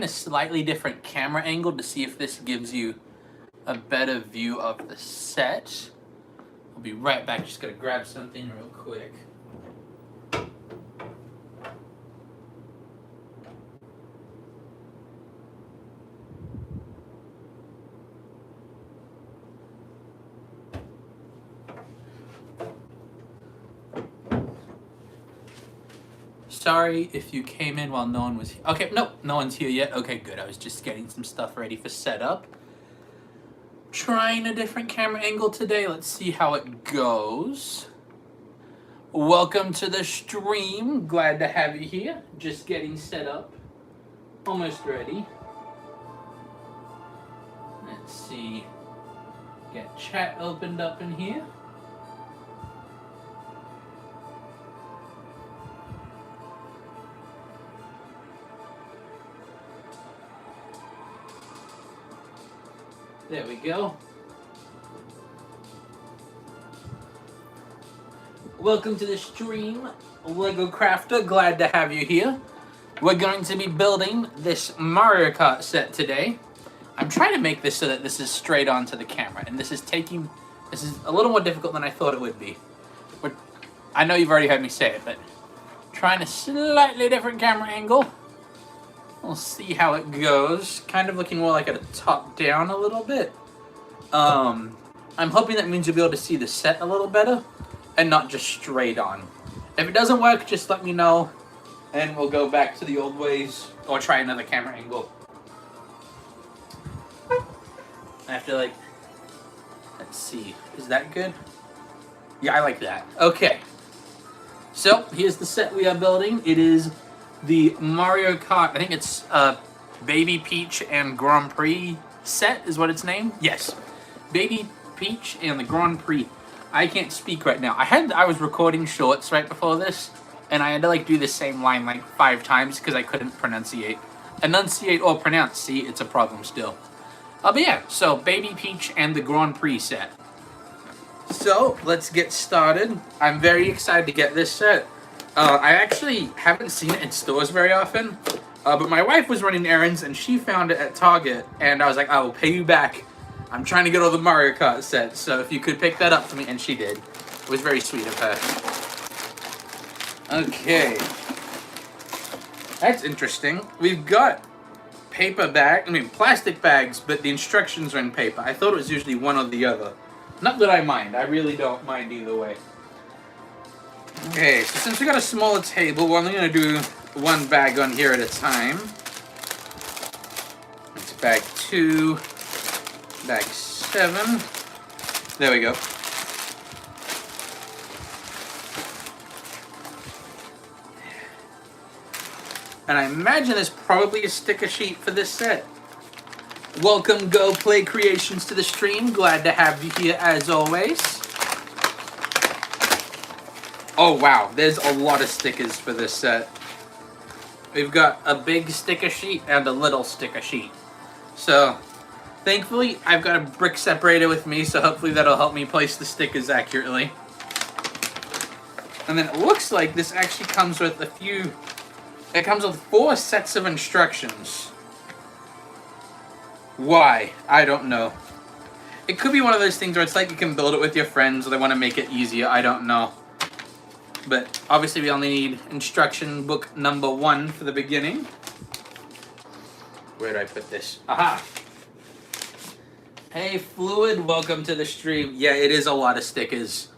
a slightly different camera angle to see if this gives you a better view of the set. I'll be right back. Just gotta grab something real quick. Sorry if you came in while no one was here. Okay, nope, no one's here yet. Okay, good. I was just getting some stuff ready for setup. Trying a different camera angle today. Let's see how it goes. Welcome to the stream. Glad to have you here. Just getting set up. Almost ready. Let's see. Get chat opened up in here. There we go. Welcome to the stream, Lego Crafter. Glad to have you here. We're going to be building this Mario Kart set today. I'm trying to make this so that this is straight onto the camera, and this is a little more difficult than I thought it would be. I know you've already heard me say it, but trying a slightly different camera angle. We'll see how it goes. Kind of looking more like at a top down a little bit. I'm hoping that means you'll be able to see the set a little better and not just straight on. If it doesn't work, just let me know and we'll go back to the old ways or try another camera angle. I have to let's see, is that good? Yeah, I like that. Okay. So, here's the set we are building. It is the Mario Kart, I think it's Baby Peach and Grand Prix set is what it's named. Yes. Baby Peach and the Grand Prix. I can't speak right now. I was recording shorts right before this, and I had to do the same line 5 times because I couldn't enunciate or pronounce. See, it's a problem still. But yeah, so Baby Peach and the Grand Prix set. So, let's get started. I'm very excited to get this set. I actually haven't seen it in stores very often, but my wife was running errands and she found it at Target, and I was like, I will pay you back. I'm trying to get all the Mario Kart sets, so if you could pick that up for me, and she did. It was very sweet of her. Okay. That's interesting. We've got plastic bags, but the instructions are in paper. I thought it was usually one or the other. Not that I mind. I really don't mind either way. Okay, so since we got a smaller table, we're only going to do one bag on here at a time. It's bag 2, bag 7. There we go. And I imagine there's probably a sticker sheet for this set. Welcome, Go Play Creations, to the stream. Glad to have you here as always. Oh wow, there's a lot of stickers for this set. We've got a big sticker sheet and a little sticker sheet. So, thankfully, I've got a brick separator with me, so hopefully that'll help me place the stickers accurately. And then it looks like this actually comes with it comes with 4 sets of instructions. Why? I don't know. It could be one of those things where it's you can build it with your friends or they want to make it easier. I don't know. But obviously we only need instruction book number 1 for the beginning. Where do I put this? Aha! Hey Fluid, welcome to the stream. Yeah, it is a lot of stickers.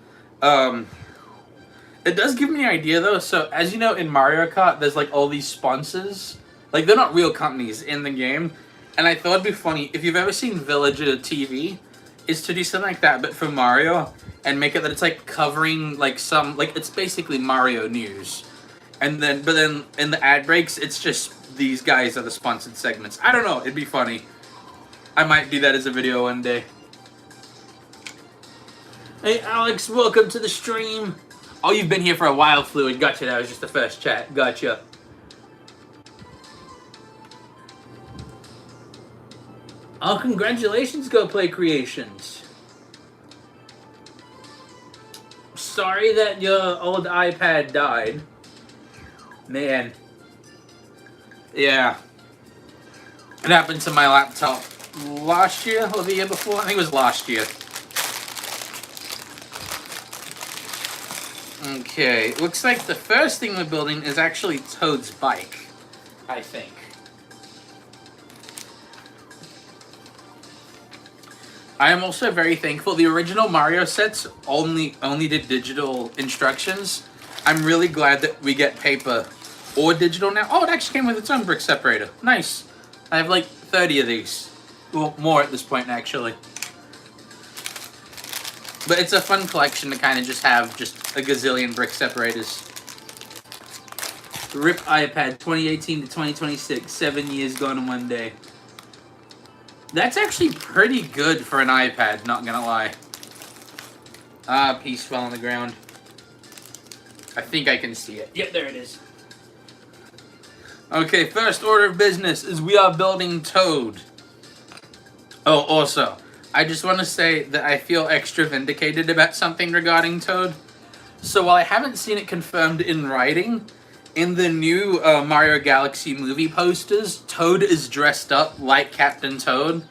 It does give me an idea though. So as you know, in Mario Kart, there's all these sponsors. They're not real companies in the game. And I thought it'd be funny, if you've ever seen Villager TV, is to do something like that, but for Mario, and make it that it's covering it's basically Mario news. But then in the ad breaks, it's just these guys are the sponsored segments. I don't know, it'd be funny. I might do that as a video one day. Hey Alex, welcome to the stream. Oh, you've been here for a while, Fluid. Gotcha, that was just the first chat. Gotcha. Oh, congratulations, Go Play Creations. Sorry that your old iPad died. Man. Yeah. It happened to my laptop last year or the year before. I think it was last year. Okay, looks like the first thing we're building is actually Toad's bike, I think. I am also very thankful. The original Mario sets only did digital instructions. I'm really glad that we get paper or digital now. Oh, it actually came with its own brick separator. Nice. I have like 30 of these. Well, more at this point, actually. But it's a fun collection to kind of just have just a gazillion brick separators. RIP iPad 2018 to 2026. 7 years gone in one day. That's actually pretty good for an iPad, not gonna lie. Ah, piece fell on the ground. I think I can see it. Yep, there it is. Okay, first order of business is we are building Toad. Oh, also, I just want to say that I feel extra vindicated about something regarding Toad. So while I haven't seen it confirmed in writing, in the new Mario Galaxy movie posters, Toad is dressed up like Captain Toad.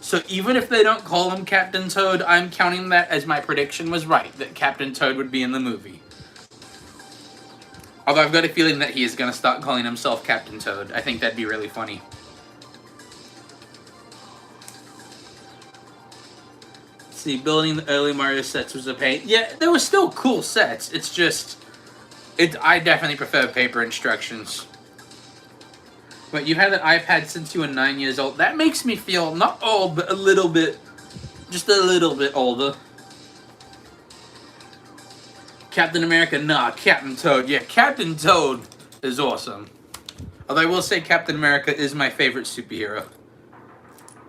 So even if they don't call him Captain Toad, I'm counting that as my prediction was right, that Captain Toad would be in the movie. Although I've got a feeling that he is going to start calling himself Captain Toad. I think that'd be really funny. See, building the early Mario sets was a pain. Yeah, there were still cool sets. It's just... I definitely prefer paper instructions. But you had an iPad since you were 9 years old. That makes me feel not old, but a little bit... just a little bit older. Captain America, nah, Captain Toad. Yeah, Captain Toad is awesome. Although I will say Captain America is my favorite superhero.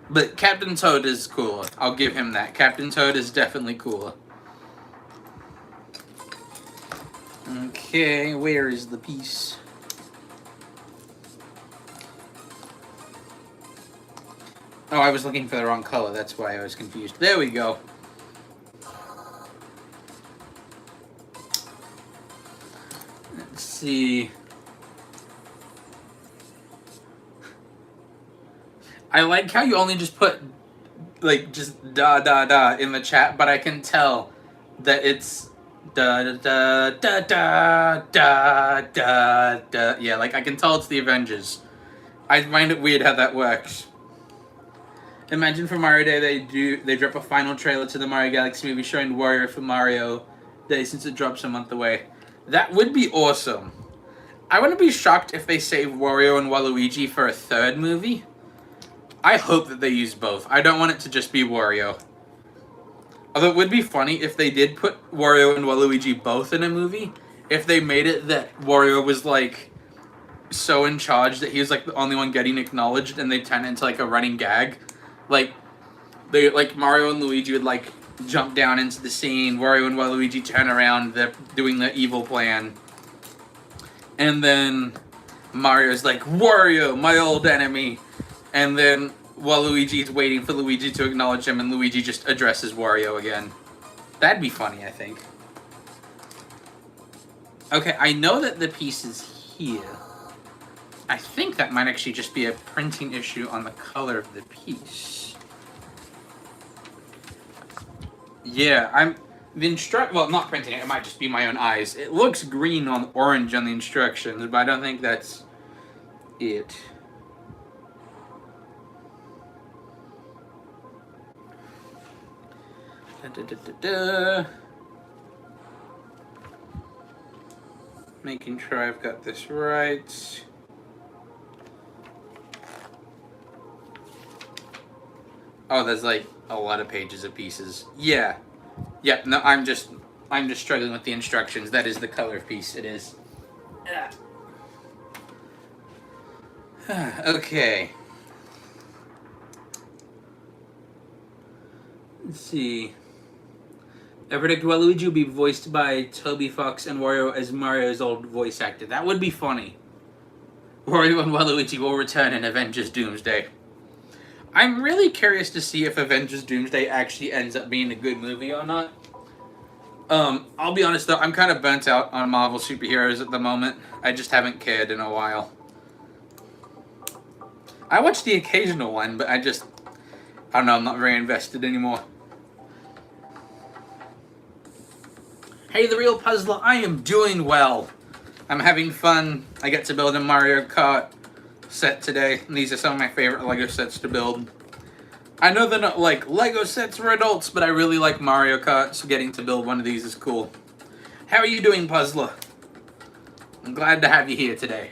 But Captain Toad is cooler. I'll give him that. Captain Toad is definitely cooler. Okay, where is the piece? Oh, I was looking for the wrong color. That's why I was confused. There we go. Let's see. I like how you only just put, like, just da da da in the chat, but I can tell that it's da da da da da da da. Yeah, like, I can tell it's the Avengers. I find it weird how that works. Imagine for Mario Day they drop a final trailer to the Mario Galaxy movie showing Wario for Mario Day since it drops a month away. That would be awesome. I wouldn't be shocked if they save Wario and Waluigi for a third movie. I hope that they use both. I don't want it to just be Wario. Although it would be funny if they did put Wario and Waluigi both in a movie. If they made it that Wario was like so in charge that he was like the only one getting acknowledged and they turn into like a running gag. Like Mario and Luigi would like jump down into the scene, Wario and Waluigi turn around, they're doing the evil plan. And then Mario's like, Wario, my old enemy. And then Waluigi's waiting for Luigi to acknowledge him and Luigi just addresses Wario again. That'd be funny, I think. Okay, I know that the piece is here. I think that might actually just be a printing issue on the color of the piece. Yeah, well, not printing it might just be my own eyes. It looks green on orange on the instructions, but I don't think that's it. Da, da, da, da, da. Making sure I've got this right. Oh, there's like a lot of pages of pieces. Yeah. Yeah, no, I'm just struggling with the instructions. That is the color piece. It is. Okay. Let's see. I predict Waluigi will be voiced by Toby Fox and Wario as Mario's old voice actor. That would be funny. Wario and Waluigi will return in Avengers Doomsday. I'm really curious to see if Avengers Doomsday actually ends up being a good movie or not. I'll be honest though, I'm kind of burnt out on Marvel superheroes at the moment. I just haven't cared in a while. I watch the occasional one, but I don't know, I'm not very invested anymore. Hey, The Real Puzzler, I am doing well. I'm having fun. I get to build a Mario Kart set today. These are some of my favorite Lego sets to build. I know they're not like Lego sets for adults, but I really like Mario Kart, so getting to build one of these is cool. How are you doing, Puzzler? I'm glad to have you here today.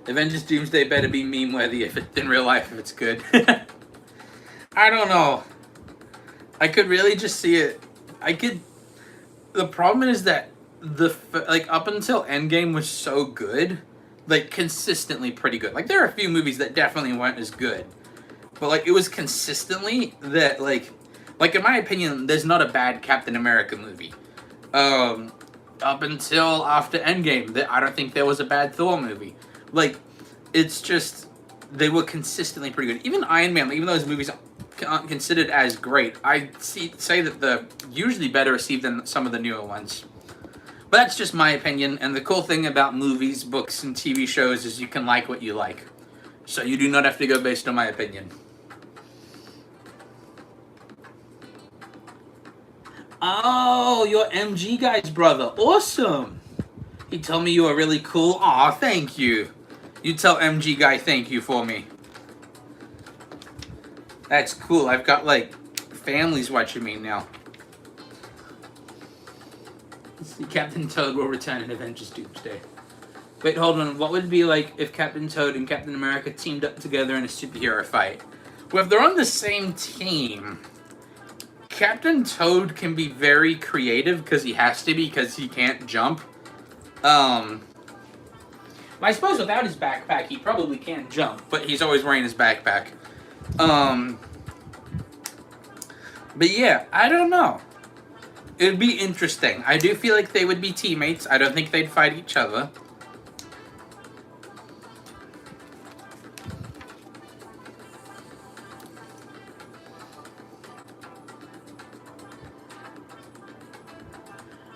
Avengers Doomsday better be meme-worthy if in real life if it's good. I don't know. I could really just see it. The problem is that up until Endgame was so good, like consistently pretty good. Like there are a few movies that definitely weren't as good, but like it was consistently that like in my opinion, there's not a bad Captain America movie. Up until after Endgame, I don't think there was a bad Thor movie. Like it's just they were consistently pretty good. Even Iron Man, even though his movies aren't considered as great, I say that they're usually better received than some of the newer ones. But that's just my opinion, and the cool thing about movies, books, and TV shows is you can like what you like. So you do not have to go based on my opinion. Oh, you're MG Guy's brother. Awesome! He told me you were really cool. Aw, thank you. You tell MG Guy thank you for me. That's cool. I've got, like, families watching me now. Let's see. Captain Toad will return in Avengers Doomsday. Wait, hold on. What would it be like if Captain Toad and Captain America teamed up together in a superhero fight? Well, if they're on the same team, Captain Toad can be very creative because he has to be because he can't jump. I suppose without his backpack, he probably can't jump, but he's always wearing his backpack. But yeah, I don't know. It would be interesting. I do feel like they would be teammates. I don't think they'd fight each other.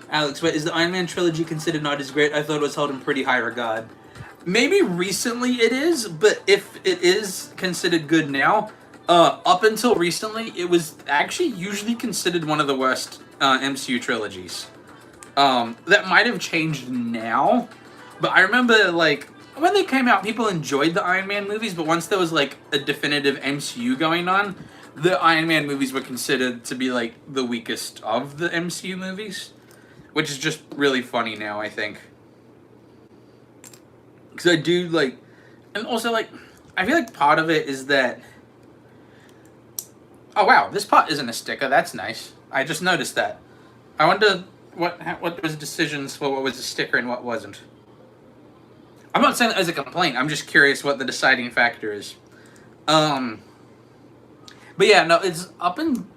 Alex, wait, is the Iron Man trilogy considered not as great? I thought it was held in pretty high regard. Maybe recently it is, but if it is considered good now, up until recently, it was actually usually considered one of the worst MCU trilogies. That might have changed now, but I remember, like, when they came out, people enjoyed the Iron Man movies, but once there was, like, a definitive MCU going on, the Iron Man movies were considered to be, like, the weakest of the MCU movies, which is just really funny now, I think. Because I do, like, and also, like, I feel like part of it is that, oh wow, this pot isn't a sticker, that's nice. I just noticed that. I wonder what was decisions for what was a sticker and what wasn't. I'm not saying that as a complaint, I'm just curious what the deciding factor is. But yeah, no, it's up and,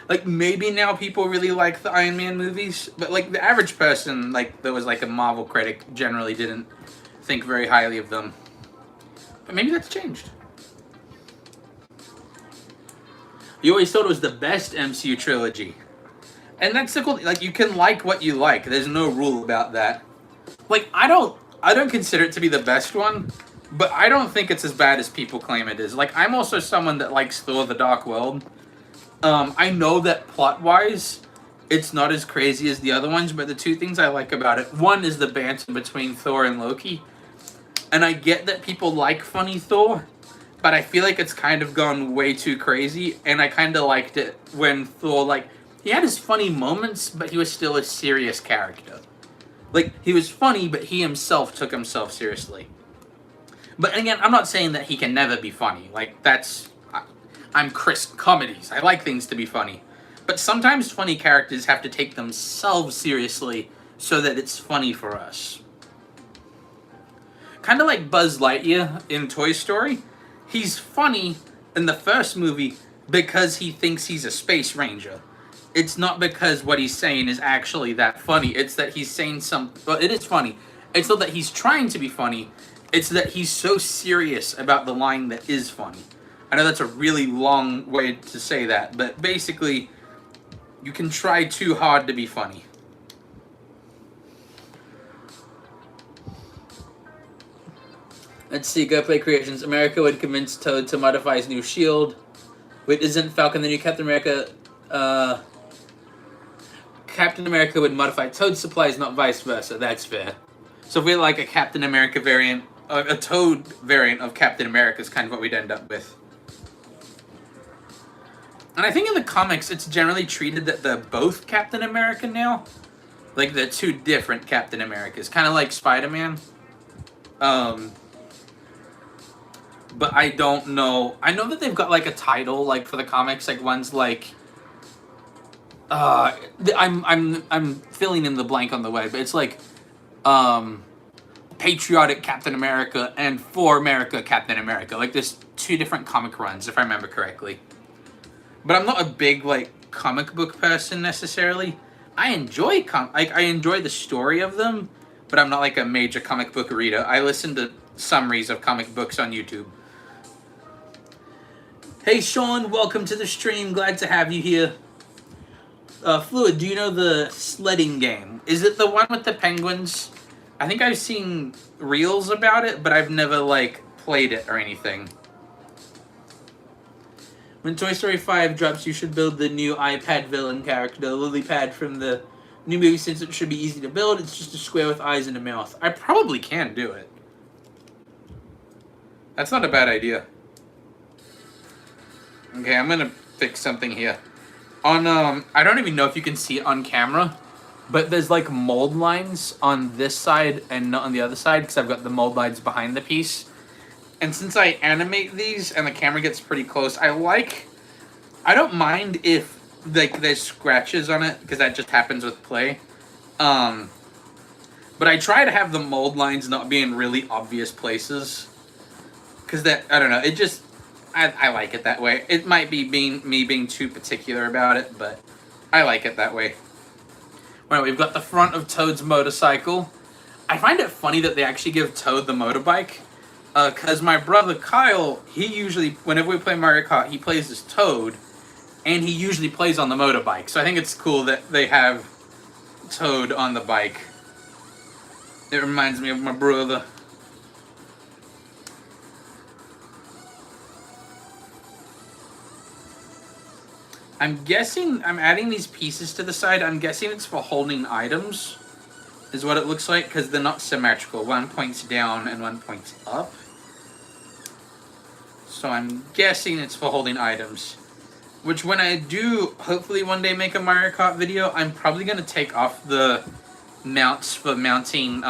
like, maybe now people really like the Iron Man movies, but, like, the average person, like, that was, like, a Marvel critic generally didn't think very highly of them. But maybe that's changed. You always thought it was the best MCU trilogy. And that's the cool thing. Like, you can like what you like. There's no rule about that. Like, I don't consider it to be the best one, but I don't think it's as bad as people claim it is. Like, I'm also someone that likes Thor: The Dark World. I know that plot-wise, it's not as crazy as the other ones, but the two things I like about it, one is the banter between Thor and Loki. And I get that people like funny Thor, but I feel like it's kind of gone way too crazy, and I kind of liked it when Thor, like, he had his funny moments, but he was still a serious character. Like, he was funny, but he himself took himself seriously. But again, I'm not saying that he can never be funny. Like, I'm Chris Comedies. I like things to be funny. But sometimes funny characters have to take themselves seriously so that it's funny for us. Kind of like Buzz Lightyear in Toy Story. He's funny in the first movie because he thinks he's a space ranger. It's not because what he's saying is actually that funny. It's that he's saying well, it is funny. It's not that he's trying to be funny. It's that he's so serious about the line that is funny. I know that's a really long way to say that, but basically, you can try too hard to be funny. Let's see, Go Play Creations. America would convince Toad to modify his new shield. Wait, isn't Falcon the new Captain America? Captain America would modify Toad's supplies, not vice versa. That's fair. So if we had like a Captain America variant, a Toad variant of Captain America is kind of what we'd end up with. And I think in the comics, it's generally treated that they're both Captain America now. Like, they're two different Captain Americas. Kind of like Spider-Man. But I don't know. I know that they've got, like, a title, like, for the comics. Like, one's, like... I'm filling in the blank on the way, but it's, like... Patriotic Captain America and For America Captain America. Like, there's two different comic runs, if I remember correctly. But I'm not a big, like, comic book person, necessarily. I enjoy I enjoy the story of them, but I'm not, like, a major comic book reader. I listen to summaries of comic books on YouTube. Hey, Sean, welcome to the stream. Glad to have you here. Fluid, do you know the sledding game? Is it the one with the penguins? I think I've seen reels about it, but I've never, like, played it or anything. When Toy Story 5 drops, you should build the new iPad villain character, Lilypad from the new movie, since it should be easy to build. It's just a square with eyes and a mouth. I probably can do it. That's not a bad idea. Okay, I'm gonna fix something here. On, I don't even know if you can see it on camera, but there's, like, mold lines on this side and not on the other side, because I've got the mold lines behind the piece. And since I animate these and the camera gets pretty close, I don't mind if, like, there's scratches on it, because that just happens with play. But I try to have the mold lines not be in really obvious places. Because that, I don't know, it just, I like it that way. It might be me being too particular about it, but I like it that way. Well, we've got the front of Toad's motorcycle. I find it funny that they actually give Toad the motorbike. Because my brother Kyle, he usually, whenever we play Mario Kart, he plays as Toad, and he usually plays on the motorbike. So I think it's cool that they have Toad on the bike. It reminds me of my brother. I'm guessing, I'm adding these pieces to the side. I'm guessing it's for holding items, is what it looks like, because they're not symmetrical. One points down and one points up. So I'm guessing it's for holding items. Which, when I do hopefully one day make a Mario Kart video, I'm probably going to take off the mounts for mounting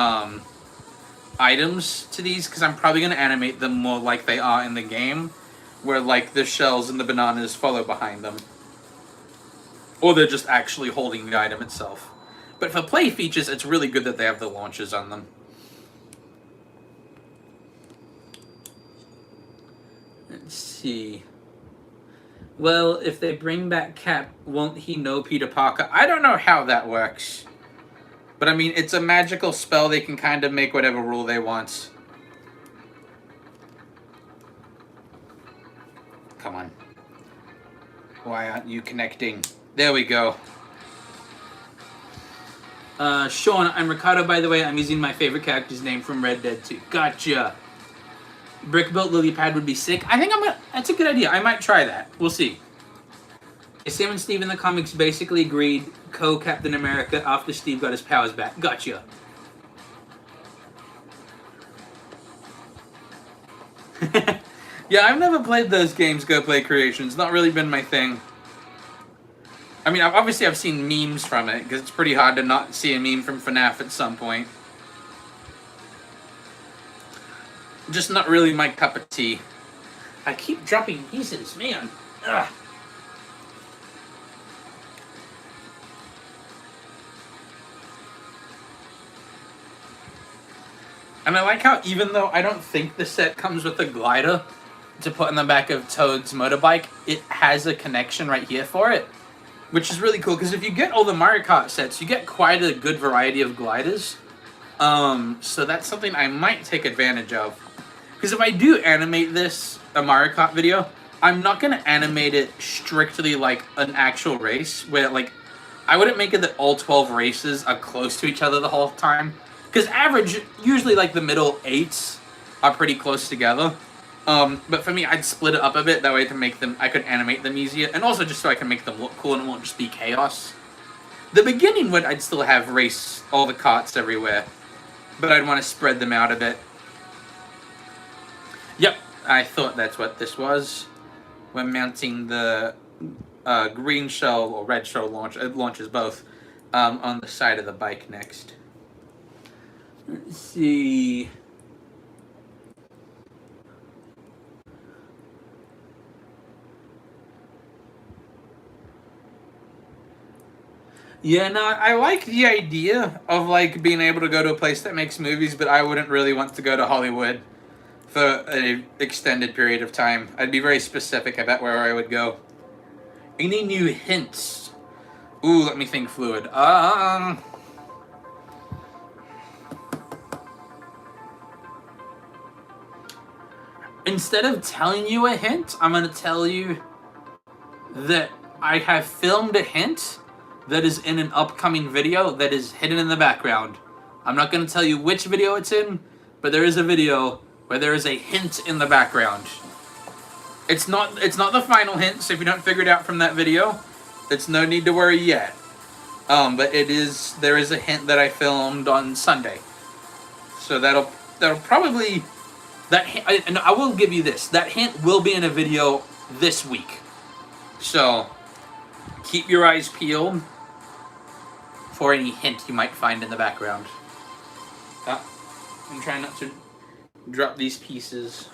items to these, because I'm probably going to animate them more like they are in the game, where, like, the shells and the bananas follow behind them. Or they're just actually holding the item itself. But for play features, it's really good that they have the launchers on them. Let's see. Well, if they bring back Cap, won't he know Peter Parker? I don't know how that works. But I mean, it's a magical spell. They can kind of make whatever rule they want. Come on. Why aren't you connecting? There we go. Sean, I'm Ricardo, by the way. I'm using my favorite character's name from Red Dead 2. Gotcha. Brick-built Lilypad would be sick. I think that's a good idea. I might try that. We'll see. Sam and Steve in the comics basically agreed co-Captain America after Steve got his powers back. Gotcha. Yeah, I've never played those games, Go Play Creations. Not really been my thing. I mean, obviously I've seen memes from it, because it's pretty hard to not see a meme from FNAF at some point. Just not really my cup of tea. I keep dropping pieces, man. Ugh. And I like how, even though I don't think the set comes with a glider to put in the back of Toad's motorbike, it has a connection right here for it. Which is really cool, because if you get all the Mario Kart sets, you get quite a good variety of gliders. So that's something I might take advantage of. Because if I do animate this, a Mario Kart video, I'm not going to animate it strictly like an actual race, where, like, I wouldn't make it that all 12 races are close to each other the whole time. Because average, usually, like, the middle 8s are pretty close together. But for me, I'd split it up a bit that way to make them, I could animate them easier, and also just so I can make them look cool and it won't just be chaos. The beginning would, I'd still have race all the carts everywhere, but I'd want to spread them out a bit. Yep, I thought that's what this was. We're mounting the green shell or red shell launch. It launches both on the side of the bike next. Let's see. Yeah, no, I like the idea of like being able to go to a place that makes movies, but I wouldn't really want to go to Hollywood for an extended period of time. I'd be very specific about where I would go. Any new hints? Ooh, let me think, Fluid. Instead of telling you a hint, I'm going to tell you that I have filmed a hint that is in an upcoming video that is hidden in the background. I'm not going to tell you which video it's in, but there is a video where there is a hint in the background. It's not the final hint, so if you don't figure it out from that video, it's no need to worry yet. But there is a hint that I filmed on Sunday. So that'll probably, and I will give you this, that hint will be in a video this week. So keep your eyes peeled for any hint you might find in the background. I'm trying not to drop these pieces.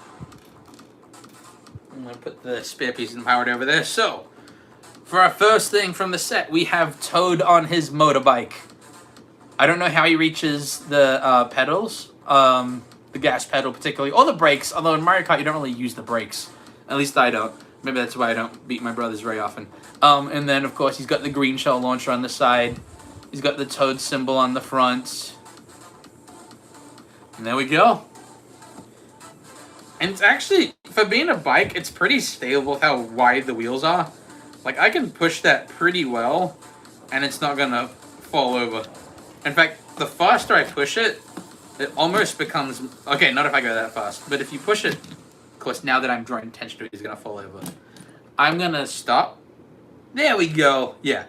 I'm going to put the spare pieces powered over there. So, for our first thing from the set, we have Toad on his motorbike. I don't know how he reaches the pedals, the gas pedal particularly, or the brakes, although in Mario Kart you don't really use the brakes. At least I don't. Maybe that's why I don't beat my brothers very often. And then, of course, he's got the green shell launcher on the side. He's got the Toad symbol on the front. And there we go. And it's actually, for being a bike, it's pretty stable with how wide the wheels are. Like, I can push that pretty well, and it's not gonna fall over. In fact, the faster I push it, it almost becomes... Okay, not if I go that fast, but if you push it... Of course, now that I'm drawing attention to it, it's gonna fall over. I'm gonna stop. There we go. Yeah.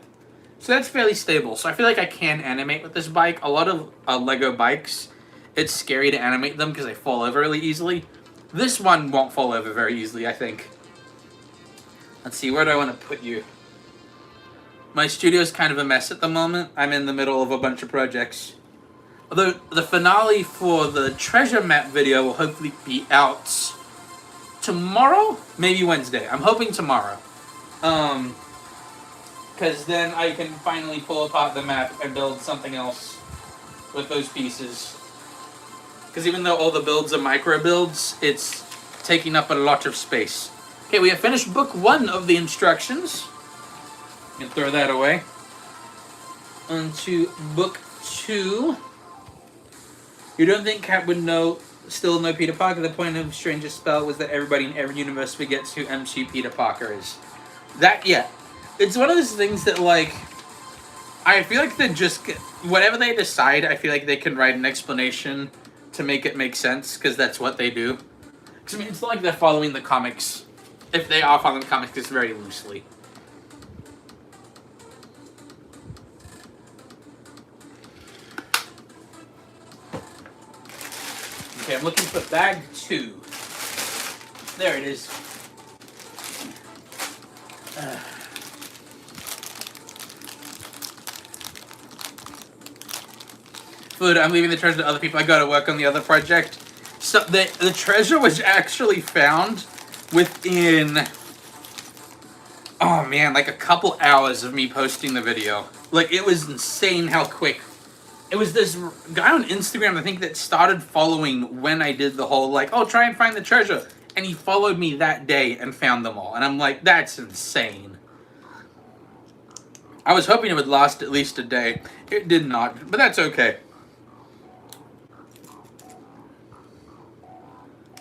So that's fairly stable. So I feel like I can animate with this bike. A lot of Lego bikes, it's scary to animate them because they fall over really easily. This one won't fall over very easily, I think. Let's see, where do I want to put you? My studio's kind of a mess at the moment. I'm in the middle of a bunch of projects. Although the finale for the treasure map video will hopefully be out tomorrow? Maybe Wednesday. I'm hoping tomorrow. Because then I can finally pull apart the map and build something else with those pieces. Because even though all the builds are micro builds, it's taking up a lot of space. Okay, we have finished book 1 of the instructions. You can throw that away. On to book 2. You don't think Cat would still know Peter Parker? The point of Strangest Spell was that everybody in every universe forgets who MC Peter Parker is. Yeah. It's one of those things that, like, I feel like they just... Whatever they decide, I feel like they can write an explanation to make it make sense, because that's what they do. Because, I mean, it's not like they're following the comics. If they are following the comics, it's very loosely. Okay, I'm looking for bag 2. There it is. Food, I'm leaving the treasure to other people. I gotta work on the other project. So the treasure was actually found within, oh man, like a couple hours of me posting the video. Like, it was insane how quick. It was this guy on Instagram, I think, that started following when I did the whole, like, oh, try and find the treasure. And he followed me that day and found them all. And I'm like, that's insane. I was hoping it would last at least a day. It did not, but that's okay.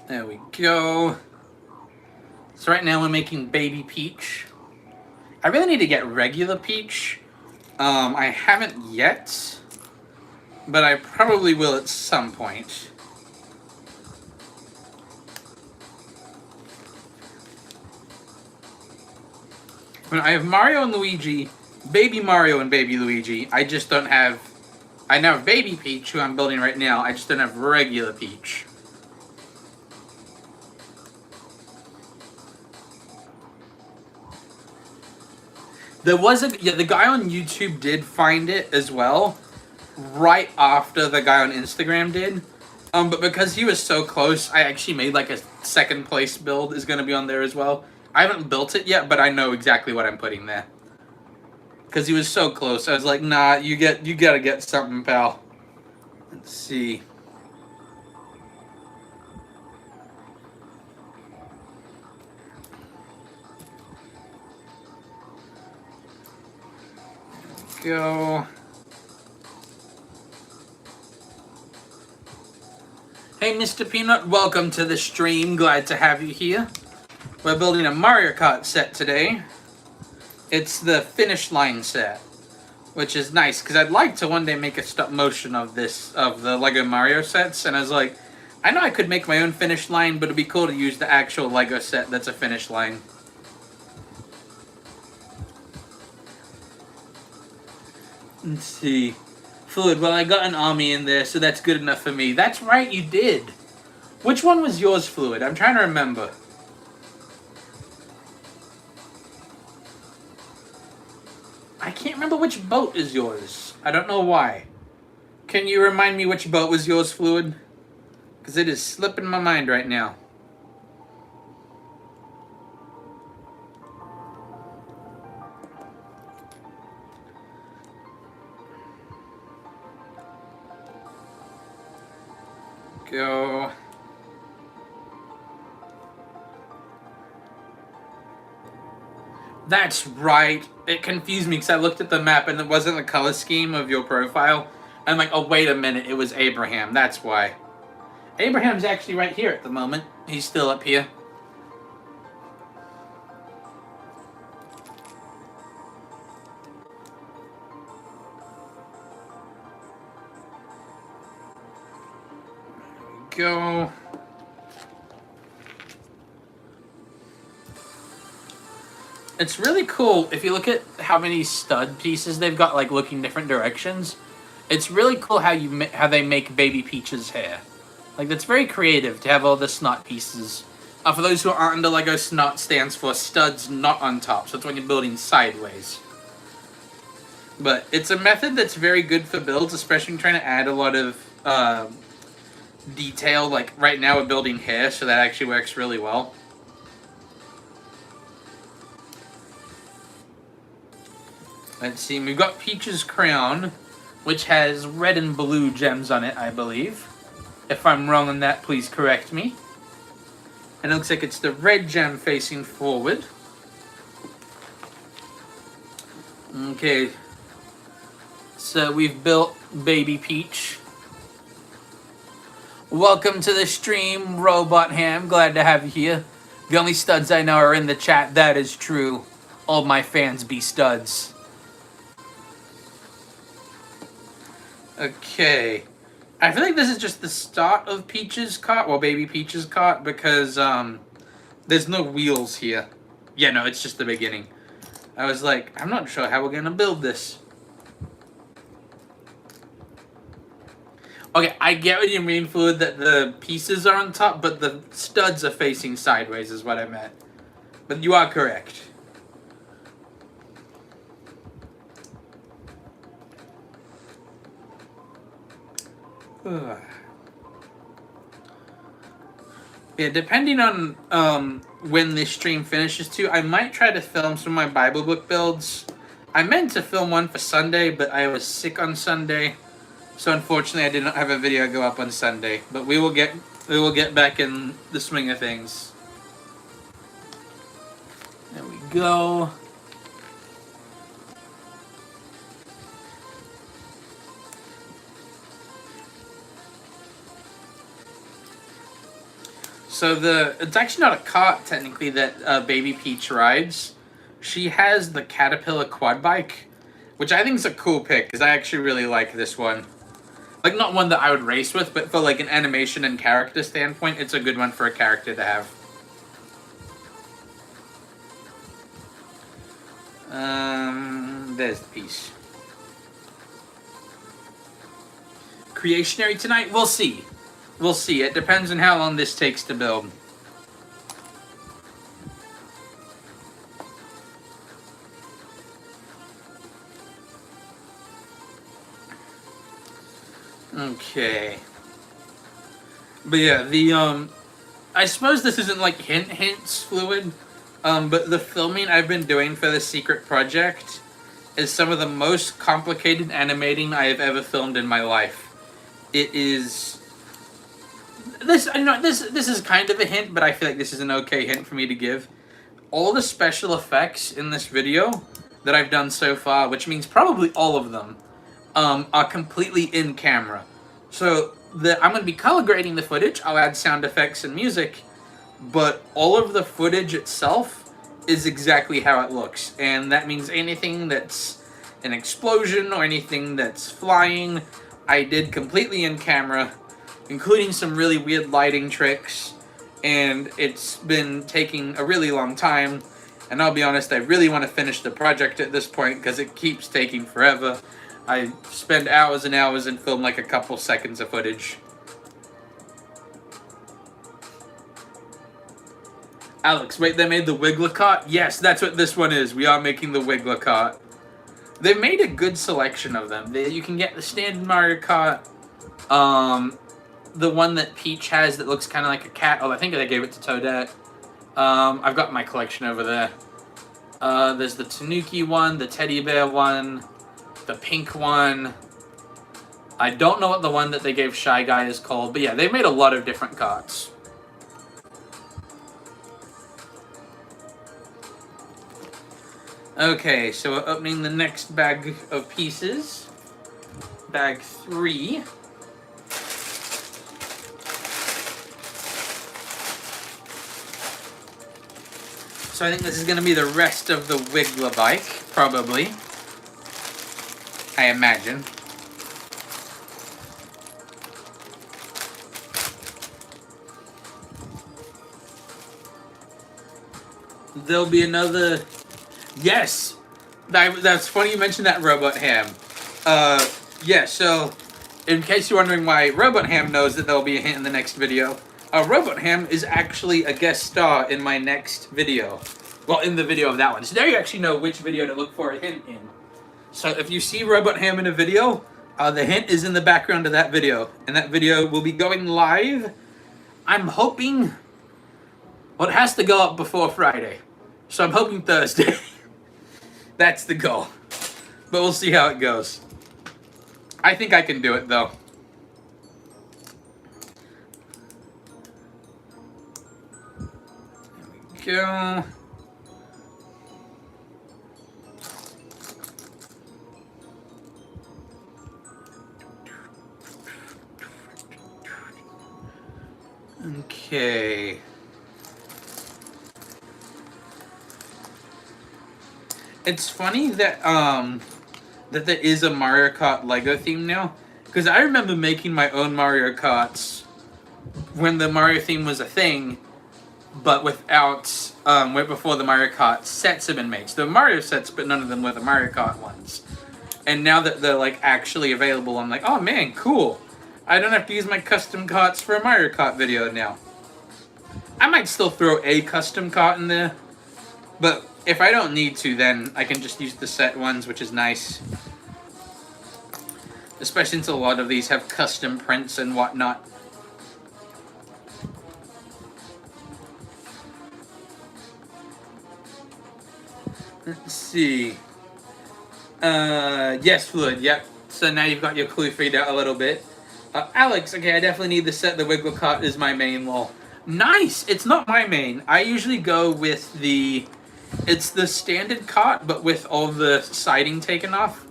There we go. So right now we're making Baby Peach. I really need to get regular Peach. I haven't yet, but I probably will at some point. I have Mario and Luigi, Baby Mario and Baby Luigi. I just don't have... I now have Baby Peach, who I'm building right now. I just don't have regular Peach. There was a... Yeah, the guy on YouTube did find it as well, right after the guy on Instagram did. But because he was so close, I actually made like a second place build is going to be on there as well. I haven't built it yet, but I know exactly what I'm putting there. Because he was so close, I was like, nah, you gotta get something, pal. Let's see. There we go. Hey, Mr. Peanut, welcome to the stream. Glad to have you here. We're building a Mario Kart set today. It's the finish line set, which is nice because I'd like to one day make a stop motion of the Lego Mario sets. And I was like, I know I could make my own finish line, but it'd be cool to use the actual Lego set that's a finish line. Let's see. Fluid, well, I got an army in there, so that's good enough for me. That's right, you did. Which one was yours, Fluid? I'm trying to remember. I can't remember which boat is yours. I don't know why. Can you remind me which boat was yours, Fluid? Because it is slipping my mind right now. Go. That's right. It confused me because I looked at the map and it wasn't the color scheme of your profile. I'm like, oh, wait a minute. It was Abraham. That's why. Abraham's actually right here at the moment. He's still up here. There we go. It's really cool if you look at how many stud pieces they've got, like looking different directions. It's really cool how they make Baby Peach's hair. Like, that's very creative to have all the snot pieces. For those who aren't into Lego, snot stands for studs not on top, so it's when you're building sideways. But it's a method that's very good for builds, especially when trying to add a lot of detail. Like right now we're building hair, so that actually works really well. Let's see, we've got Peach's crown, which has red and blue gems on it, I believe. If I'm wrong on that, please correct me. And it looks like it's the red gem facing forward. Okay. So we've built Baby Peach. Welcome to the stream, Robot Ham. Glad to have you here. The only studs I know are in the chat. That is true. All my fans be studs. Okay. I feel like this is just the start of Peach's cart, well, Baby Peach's cart, because there's no wheels here. Yeah, no, it's just the beginning. I was like, I'm not sure how we're going to build this. Okay, I get what you mean, Fluid, that the pieces are on top, but the studs are facing sideways is what I meant. But you are correct. Yeah, depending on when this stream finishes too, I might try to film some of my Bible book builds. I meant to film one for Sunday, but I was sick on Sunday, so unfortunately I did not have a video go up on Sunday. But we will get back in the swing of things. There we go. So it's actually not a cart technically that Baby Peach rides. She has the Caterpillar quad bike, which I think is a cool pick because I actually really like this one. Like, not one that I would race with, but for like an animation and character standpoint, it's a good one for a character to have. There's the piece. Creationary tonight? We'll see. We'll see. It depends on how long this takes to build. Okay. But yeah, I suppose this isn't like hints fluid, but the filming I've been doing for the secret project is some of the most complicated animating I have ever filmed in my life. It is this is kind of a hint, but I feel like this is an okay hint for me to give. All the special effects in this video that I've done so far, which means probably all of them, are completely in camera. So I'm going to be color grading the footage. I'll add sound effects and music, but all of the footage itself is exactly how it looks. And that means anything that's an explosion or anything that's flying, I did completely in camera, including some really weird lighting tricks. And it's been taking a really long time. And I'll be honest, I really want to finish the project at this point because it keeps taking forever. I spend hours and hours and film like a couple seconds of footage. Alex, wait, they made the Wiggler Kart? Yes, that's what this one is. We are making the Wiggler Kart. They've made a good selection of them. You can get the standard Mario Kart, the one that Peach has that looks kind of like a cat. Oh, I think they gave it to Toadette. I've got my collection over there. There's the Tanuki one, the teddy bear one, the pink one. I don't know what the one that they gave Shy Guy is called, but yeah, they've made a lot of different karts. Okay, so we're opening the next bag of pieces. Bag 3. So I think this is going to be the rest of the Wiggler bike, probably. I imagine. There'll be another... Yes! That's funny you mentioned that, Robot Ham. Yeah, so, in case you're wondering why Robot Ham knows that there'll be a hint in the next video, Robot Ham is actually a guest star in my next video. Well, in the video of that one. So now you actually know which video to look for a hint in. So if you see Robot Ham in a video, the hint is in the background of that video. And that video will be going live, I'm hoping... Well, it has to go up before Friday. So I'm hoping Thursday. That's the goal. But we'll see how it goes. I think I can do it, though. There we go. Okay. It's funny that that there is a Mario Kart Lego theme now, because I remember making my own Mario Karts when the Mario theme was a thing, but without way before the Mario Kart sets have been made. So the Mario sets, but none of them were the Mario Kart ones. And now that they're like actually available, I'm like, oh man, cool! I don't have to use my custom karts for a Mario Kart video now. I might still throw a custom kart in there, but if I don't need to, then I can just use the set ones, which is nice. Especially since a lot of these have custom prints and whatnot. Let's see. Yes, Fluid, yep. So now you've got your clue figured out a little bit. Alex, okay, I definitely need the set. The Wiggler Kart is my main, lol. Nice! It's not my main. I usually go with the... It's the standard kart, but with all the siding taken off.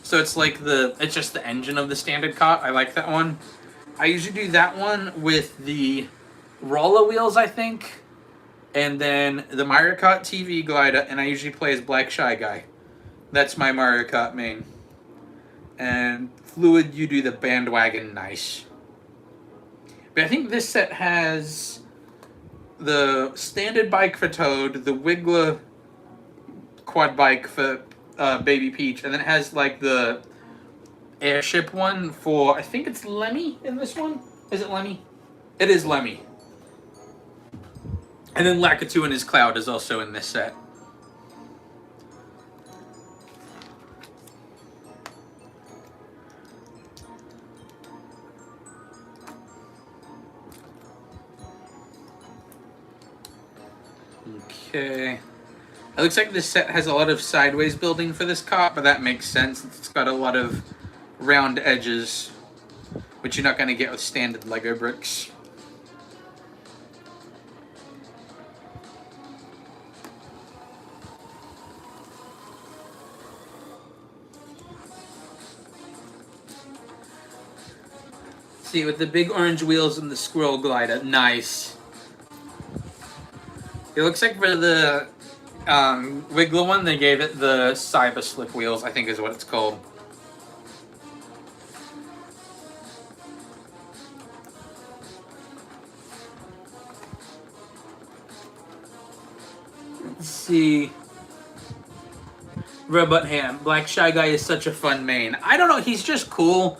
So it's like it's just the engine of the standard kart. I like that one. I usually do that one with the roller wheels, I think. And then the Mario Kart TV glider, and I usually play as Black Shy Guy. That's my Mario Kart main. And Fluid, you do the bandwagon, nice. But I think this set has the standard bike for Toad, the Wiggler quad bike for Baby Peach, and then it has like the airship one for, I think it's Lemmy in this one. Is it Lemmy? It is Lemmy. And then Lakitu and his Cloud is also in this set. Okay. It looks like this set has a lot of sideways building for this cart, but that makes sense. It's got a lot of round edges, which you're not going to get with standard Lego bricks. See, with the big orange wheels and the squirrel glider, nice. It looks like for the Wiggler one, they gave it the Cyber Slip wheels, I think is what it's called. Let's see. Robot Ham. Black Shy Guy is such a fun main. I don't know, he's just cool.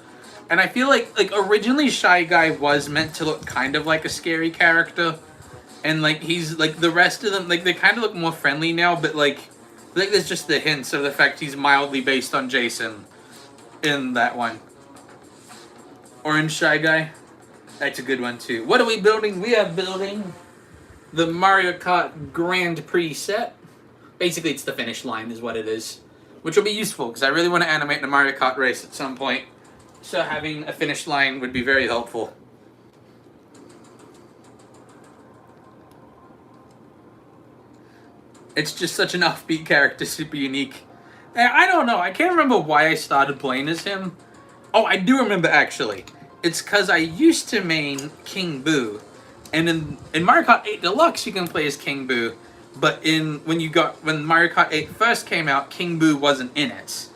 And I feel like originally Shy Guy was meant to look kind of like a scary character. And like he's like the rest of them, like they kind of look more friendly now, but like there's just the hints of the fact he's mildly based on Jason in that one. Orange Shy Guy. That's a good one too. What are we building? We are building the Mario Kart Grand Prix set. Basically it's the finish line is what it is. Which will be useful because I really want to animate a Mario Kart race at some point. So having a finish line would be very helpful. It's just such an offbeat character, super unique. And I don't know, I can't remember why I started playing as him. Oh, I do remember actually. It's because I used to main King Boo. And in Mario Kart 8 Deluxe you can play as King Boo. But when Mario Kart 8 first came out, King Boo wasn't in it.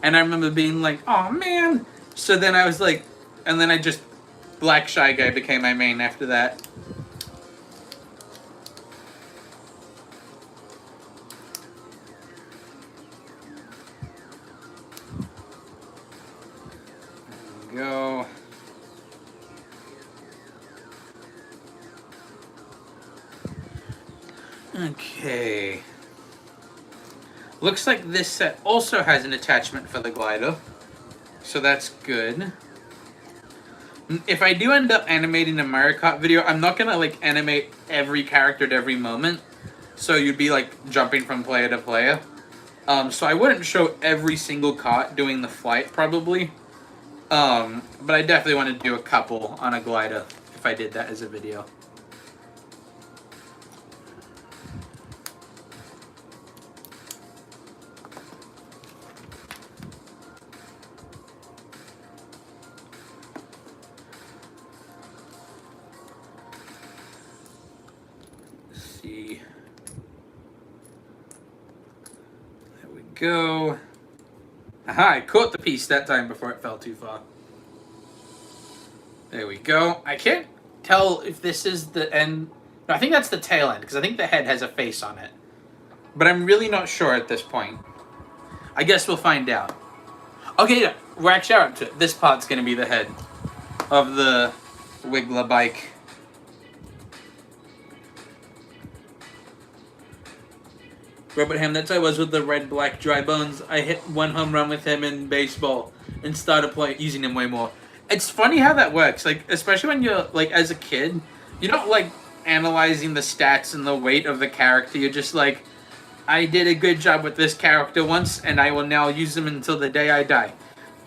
And I remember being like, oh man. So then I was like, and then I just, Black Shy Guy became my main after that. There we go. Okay. Looks like this set also has an attachment for the glider. So that's good. If I do end up animating a Mario Kart video, I'm not gonna like animate every character at every moment. So you'd be like jumping from player to player. So I wouldn't show every single kart doing the flight probably. But I definitely want to do a couple on a glider if I did that as a video. See. There we go. Aha, I caught the piece that time before it fell too far. There we go. I can't tell if this is the end. No, I think that's the tail end, because I think the head has a face on it. But I'm really not sure at this point. I guess we'll find out. Okay, yeah, we're actually up to it. This part's going to be the head of the Wiggler bike. Robert Ham, that's how I was with the red, black, dry bones. I hit one home run with him in baseball and started using him way more. It's funny how that works, like, especially when you're, like, as a kid, you're not, like, analyzing the stats and the weight of the character. You're just like, I did a good job with this character once, and I will now use him until the day I die.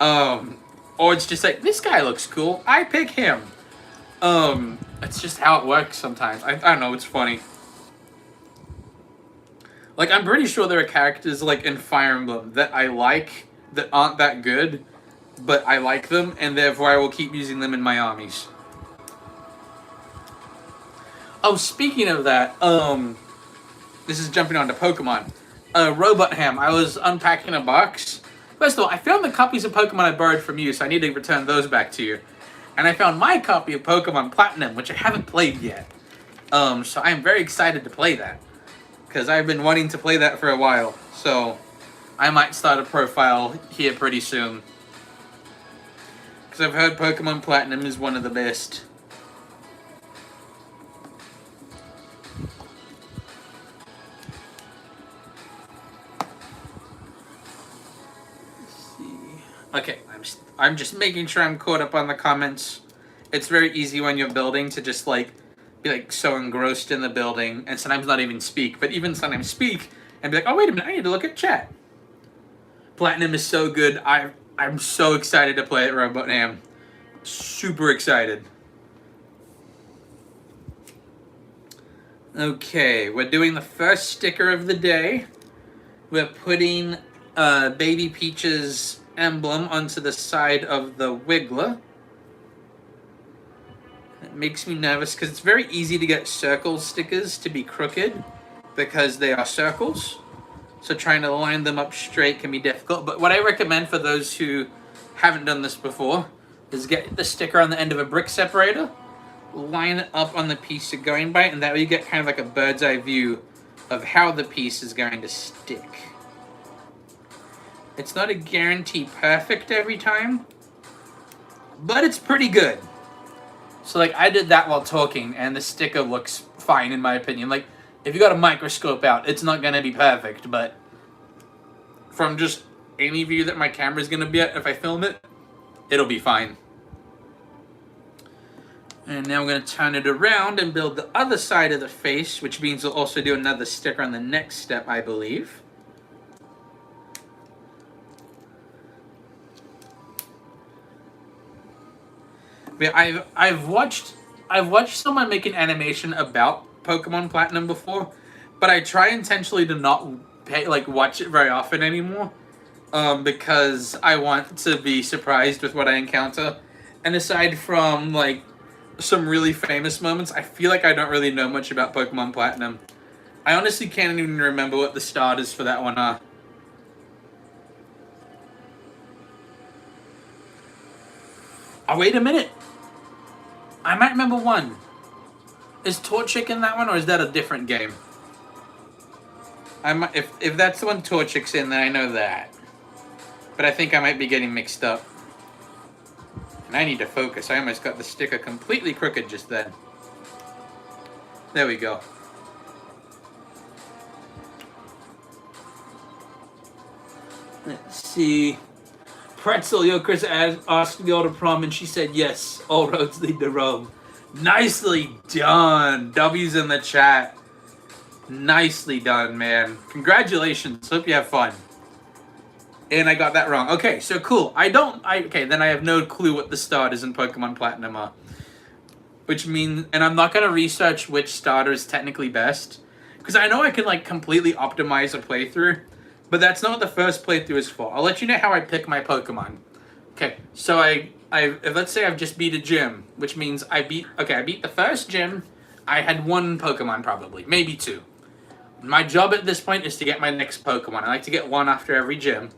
Or it's just like, this guy looks cool, I pick him. It's just how it works sometimes. I don't know, it's funny. Like, I'm pretty sure there are characters, like, in Fire Emblem that I like that aren't that good, but I like them, and therefore I will keep using them in my armies. Oh, speaking of that, this is jumping onto Pokemon. Robot Ham, I was unpacking a box. First of all, I found the copies of Pokemon I borrowed from you, so I need to return those back to you. And I found my copy of Pokemon Platinum, which I haven't played yet. So I am very excited to play that, because I've been wanting to play that for a while. So I might start a profile here pretty soon. Because I've heard Pokemon Platinum is one of the best. Let's see. Okay, I'm just making sure I'm caught up on the comments. It's very easy when you're building to just like be like so engrossed in the building and sometimes not even speak. But even sometimes speak and be like, oh wait a minute, I need to look at chat. Platinum is so good. I'm so excited to play it, Robot Ham. Super excited. Okay, we're doing the first sticker of the day. We're putting Baby Peach's emblem onto the side of the Wiggler. It makes me nervous because it's very easy to get circle stickers to be crooked because they are circles. So trying to line them up straight can be difficult. But what I recommend for those who haven't done this before is get the sticker on the end of a brick separator, line it up on the piece you're going by, and that way you get kind of like a bird's eye view of how the piece is going to stick. It's not a guarantee perfect every time, but it's pretty good. So like I did that while talking, and the sticker looks fine in my opinion. Like if you got a microscope out, it's not going to be perfect, but from just any view that my camera's going to be at, if I film it, it'll be fine. And now I'm going to turn it around and build the other side of the face, which means we'll also do another sticker on the next step, I believe. But I've watched someone make an animation about Pokemon Platinum before, but I try intentionally to not watch it very often anymore, because I want to be surprised with what I encounter. And aside from like some really famous moments, I feel like I don't really know much about Pokemon Platinum. I honestly can't even remember what the starters for that one are. Oh, wait a minute. I might remember one. Is Torchic in that one, or is that a different game? If that's the one Torchic's in, then I know that. But I think I might be getting mixed up. And I need to focus. I almost got the sticker completely crooked just then. There we go. Let's see. Pretzel, yo, Chris asked to go to prom, and she said yes. All roads lead to Rome. Nicely done. W's in the chat. Nicely done, man. Congratulations. Hope you have fun. And I got that wrong. Okay, so cool. Okay, then I have no clue what the starters in Pokemon Platinum are. Which means, and I'm not going to research which starter is technically best. Because I know I can, like, completely optimize a playthrough. But that's not what the first playthrough is for. I'll let you know how I pick my Pokemon. Okay, so let's say I've just beat a gym, which means I beat the first gym. I had one Pokemon probably, maybe two. My job at this point is to get my next Pokemon. I like to get one after every gym.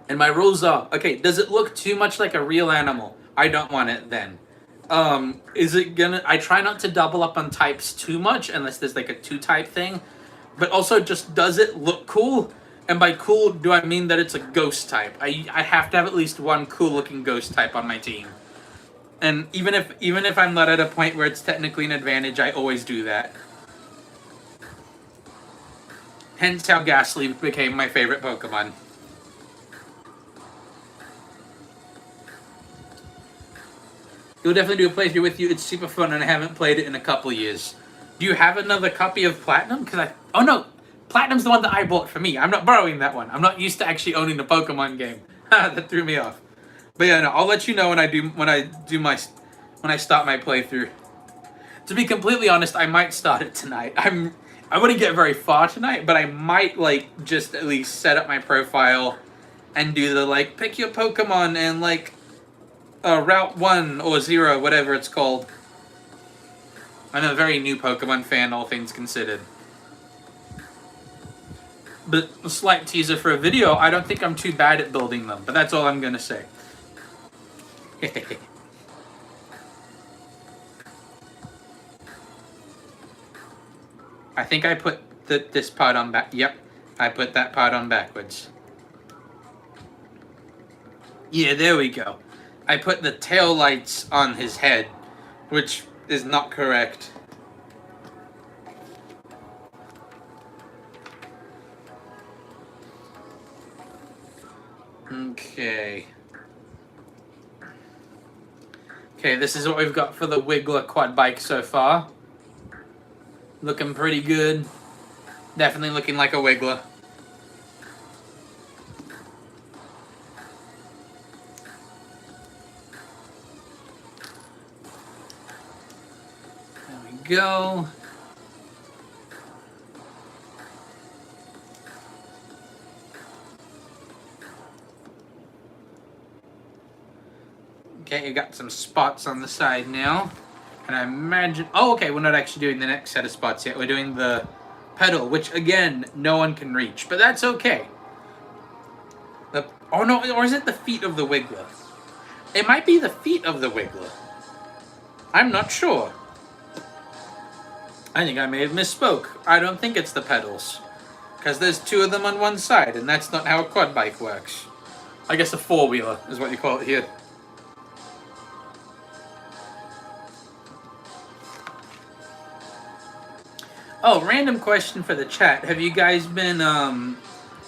And my rules are, okay, does it look too much like a real animal? I don't want it then. I try not to double up on types too much unless there's like a 2-type thing. But also, just does it look cool? And by cool, do I mean that it's a ghost type? I have to have at least one cool-looking ghost type on my team. And even if I'm not at a point where it's technically an advantage, I always do that. Hence how Ghastly became my favorite Pokemon. We'll definitely do a playthrough with you. It's super fun, and I haven't played it in a couple of years. Do you have another copy of Platinum? Oh no, Platinum's the one that I bought for me. I'm not borrowing that one. I'm not used to actually owning the Pokemon game. That threw me off. But yeah, no, I'll let you know when I start my playthrough. To be completely honest, I might start it tonight. I wouldn't get very far tonight, but I might like just at least set up my profile and do the like pick your Pokemon and like Route 1 or 0, whatever it's called. I'm a very new Pokemon fan, all things considered. But a slight teaser for a video, I don't think I'm too bad at building them, but that's all I'm gonna say. I think I put this part on back. Yep. I put that part on backwards. Yeah, there we go. I put the tail lights on his head, which is not correct. Okay. Okay, this is what we've got for the Wiggler quad bike so far. Looking pretty good. Definitely looking like a Wiggler. There we go. Okay, you got some spots on the side now. And I imagine... Oh, okay, we're not actually doing the next set of spots yet. We're doing the pedal, which, again, no one can reach. But that's okay. Oh, no, or is it the feet of the Wiggler? It might be the feet of the Wiggler. I'm not sure. I think I may have misspoke. I don't think it's the pedals. Because there's two of them on one side, and that's not how a quad bike works. I guess a four-wheeler is what you call it here. Oh, random question for the chat. Have you guys been, has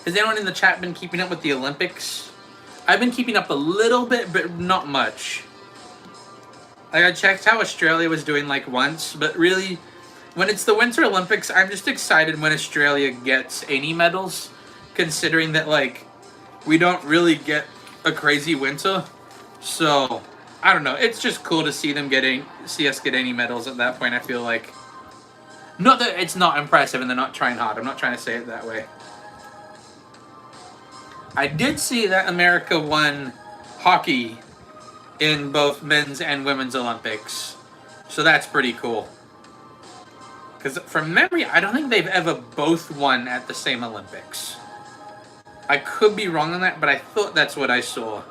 anyone in the chat been keeping up with the Olympics? I've been keeping up a little bit, but not much. Like, I checked how Australia was doing, like, once, but really, when it's the Winter Olympics, I'm just excited when Australia gets any medals, considering that, like, we don't really get a crazy winter. So, I don't know. It's just cool to see us get any medals at that point, I feel like. Not that it's not impressive and they're not trying hard. I'm not trying to say it that way. I did see that America won hockey in both men's and women's Olympics. So that's pretty cool. Because from memory, I don't think they've ever both won at the same Olympics. I could be wrong on that, but I thought that's what I saw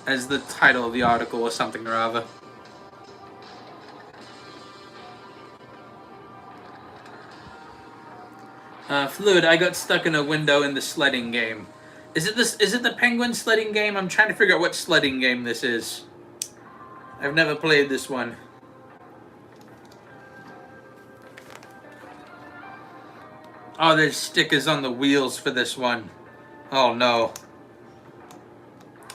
as the title of the article or something or other. Fluid, I got stuck in a window in the sledding game. Is it the penguin sledding game? I'm trying to figure out what sledding game this is. I've never played this one. Oh, there's stickers on the wheels for this one. Oh no.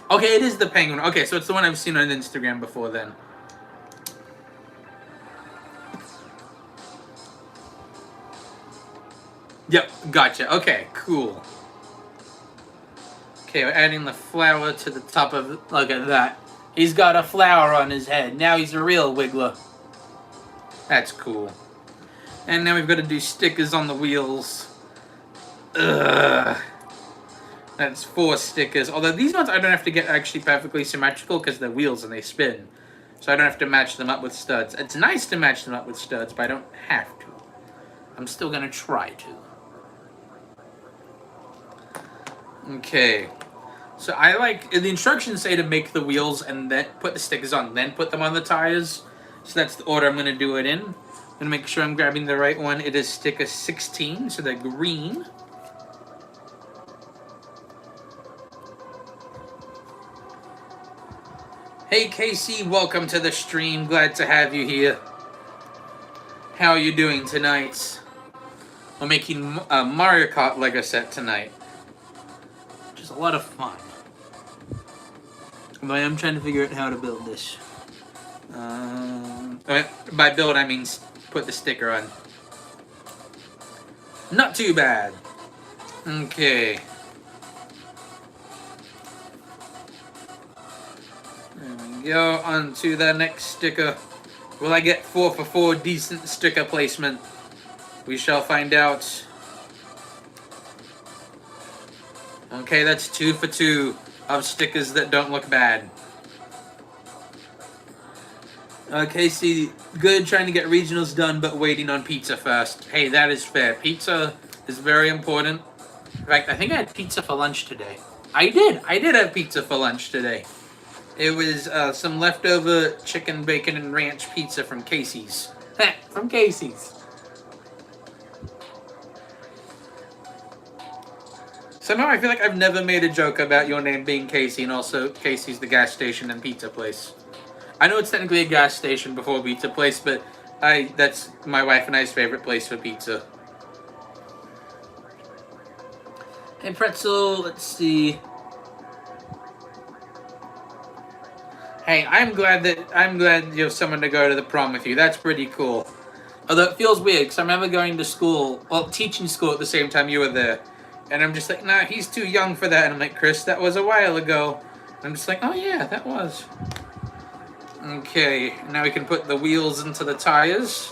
Okay, it is the penguin. Okay, so it's the one I've seen on Instagram before then. Yep, gotcha. Okay, cool. Okay, we're adding the flower to the top of it. Look at that. He's got a flower on his head. Now he's a real Wiggler. That's cool. And now we've got to do stickers on the wheels. Ugh. That's 4 stickers. Although these ones I don't have to get actually perfectly symmetrical because they're wheels and they spin. So I don't have to match them up with studs. It's nice to match them up with studs, but I don't have to. I'm still going to try to. Okay, so I like, the instructions say to make the wheels and then put the stickers on, then put them on the tires. So that's the order I'm going to do it in. I'm going to make sure I'm grabbing the right one. It is sticker 16, so they're green. Hey Casey, welcome to the stream. Glad to have you here. How are you doing tonight? We're making a Mario Kart Lego set tonight. A lot of fun. But I'm trying to figure out how to build this. By build, I mean put the sticker on. Not too bad. Okay. There we go. On to the next sticker. Will I get 4 for 4 decent sticker placement? We shall find out. Okay, that's 2 for 2 of stickers that don't look bad. Casey, good trying to get regionals done, but waiting on pizza first. Hey, that is fair. Pizza is very important. In fact, I think I had pizza for lunch today. I did have pizza for lunch today. It was some leftover chicken, bacon, and ranch pizza from Casey's. From Casey's. Somehow I feel like I've never made a joke about your name being Casey, and also Casey's the gas station and pizza place. I know it's technically a gas station before pizza place, but that's my wife and I's favorite place for pizza. Hey Pretzel, let's see. Hey, I'm glad you have someone to go to the prom with you. That's pretty cool. Although it feels weird, because I remember going to school, well, teaching school at the same time you were there. And I'm just like, nah, he's too young for that. And I'm like, Chris, that was a while ago. And I'm just like, oh yeah, that was. Okay, now we can put the wheels into the tires.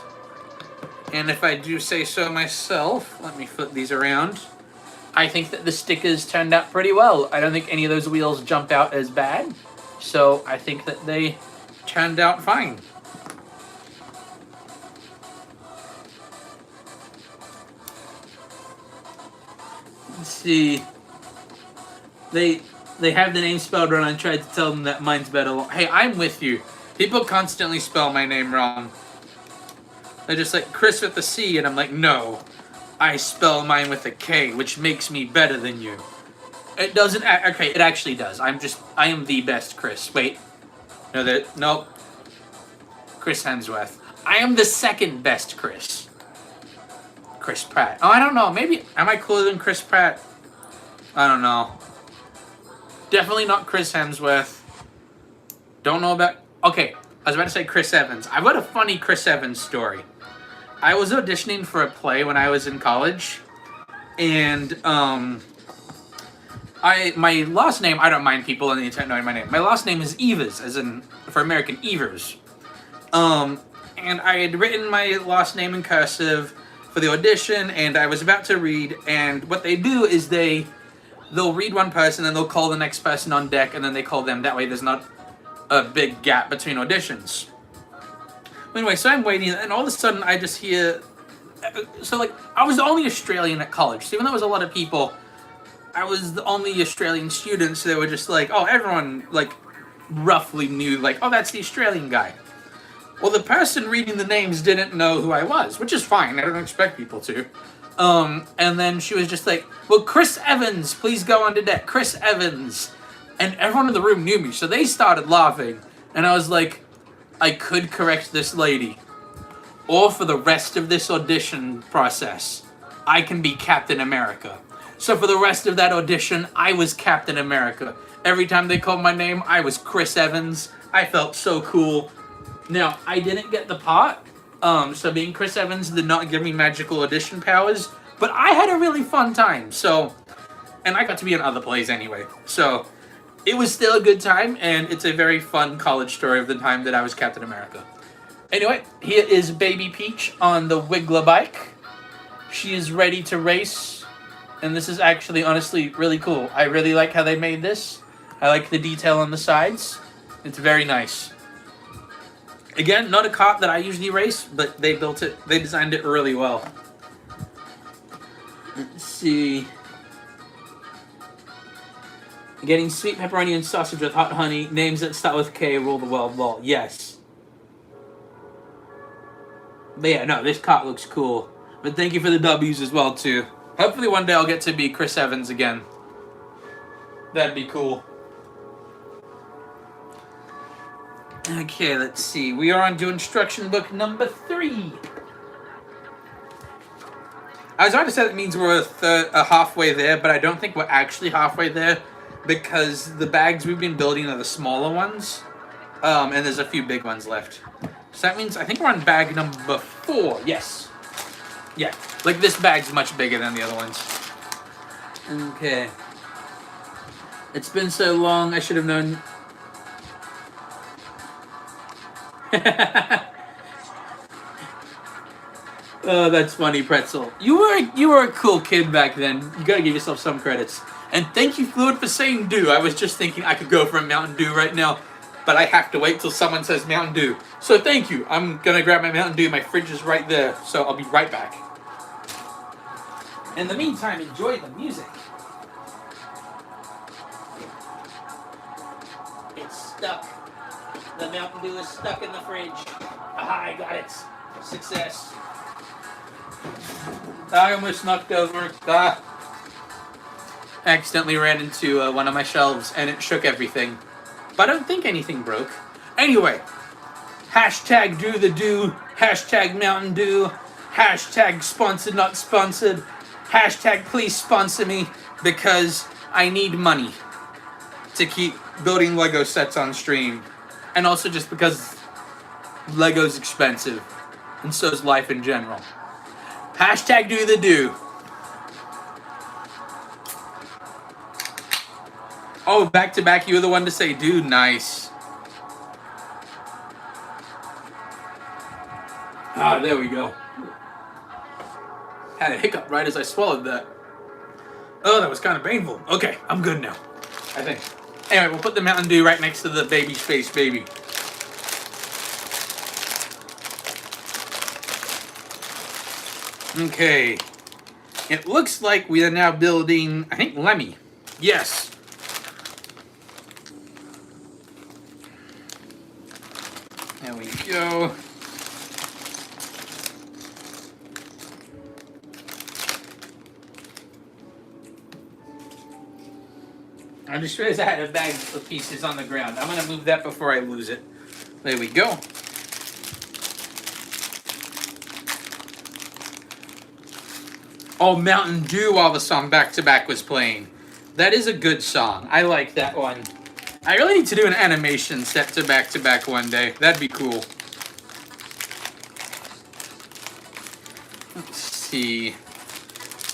And if I do say so myself, let me flip these around. I think that the stickers turned out pretty well. I don't think any of those wheels jump out as bad. So I think that they turned out fine. Let's see. They have the name spelled wrong. I tried to tell them that mine's better. Hey, I'm with you. People constantly spell my name wrong. They're just like, Chris with a C, and I'm like, no. I spell mine with a K, which makes me better than you. It doesn't, okay, it actually does. I am the best Chris. Wait. No, nope. Chris Hemsworth. I am the second best Chris. Chris Pratt. Oh, I don't know. Maybe, am I cooler than Chris Pratt? I don't know. Definitely not Chris Hemsworth. Don't know about, okay, I was about to say Chris Evans. I've got a funny Chris Evans story. I was auditioning for a play when I was in college, and my last name, I don't mind people on the internet knowing my name. My last name is Evers, as in for American Evers. And I had written my last name in cursive for the audition, and I was about to read. And what they do is they'll read one person, and they'll call the next person on deck, and then they call them. That way, there's not a big gap between auditions. Anyway, so I'm waiting, and all of a sudden I just hear. So like, I was the only Australian at college. So even though there was a lot of people, I was the only Australian student, so they were just like, oh, everyone, like, roughly knew, like, oh, that's the Australian guy. Well, the person reading the names didn't know who I was, which is fine. I don't expect people to. And then she was just like, well, Chris Evans, please go onto deck. Chris Evans. And everyone in the room knew me, so they started laughing. And I was like, I could correct this lady. Or for the rest of this audition process, I can be Captain America. So for the rest of that audition, I was Captain America. Every time they called my name, I was Chris Evans. I felt so cool. Now, I didn't get the part, so being Chris Evans did not give me magical audition powers, but I had a really fun time, so, and I got to be in other plays anyway, so it was still a good time, and it's a very fun college story of the time that I was Captain America. Anyway, here is Baby Peach on the Wiggler bike. She is ready to race. And this is actually, honestly, really cool. I really like how they made this. I like the detail on the sides. It's very nice. Again, not a kart that I usually race, but they built it, they designed it really well. Let's see. Getting sweet pepperoni and sausage with hot honey. Names that start with K rule the world. Lol. Yes. But yeah, no, this kart looks cool. But thank you for the W's as well, too. Hopefully one day I'll get to be Chris Evans again. That'd be cool. Okay, let's see. We are on to instruction book number 3. I was about to say that means we're halfway there, but I don't think we're actually halfway there because the bags we've been building are the smaller ones, and there's a few big ones left. So that means I think we're on bag number 4. Yes. Yeah, like this bag's much bigger than the other ones. Okay. It's been so long, I should have known. Oh, that's funny, Pretzel. You were a cool kid back then. You gotta give yourself some credits. And thank you, Fluid, for saying Dew. I was just thinking I could go for a Mountain Dew right now, but I have to wait till someone says Mountain Dew. So thank you. I'm gonna grab my Mountain Dew. My fridge is right there, so I'll be right back. In the meantime, enjoy the music. It's stuck. The Mountain Dew is stuck in the fridge. Aha, I got it. Success. I almost knocked over. I accidentally ran into one of my shelves and it shook everything. But I don't think anything broke. Anyway, hashtag do the do, hashtag Mountain Dew, hashtag sponsored not sponsored, hashtag please sponsor me because I need money to keep building Lego sets on stream. And also just because Lego's expensive. And so is life in general. Hashtag do the do. Oh, back to back, you were the one to say do. Nice. Ah, there we go. Had a hiccup right as I swallowed that. Oh, that was kind of painful. Okay, I'm good now, I think. Anyway, we'll put the Mountain Dew right next to the baby space baby. Okay. It looks like we are now building, I think, Lemmy. Yes. There we go. I just realized I had a bag of pieces on the ground. I'm going to move that before I lose it. There we go. Oh, Mountain Dew while the song Back to Back was playing. That is a good song. I like that one. I really need to do an animation set to Back one day. That'd be cool. Let's see.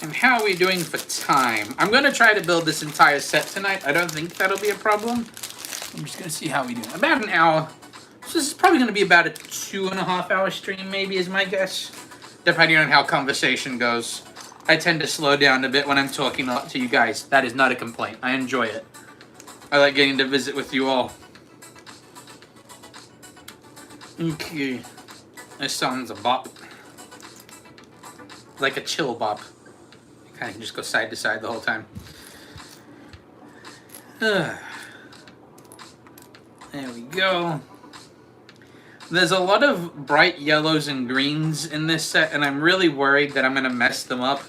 And how are we doing for time? I'm going to try to build this entire set tonight. I don't think that'll be a problem. I'm just going to see how we do. About an hour. So this is probably going to be about a 2.5 hour stream, maybe, is my guess. Depending on how conversation goes. I tend to slow down a bit when I'm talking a lot to you guys. That is not a complaint. I enjoy it. I like getting to visit with you all. Okay. This song's a bop. Like a chill bop. I can just go side to side the whole time. There we go. There's a lot of bright yellows and greens in this set, and I'm really worried that I'm going to mess them up.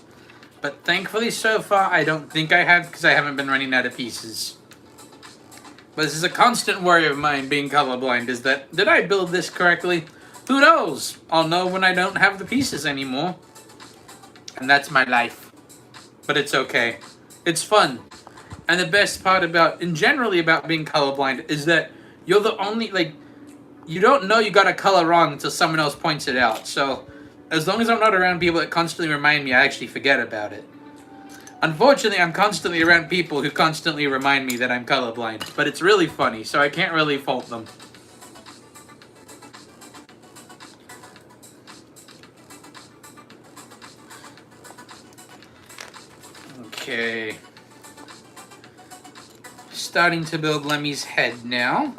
But thankfully, so far, I don't think I have, because I haven't been running out of pieces. But this is a constant worry of mine, being colorblind, is that, did I build this correctly? Who knows? I'll know when I don't have the pieces anymore. And that's my life. But it's okay. It's fun. And the best part about, and generally about being colorblind, is that you're the only, like, you don't know you got a color wrong until someone else points it out. So, as long as I'm not around people that constantly remind me, I actually forget about it. Unfortunately, I'm constantly around people who constantly remind me that I'm colorblind. But it's really funny, so I can't really fault them. Okay. Starting to build Lemmy's head now.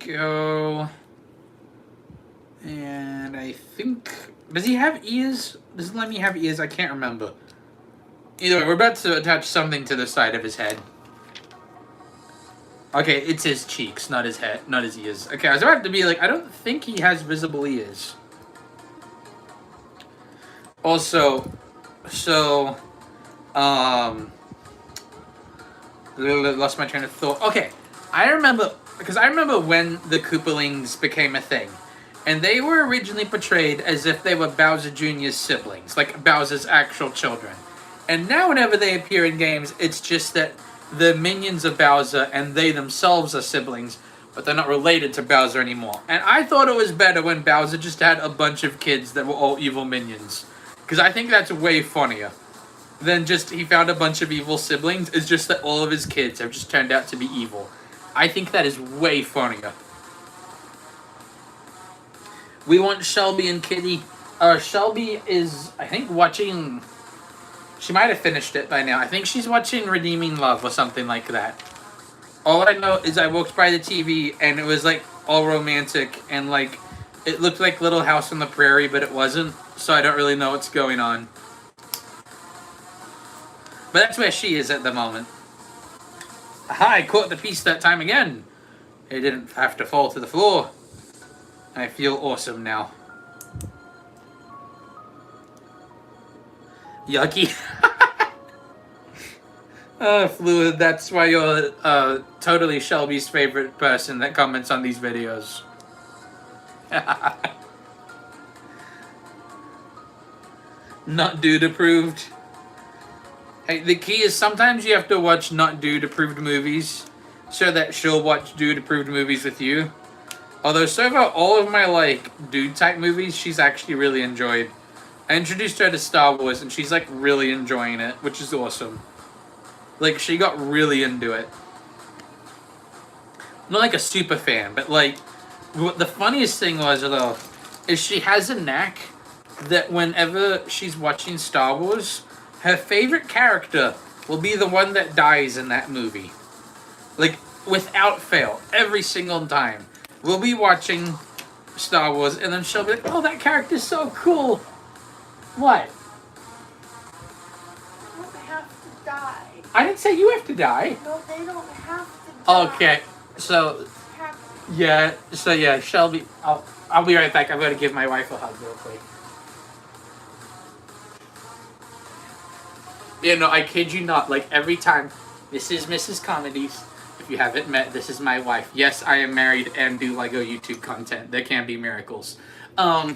Go. And I think... Does he have ears? Does Lemmy have ears? I can't remember. Either way, we're about to attach something to the side of his head. Okay, it's his cheeks, not his head, not his ears. Okay, I was about to be like, I don't think he has visible ears. Also, so, lost my train of thought. Okay, I remember, because I remember when the Koopalings became a thing. And they were originally portrayed as if they were Bowser Jr.'s siblings, like Bowser's actual children. And now whenever they appear in games, it's just that the minions of Bowser and they themselves are siblings, but they're not related to Bowser anymore. And I thought it was better when Bowser just had a bunch of kids that were all evil minions. Because I think that's way funnier than just he found a bunch of evil siblings. It's just that all of his kids have just turned out to be evil. I think that is way funnier. We want Shelby and Kitty. Shelby is, I think, watching... She might have finished it by now. I think she's watching Redeeming Love or something like that. All I know is I walked by the TV and it was, like, all romantic and, like, it looked like Little House on the Prairie, but it wasn't. So I don't really know what's going on. But that's where she is at the moment. Aha, I caught the piece that time again. It didn't have to fall to the floor. I feel awesome now. Yucky. Fluid, that's why you're totally Shelby's favorite person that comments on these videos. Not dude approved. Hey, the key is sometimes you have to watch not dude approved movies so that she'll watch dude approved movies with you. Although so far all of my like dude type movies she's actually really enjoyed. I introduced her to Star Wars and she's like really enjoying it, which is awesome. Like she got really into it. Not like a super fan, but like what the funniest thing was though is she has a knack that whenever she's watching Star Wars, her favorite character will be the one that dies in that movie. Like, without fail, every single time. We'll be watching Star Wars, and then she'll be like, oh, that character's so cool. What? I don't have to die. I didn't say you have to die. No, they don't have to die. Okay, so, yeah, Shelby, I'll be right back. I'm going to give my wife a hug real quick. Yeah, no, I kid you not. Like, every time, this is Mrs. Comedies. If you haven't met, this is my wife. Yes, I am married and do Lego YouTube content. There can be miracles. I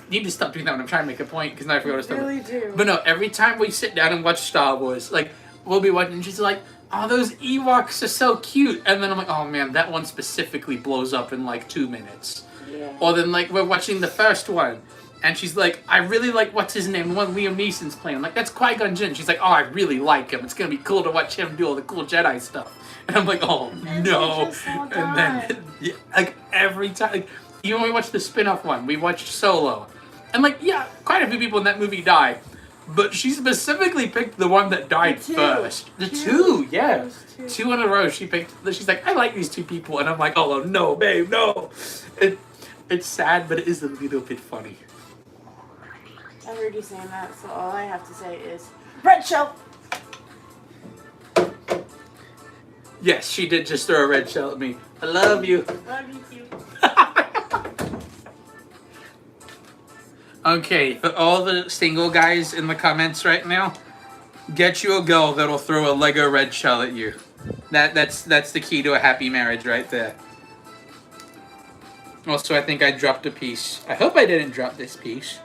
need to stop doing that when I'm trying to make a point, because now I forgot to stop. You really do. But no, every time we sit down and watch Star Wars, like, we'll be watching, and she's like, oh, those Ewoks are so cute. And then I'm like, oh, man, that one specifically blows up in, like, 2 minutes. Yeah. Or then, like, we're watching the first one. And she's like, I really like, what's his name? The one Liam Neeson's playing. I'm like, that's Qui-Gon Jinn. She's like, oh, I really like him. It's going to be cool to watch him do all the cool Jedi stuff. And I'm like, oh, and no. And then, yeah, like, every time. Like, even when we watched the spin-off one, we watched Solo. And, like, yeah, quite a few people in that movie died. But she specifically picked the one that died first. The two, yeah. Two in a row she picked. She's like, I like these two people. And I'm like, oh, no, babe, no. It's sad, but it is a little bit funny. I heard you saying that, so all I have to say is, red shell! Yes, she did just throw a red shell at me. I love you. Love you too. Okay, for all the single guys in the comments right now, get you a girl that'll throw a Lego red shell at you. That's the key to a happy marriage right there. Also, I think I dropped a piece. I hope I didn't drop this piece.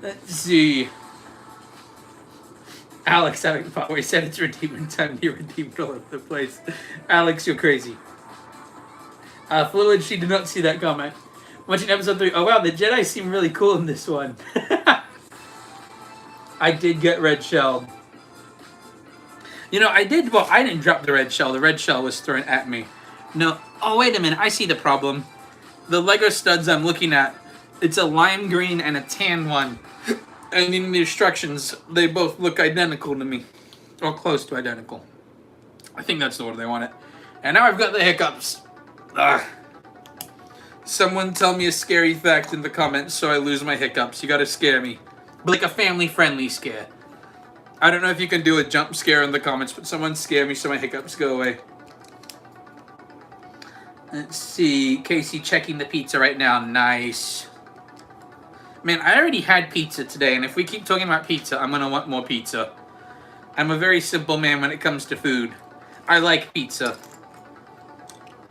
Let's see. Alex having fun. We said it's redeeming time. You redeemed all over the place. Alex, you're crazy. Fluid, she did not see that comment. Watching episode 3. Oh wow, the Jedi seem really cool in this one. I did get red shelled. You know, I didn't drop the red shell. The red shell was thrown at me. No. Oh, wait a minute. I see the problem. The Lego studs I'm looking at, it's a lime green and a tan one. And in the instructions, they both look identical to me. Or close to identical. I think that's the order they want it. And now I've got the hiccups. Ugh. Someone tell me a scary fact in the comments so I lose my hiccups. You gotta scare me. But like a family-friendly scare. I don't know if you can do a jump scare in the comments, but someone scare me so my hiccups go away. Let's see. Casey checking the pizza right now. Nice. Man, I already had pizza today, and if we keep talking about pizza, I'm gonna want more pizza. I'm a very simple man when it comes to food. I like pizza.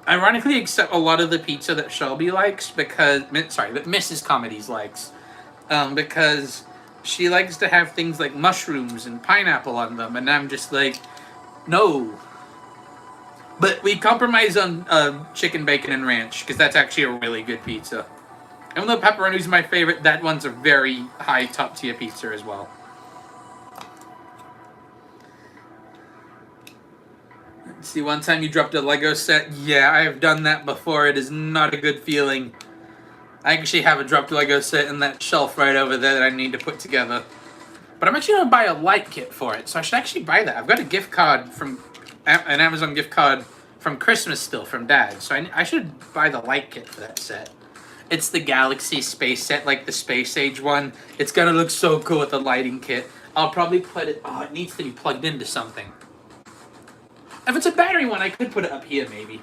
Ironically, except a lot of the pizza that Shelby likes, because... Sorry, that Mrs. Comedies likes. Because she likes to have things like mushrooms and pineapple on them, and I'm just like, no. But we compromise on chicken, bacon, and ranch, because that's actually a really good pizza. Even though pepperoni is my favorite, that one's a very high top tier pizza as well. Let's see, one time you dropped a Lego set. Yeah, I have done that before. It is not a good feeling. I actually have a dropped Lego set in that shelf right over there that I need to put together. But I'm actually going to buy a light kit for it, so I should actually buy that. I've got a gift card from... an Amazon gift card from Christmas still from Dad, so I should buy the light kit for that set. It's the Galaxy space set, like the Space Age one. It's gonna look so cool with the lighting kit. I'll probably put it... Oh, it needs to be plugged into something. If it's a battery one, I could put it up here, maybe.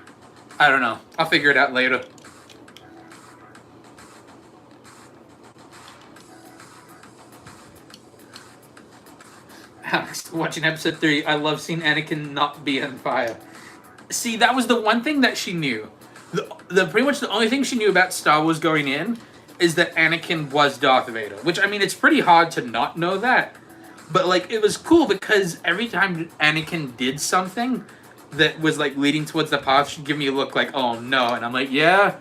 I don't know. I'll figure it out later. Alex, watching episode 3, I love seeing Anakin not be on fire. See, that was the one thing that she knew. The pretty much the only thing she knew about Star Wars going in is that Anakin was Darth Vader. Which, I mean, it's pretty hard to not know that. But, like, it was cool because every time Anakin did something that was, like, leading towards the path, she'd give me a look like, oh, no. And I'm like, yeah.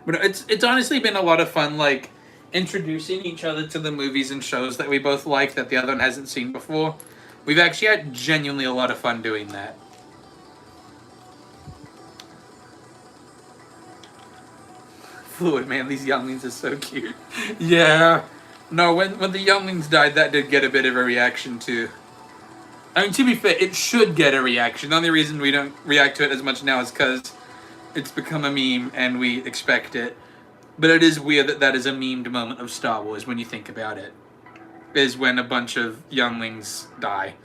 But it's honestly been a lot of fun, like, introducing each other to the movies and shows that we both like that the other one hasn't seen before. We've actually had genuinely a lot of fun doing that. Fluid, man, these younglings are so cute. Yeah. No, when the younglings died, that did get a bit of a reaction, too. I mean, to be fair, it should get a reaction. The only reason we don't react to it as much now is because it's become a meme and we expect it. But it is weird that that is a memed moment of Star Wars when you think about it. Is when a bunch of younglings die.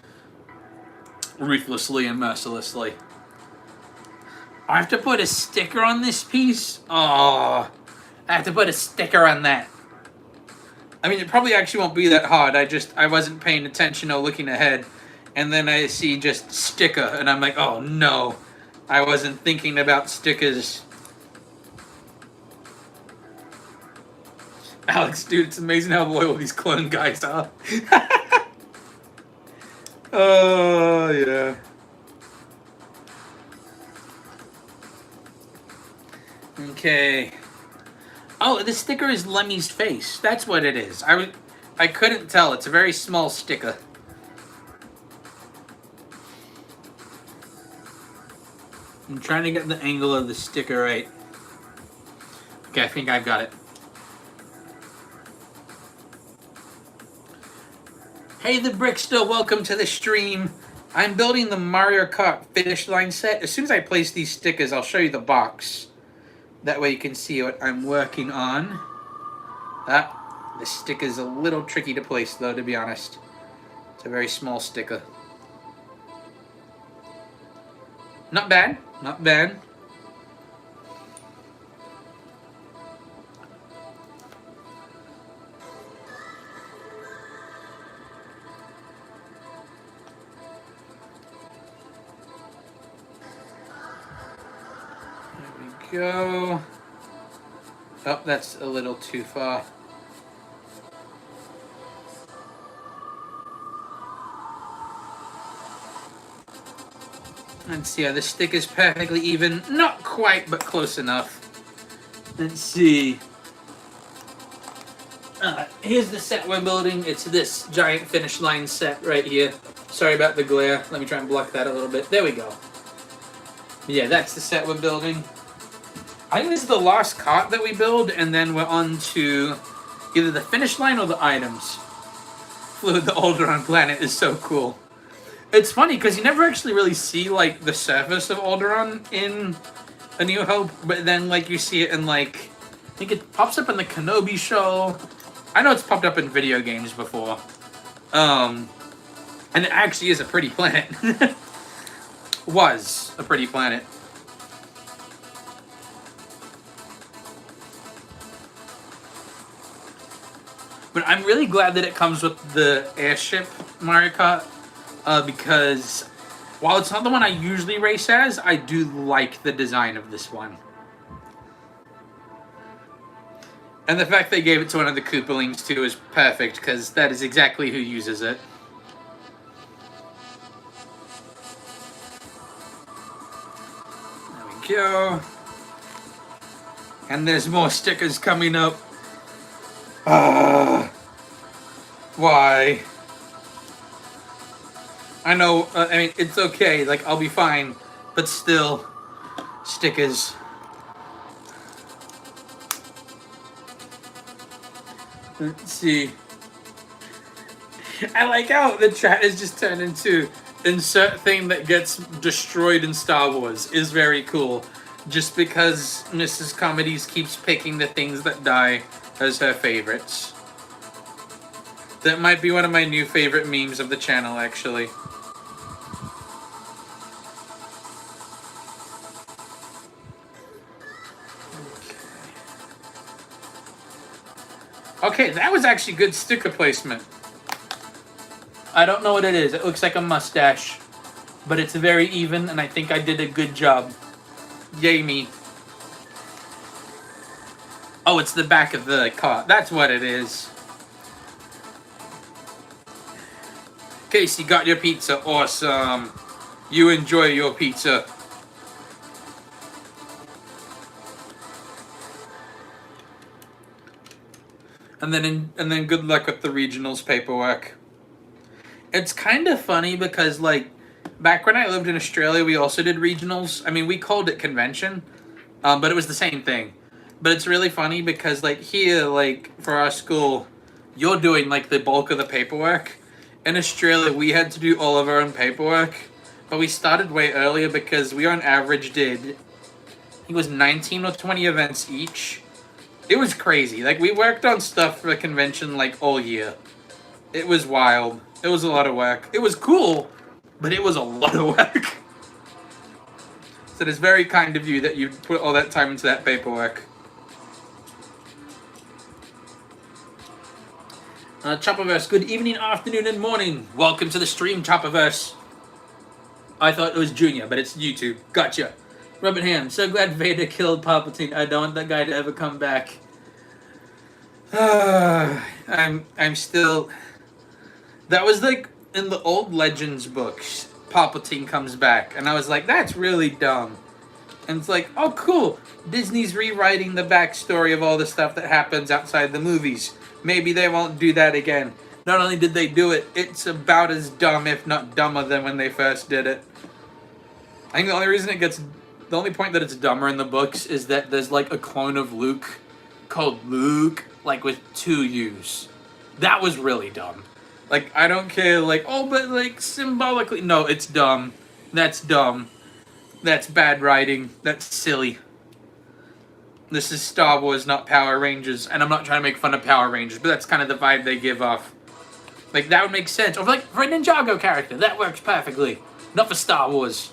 Ruthlessly and mercilessly. I have to put a sticker on this piece? Oh, I have to put a sticker on that. I mean, it probably actually won't be that hard. I wasn't paying attention or looking ahead. And then I see just sticker, and I'm like, oh no. I wasn't thinking about stickers. Alex, dude, it's amazing how loyal these clone guys are. Oh, yeah. Okay. Oh, the sticker is Lemmy's face. That's what it is. I couldn't tell. It's a very small sticker. I'm trying to get the angle of the sticker right. Okay, I think I've got it. Hey, the Brickster, welcome to the stream. I'm building the Mario Kart finish line set. As soon as I place these stickers, I'll show you the box. That way you can see what I'm working on. The sticker's a little tricky to place, though, to be honest. It's a very small sticker. Not bad. Not bad. There we go. Oh, that's a little too far. Let's see how the stick is perfectly even. Not quite, but close enough. Let's see. Here's the set we're building. It's this giant finish line set right here. Sorry about the glare. Let me try and block that a little bit. There we go. Yeah, that's the set we're building. I think this is the last cart that we build, and then we're on to either the finish line or the items. Fluid, the Alderaan planet is so cool. It's funny because you never actually really see like the surface of Alderaan in A New Hope, but then like you see it in like I think it pops up in the Kenobi show. I know it's popped up in video games before, and it actually is a pretty planet. Was a pretty planet. But I'm really glad that it comes with the airship Mario Kart. Because while it's not the one I usually race as, I do like the design of this one. And the fact they gave it to one of the Koopalings too is perfect, because that is exactly who uses it. There we go. And there's more stickers coming up. Why? I know, I mean, it's okay, like, I'll be fine, but still, stickers. Let's see. I like how the chat is just turned into insert thing that gets destroyed in Star Wars is very cool. Just because Mrs. Comedies keeps picking the things that die as her favorites. That might be one of my new favorite memes of the channel, actually. Okay, that was actually good sticker placement. I don't know what it is. It looks like a mustache. But it's very even, and I think I did a good job. Yay me. Oh, it's the back of the car. That's what it is. Casey got your pizza. Awesome. You enjoy your pizza. And then good luck with the regionals paperwork. It's kind of funny because, like, back when I lived in Australia, we also did regionals. I mean, we called it convention, but it was the same thing. But it's really funny because, like, here, like, for our school, you're doing, like, the bulk of the paperwork. In Australia, we had to do all of our own paperwork, but we started way earlier because we on average did, I think it was 19 or 20 events each. It was crazy. Like, we worked on stuff for the convention, like, all year. It was wild. It was a lot of work. It was cool, but it was a lot of work. So it's very kind of you that you put all that time into that paperwork. Chopperverse, good evening, afternoon, and morning. Welcome to the stream, Chopperverse. I thought it was Junior, but it's YouTube. Gotcha. Robert Ham, so glad Vader killed Palpatine. I don't want that guy to ever come back. I'm still... That was like in the old Legends books, Palpatine comes back, and I was like, that's really dumb. And it's like, oh cool, Disney's rewriting the backstory of all the stuff that happens outside the movies. Maybe they won't do that again. Not only did they do it, it's about as dumb, if not dumber, than when they first did it. I think the only reason it gets... The only point that it's dumber in the books is that there's like a clone of Luke called Luke, like with 2 U's. That was really dumb. Like, I don't care, like, oh, but like symbolically... No, it's dumb. That's dumb. That's bad writing. That's silly. This is Star Wars, not Power Rangers. And I'm not trying to make fun of Power Rangers, but that's kind of the vibe they give off. Like, that would make sense. Or like, for a Ninjago character, that works perfectly. Not for Star Wars.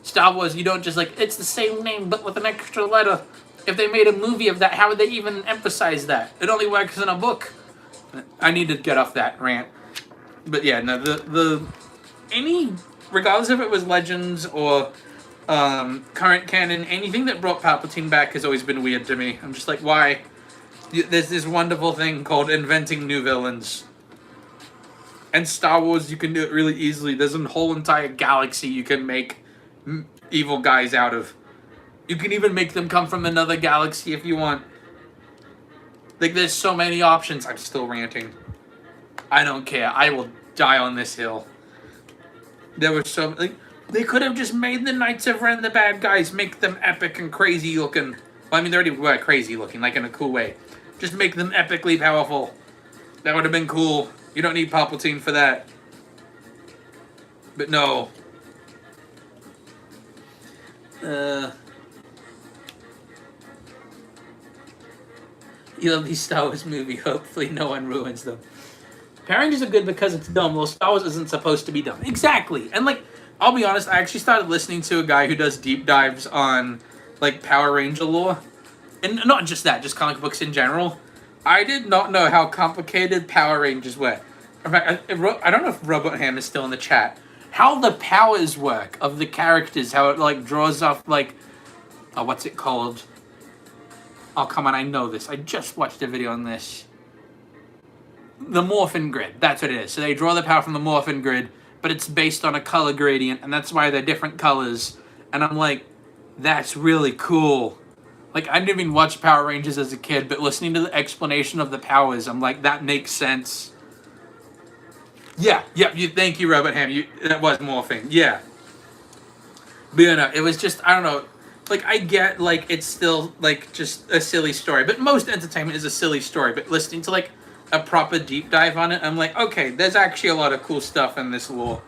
Star Wars, you don't just like, it's the same name, but with an extra letter. If they made a movie of that, how would they even emphasize that? It only works in a book. I need to get off that rant. But yeah, no, regardless if it was Legends or current canon, anything that brought Palpatine back has always been weird to me. I'm just like, why? There's this wonderful thing called inventing new villains. And Star Wars, you can do it really easily. There's a whole entire galaxy you can make evil guys out of. You can even make them come from another galaxy if you want. Like, there's so many options. I'm still ranting. I don't care. I will die on this hill. There were so... Like, they could have just made the Knights of Ren the bad guys. Make them epic and crazy looking. Well, I mean, they already were crazy looking, like in a cool way. Just make them epically powerful. That would have been cool. You don't need Palpatine for that. But no. You love these Star Wars movies. Hopefully no one ruins them. Power Rangers are good because it's dumb. Well, Star Wars isn't supposed to be dumb. Exactly. And, like, I'll be honest, I actually started listening to a guy who does deep dives on, like, Power Ranger lore. And not just that, just comic books in general. I did not know how complicated Power Rangers were. In fact, I don't know if Robot Ham is still in the chat. How the powers work of the characters, how it, like, draws off, like... Oh, what's it called? Oh, come on, I know this. I just watched a video on this. The Morphin Grid, that's what it is. So they draw the power from the Morphin Grid, but it's based on a color gradient, and that's why they're different colors. And I'm like, that's really cool. Like, I didn't even watch Power Rangers as a kid, but listening to the explanation of the powers, I'm like, that makes sense. Yeah, thank you, Robot Ham. That was morphing, yeah. But, you know, it was just, I don't know. Like, I get, like, it's still, like, just a silly story. But most entertainment is a silly story. But listening to, like, a proper deep dive on it, I'm like, okay, there's actually a lot of cool stuff in this lore.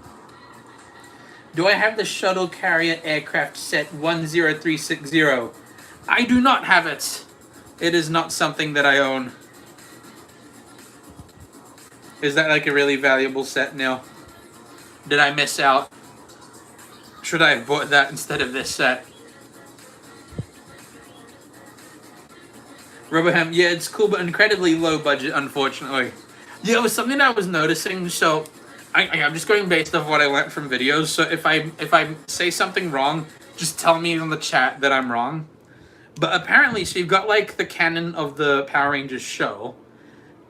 Do I have the shuttle carrier aircraft set 10360? I do not have it. It is not something that I own. Is that like a really valuable set now? Did I miss out? Should I have bought that instead of this set? Rubberham, yeah, it's cool, but incredibly low budget, unfortunately. Yeah, it was something I was noticing, so I'm just going based off what I learned from videos, so if I say something wrong, just tell me in the chat that I'm wrong. But apparently, so you've got like the canon of the Power Rangers show,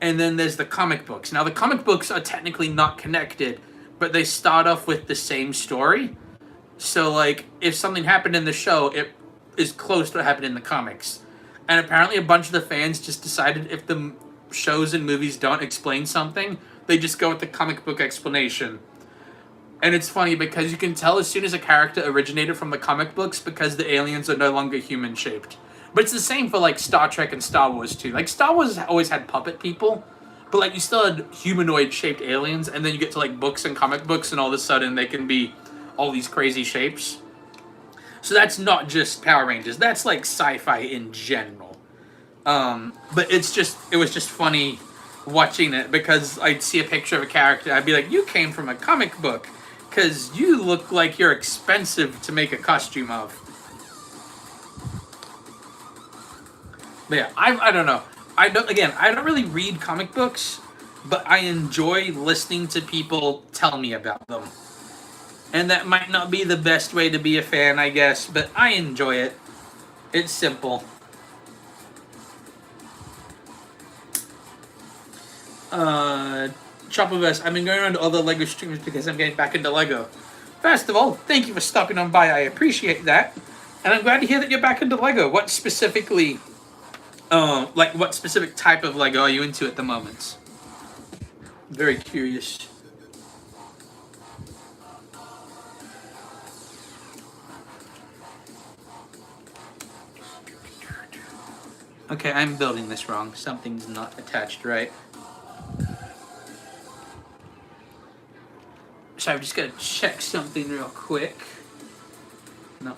and then there's the comic books. Now, the comic books are technically not connected, but they start off with the same story. So, like, if something happened in the show, it is close to what happened in the comics. And apparently a bunch of the fans just decided if the shows and movies don't explain something, they just go with the comic book explanation. And it's funny because you can tell as soon as a character originated from the comic books because the aliens are no longer human-shaped. But it's the same for, like, Star Trek and Star Wars, too. Like, Star Wars always had puppet people, but, like, you still had humanoid-shaped aliens, and then you get to, like, books and comic books, and all of a sudden they can be all these crazy shapes. So that's not just Power Rangers. That's, like, sci-fi in general. But it was just funny watching it because I'd see a picture of a character, I'd be like, you came from a comic book. Because you look like you're expensive to make a costume of. But yeah, I don't know. I don't really read comic books, but I enjoy listening to people tell me about them. And that might not be the best way to be a fan, I guess, but I enjoy it. It's simple. Chopperverse, I've been going around to all the LEGO streamers because I'm getting back into LEGO. First of all, thank you for stopping on by. I appreciate that. And I'm glad to hear that you're back into LEGO. What specifically, what specific type of LEGO are you into at the moment? Very curious. Okay, I'm building this wrong. Something's not attached right. So I've just got to check something real quick. No.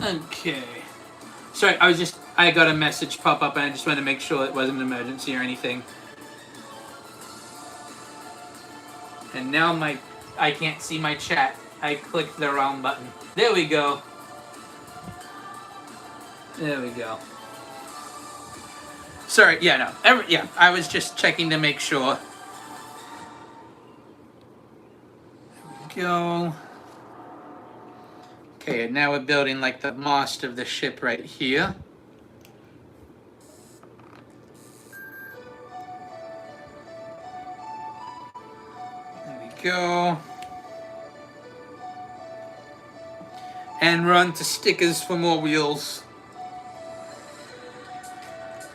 Okay. Sorry, I got a message pop up and I just wanted to make sure it wasn't an emergency or anything. And now I can't see my chat. I clicked the wrong button. There we go. There we go. Sorry, yeah, no. I was just checking to make sure. There we go. Okay, and now we're building like the mast of the ship right here. There we go. And run to stickers for more wheels.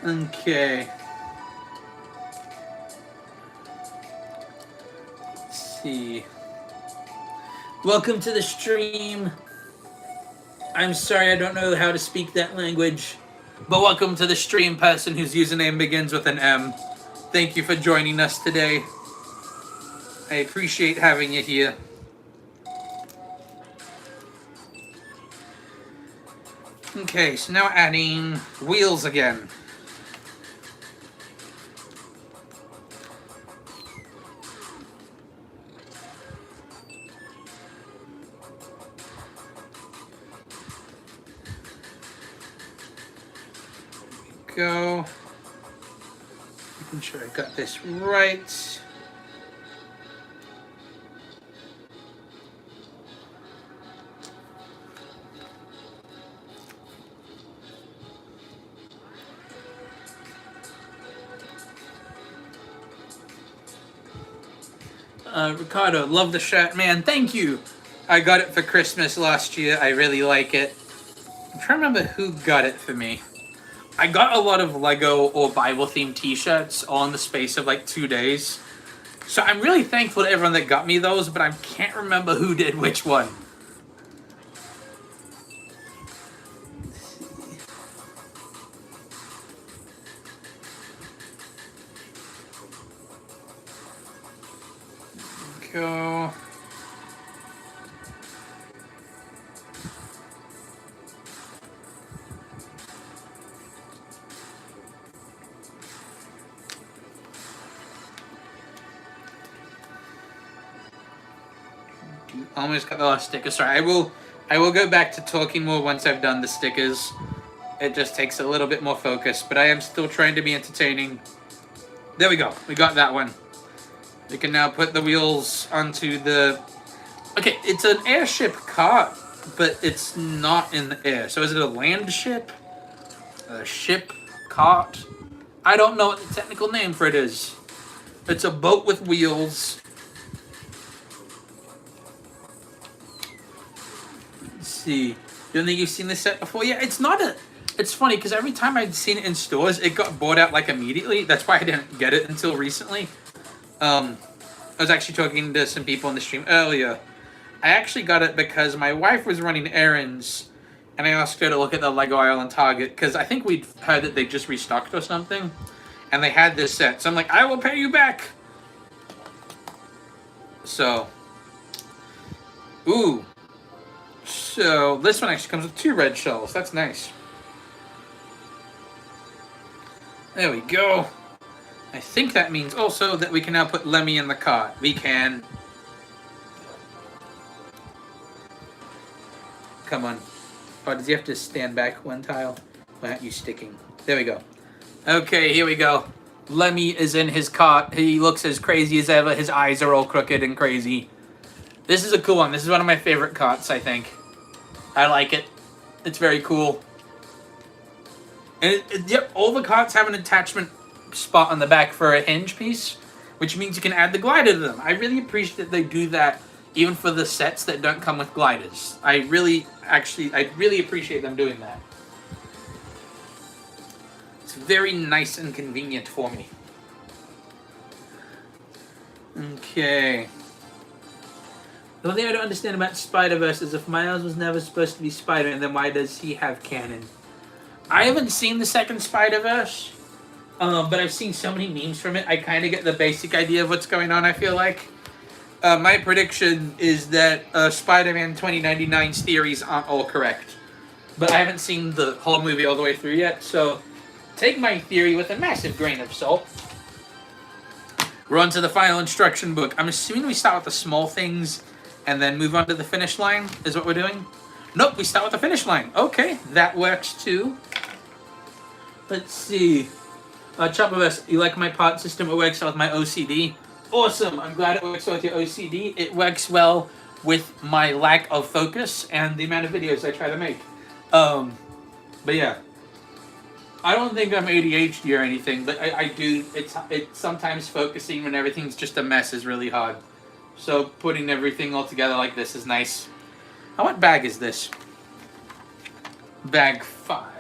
Okay. Let's see. Welcome to the stream. I'm sorry, I don't know how to speak that language. But welcome to the stream, person whose username begins with an M. Thank you for joining us today. I appreciate having you here. Okay, so now adding wheels again. Go. Making sure I got this right. Ricardo, love the shirt, man. Thank you. I got it for Christmas last year. I really like it. I'm trying to remember who got it for me. I got a lot of Lego or Bible themed t-shirts all in the space of like 2 days. So I'm really thankful to everyone that got me those, but I can't remember who did which one. Go. Almost got the last sticker. Sorry, I will go back to talking more once I've done the stickers. It just takes a little bit more focus, but I am still trying to be entertaining. There we go. We got that one. We can now put the wheels onto the... Okay, it's an airship kart, but it's not in the air. So is it a land ship? A ship kart? I don't know what the technical name for it is. It's a boat with wheels. Let's see. You don't think you've seen this set before? Yeah, it's not a... It's funny, because every time I'd seen it in stores, it got bought out, like, immediately. That's why I didn't get it until recently. I was actually talking to some people in the stream earlier. I actually got it because my wife was running errands, and I asked her to look at the Lego aisle in Target, because I think we'd heard that they just restocked or something, and they had this set. So I'm like, I will pay you back! So... Ooh. So, this one actually comes with 2 red shells. That's nice. There we go. I think that means also that we can now put Lemmy in the cart. We can. Come on. Oh, does he have to stand back one tile? Why aren't you sticking? There we go. Okay, here we go. Lemmy is in his cart. He looks as crazy as ever. His eyes are all crooked and crazy. This is a cool one. This is one of my favorite carts, I think. I like it. It's very cool. And yep, all the carts have an attachment spot on the back for a hinge piece, which means you can add the glider to them. I really appreciate that they do that even for the sets that don't come with gliders. I really appreciate them doing that. It's very nice and convenient for me. Okay. The one thing I don't understand about Spider-Verse is if Miles was never supposed to be Spider, then why does he have canon? I haven't seen the second Spider-Verse, but I've seen so many memes from it, I kind of get the basic idea of what's going on, I feel like. My prediction is that Spider-Man 2099's theories aren't all correct. But I haven't seen the whole movie all the way through yet, so take my theory with a massive grain of salt. We're on to the final instruction book. I'm assuming we start with the small things and then move on to the finish line, is what we're doing? Nope, we start with the finish line. Okay, that works too. Let's see. Chopperverse, you like my part system? It works well with my OCD. Awesome, I'm glad it works well with your OCD. It works well with my lack of focus and the amount of videos I try to make. But yeah. I don't think I'm ADHD or anything, but I do. It's sometimes focusing when everything's just a mess is really hard. So putting everything all together like this is nice. Now what bag is this? Bag 5.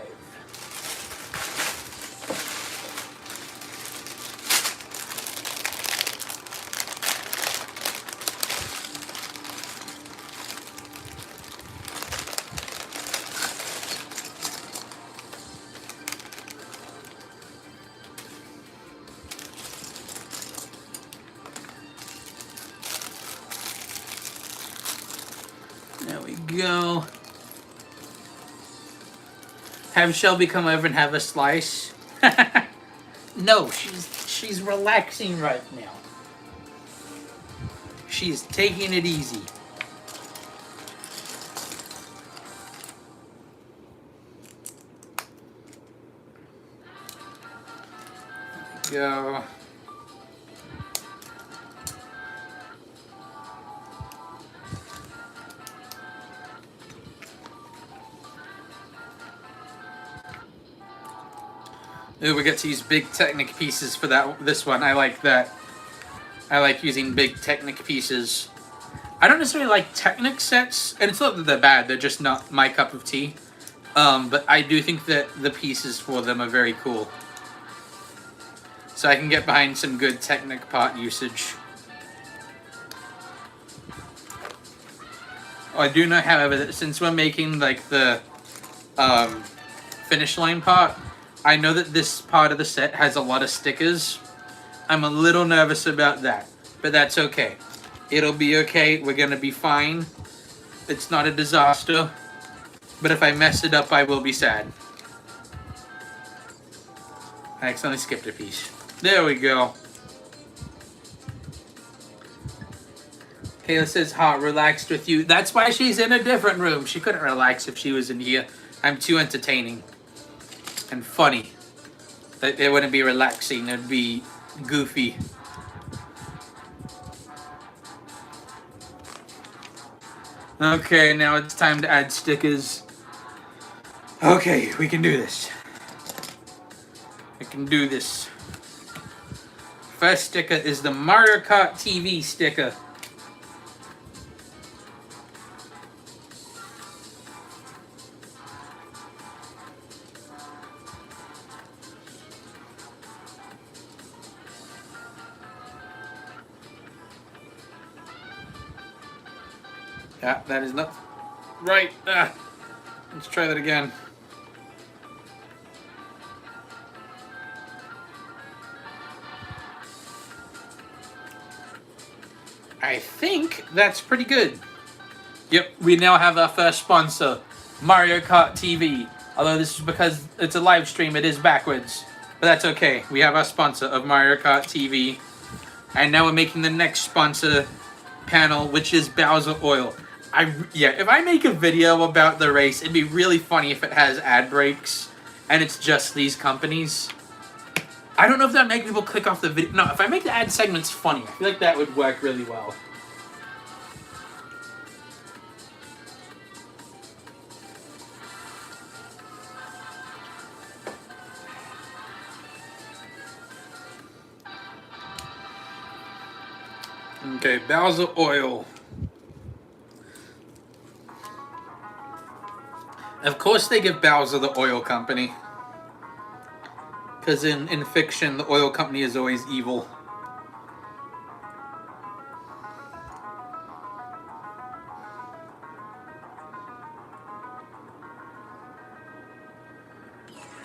There we go. Have Shelby come over and have a slice? No, she's relaxing right now. She's taking it easy. There we go. Ooh, we get to use big Technic pieces for this one. I like that. I like using big Technic pieces. I don't necessarily like Technic sets, and it's not that they're bad, they're just not my cup of tea. But I do think that the pieces for them are very cool. So I can get behind some good Technic part usage. Oh, I do know, however, that since we're making like the finish line part, I know that this part of the set has a lot of stickers. I'm a little nervous about that, but that's okay. It'll be okay. We're gonna be fine. It's not a disaster, but if I mess it up, I will be sad. I accidentally skipped a piece. There we go. Kayla says, "Heart relaxed with you." That's why she's in a different room. She couldn't relax if she was in here. I'm too entertaining and funny. It wouldn't be relaxing. It'd be goofy. Okay, now it's time to add stickers. Okay, we can do this. I can do this. First sticker is the Mario Kart TV sticker. Yeah, that is not right. Let's try that again. I think that's pretty good. Yep, we now have our first sponsor, Mario Kart TV. Although this is because it's a live stream, it is backwards. But that's okay. We have our sponsor of Mario Kart TV. And now we're making the next sponsor panel, which is Bowser Oil. If I make a video about the race, it'd be really funny if it has ad breaks and it's just these companies. I don't know if that would make people click off the video. No, if I make the ad segments funny, I feel like that would work really well. Okay, Bowser Oil. Of course they give Bowser the oil company. Because in fiction, the oil company is always evil.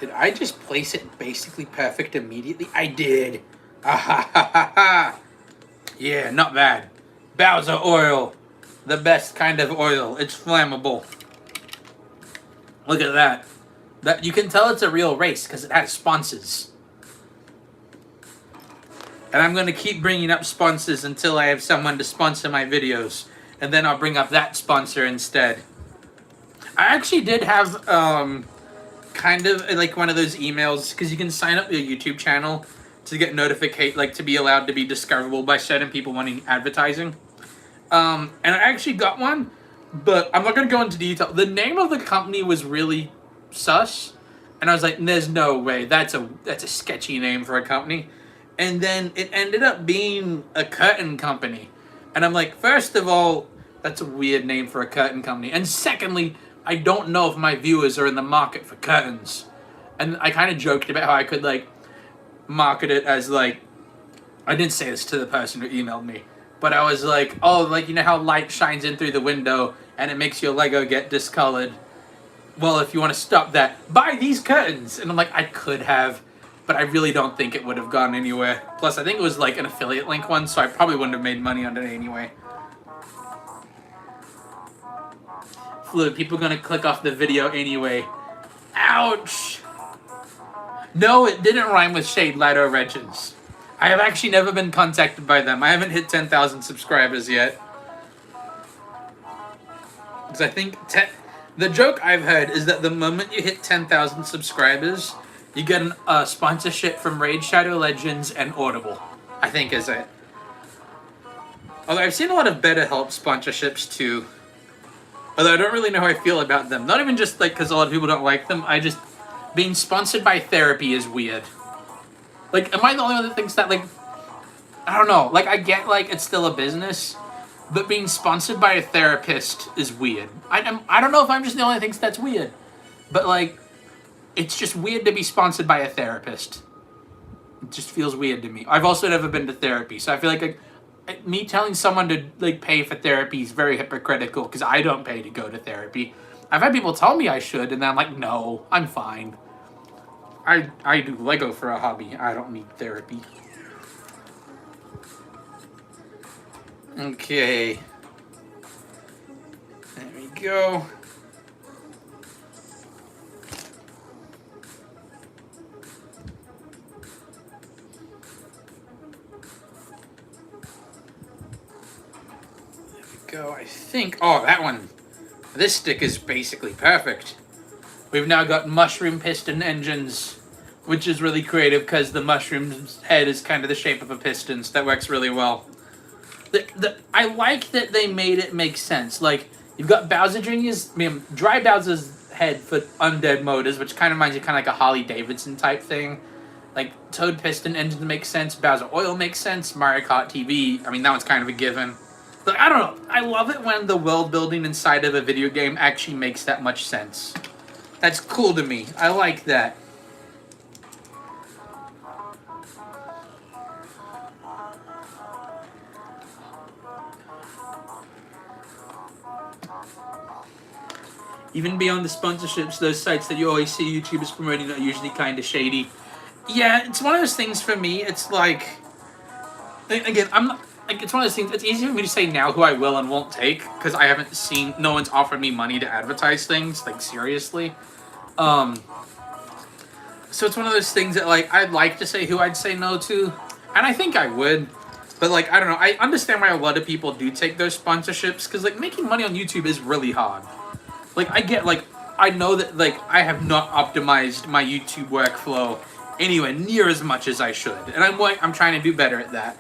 Did I just place it basically perfect immediately? I did. Ah ha ha ha ha. Yeah, not bad. Bowser Oil. The best kind of oil. It's flammable. Look at that. You can tell it's a real race because it has sponsors. And I'm going to keep bringing up sponsors until I have someone to sponsor my videos. And then I'll bring up that sponsor instead. I actually did have kind of like one of those emails, because you can sign up your YouTube channel to get to be allowed to be discoverable by certain people wanting advertising. And I actually got one. But I'm not going to go into detail. The name of the company was really sus. And I was like, there's no way. That's a sketchy name for a company. And then it ended up being a curtain company. And I'm like, first of all, that's a weird name for a curtain company. And secondly, I don't know if my viewers are in the market for curtains. And I kind of joked about how I could, like, market it as, like... I didn't say this to the person who emailed me. But I was like, oh, like, you know how light shines in through the window and it makes your Lego get discolored? Well, if you want to stop that, buy these curtains. And I'm like, I could have, but I really don't think it would have gone anywhere. Plus, I think it was like an affiliate link one, so I probably wouldn't have made money on it anyway. Fluid, people are going to click off the video anyway. Ouch! No, it didn't rhyme with Shade Ladder Wretches. I have actually never been contacted by them. I haven't hit 10,000 subscribers yet. Because I think the joke I've heard is that the moment you hit 10,000 subscribers, you get a sponsorship from Raid Shadow Legends and Audible, I think is it. Although I've seen a lot of BetterHelp sponsorships too. Although I don't really know how I feel about them. Not even just like because a lot of people don't like them. Being sponsored by therapy is weird. Like, am I the only one that thinks that, like, I don't know. Like, I get, like, it's still a business, but being sponsored by a therapist is weird. I don't know if I'm just the only one that thinks that's weird. But like, it's just weird to be sponsored by a therapist. It just feels weird to me. I've also never been to therapy, so I feel like me telling someone to like pay for therapy is very hypocritical because I don't pay to go to therapy. I've had people tell me I should, and then I'm like, no, I'm fine. I do Lego for a hobby. I don't need therapy. Okay. There we go. Go, I think. Oh, that one. This stick is basically perfect. We've now got mushroom piston engines, which is really creative because the mushroom's head is kind of the shape of a piston, so that works really well. I like that they made it make sense. Like, you've got Bowser Jr.'s, Dry Bowser's head for undead motors, which kind of reminds you kind of like a Harley Davidson type thing. Like, Toad piston engines make sense, Bowser oil makes sense, Mario Kart TV, I mean, that one's kind of a given. Like, I don't know. I love it when the world building inside of a video game actually makes that much sense. That's cool to me. I like that. Even beyond the sponsorships, those sites that you always see YouTubers promoting are usually kind of shady. Yeah, it's one of those things for me. It's like, again, I'm not. Like, it's one of those things, it's easy for me to say now who I will and won't take, because I haven't seen, no one's offered me money to advertise things, like, seriously. So it's one of those things that, like, I'd like to say who I'd say no to, and I think I would, but, like, I don't know, I understand why a lot of people do take those sponsorships, because, like, making money on YouTube is really hard. Like, I get, like, I know that, like, I have not optimized my YouTube workflow anywhere near as much as I should, and I'm trying to do better at that.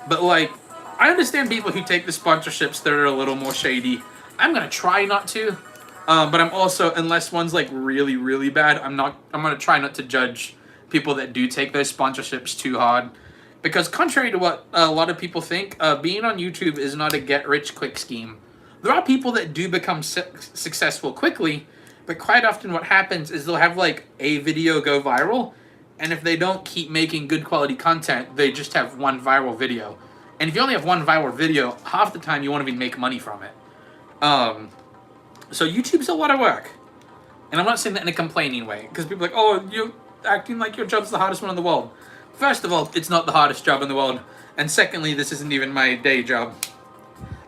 But like, I understand people who take the sponsorships that are a little more shady. I'm gonna try not to, but I'm also, unless one's like really, really bad, I'm gonna try not to judge people that do take those sponsorships too hard. Because contrary to what a lot of people think, being on YouTube is not a get-rich-quick scheme. There are people that do become successful quickly, but quite often what happens is they'll have like a video go viral, and if they don't keep making good quality content, they just have one viral video. And if you only have one viral video, half the time you won't even make money from it. So YouTube's a lot of work. And I'm not saying that in a complaining way, because people are like, oh, you're acting like your job's the hardest one in the world. First of all, it's not the hardest job in the world. And secondly, this isn't even my day job.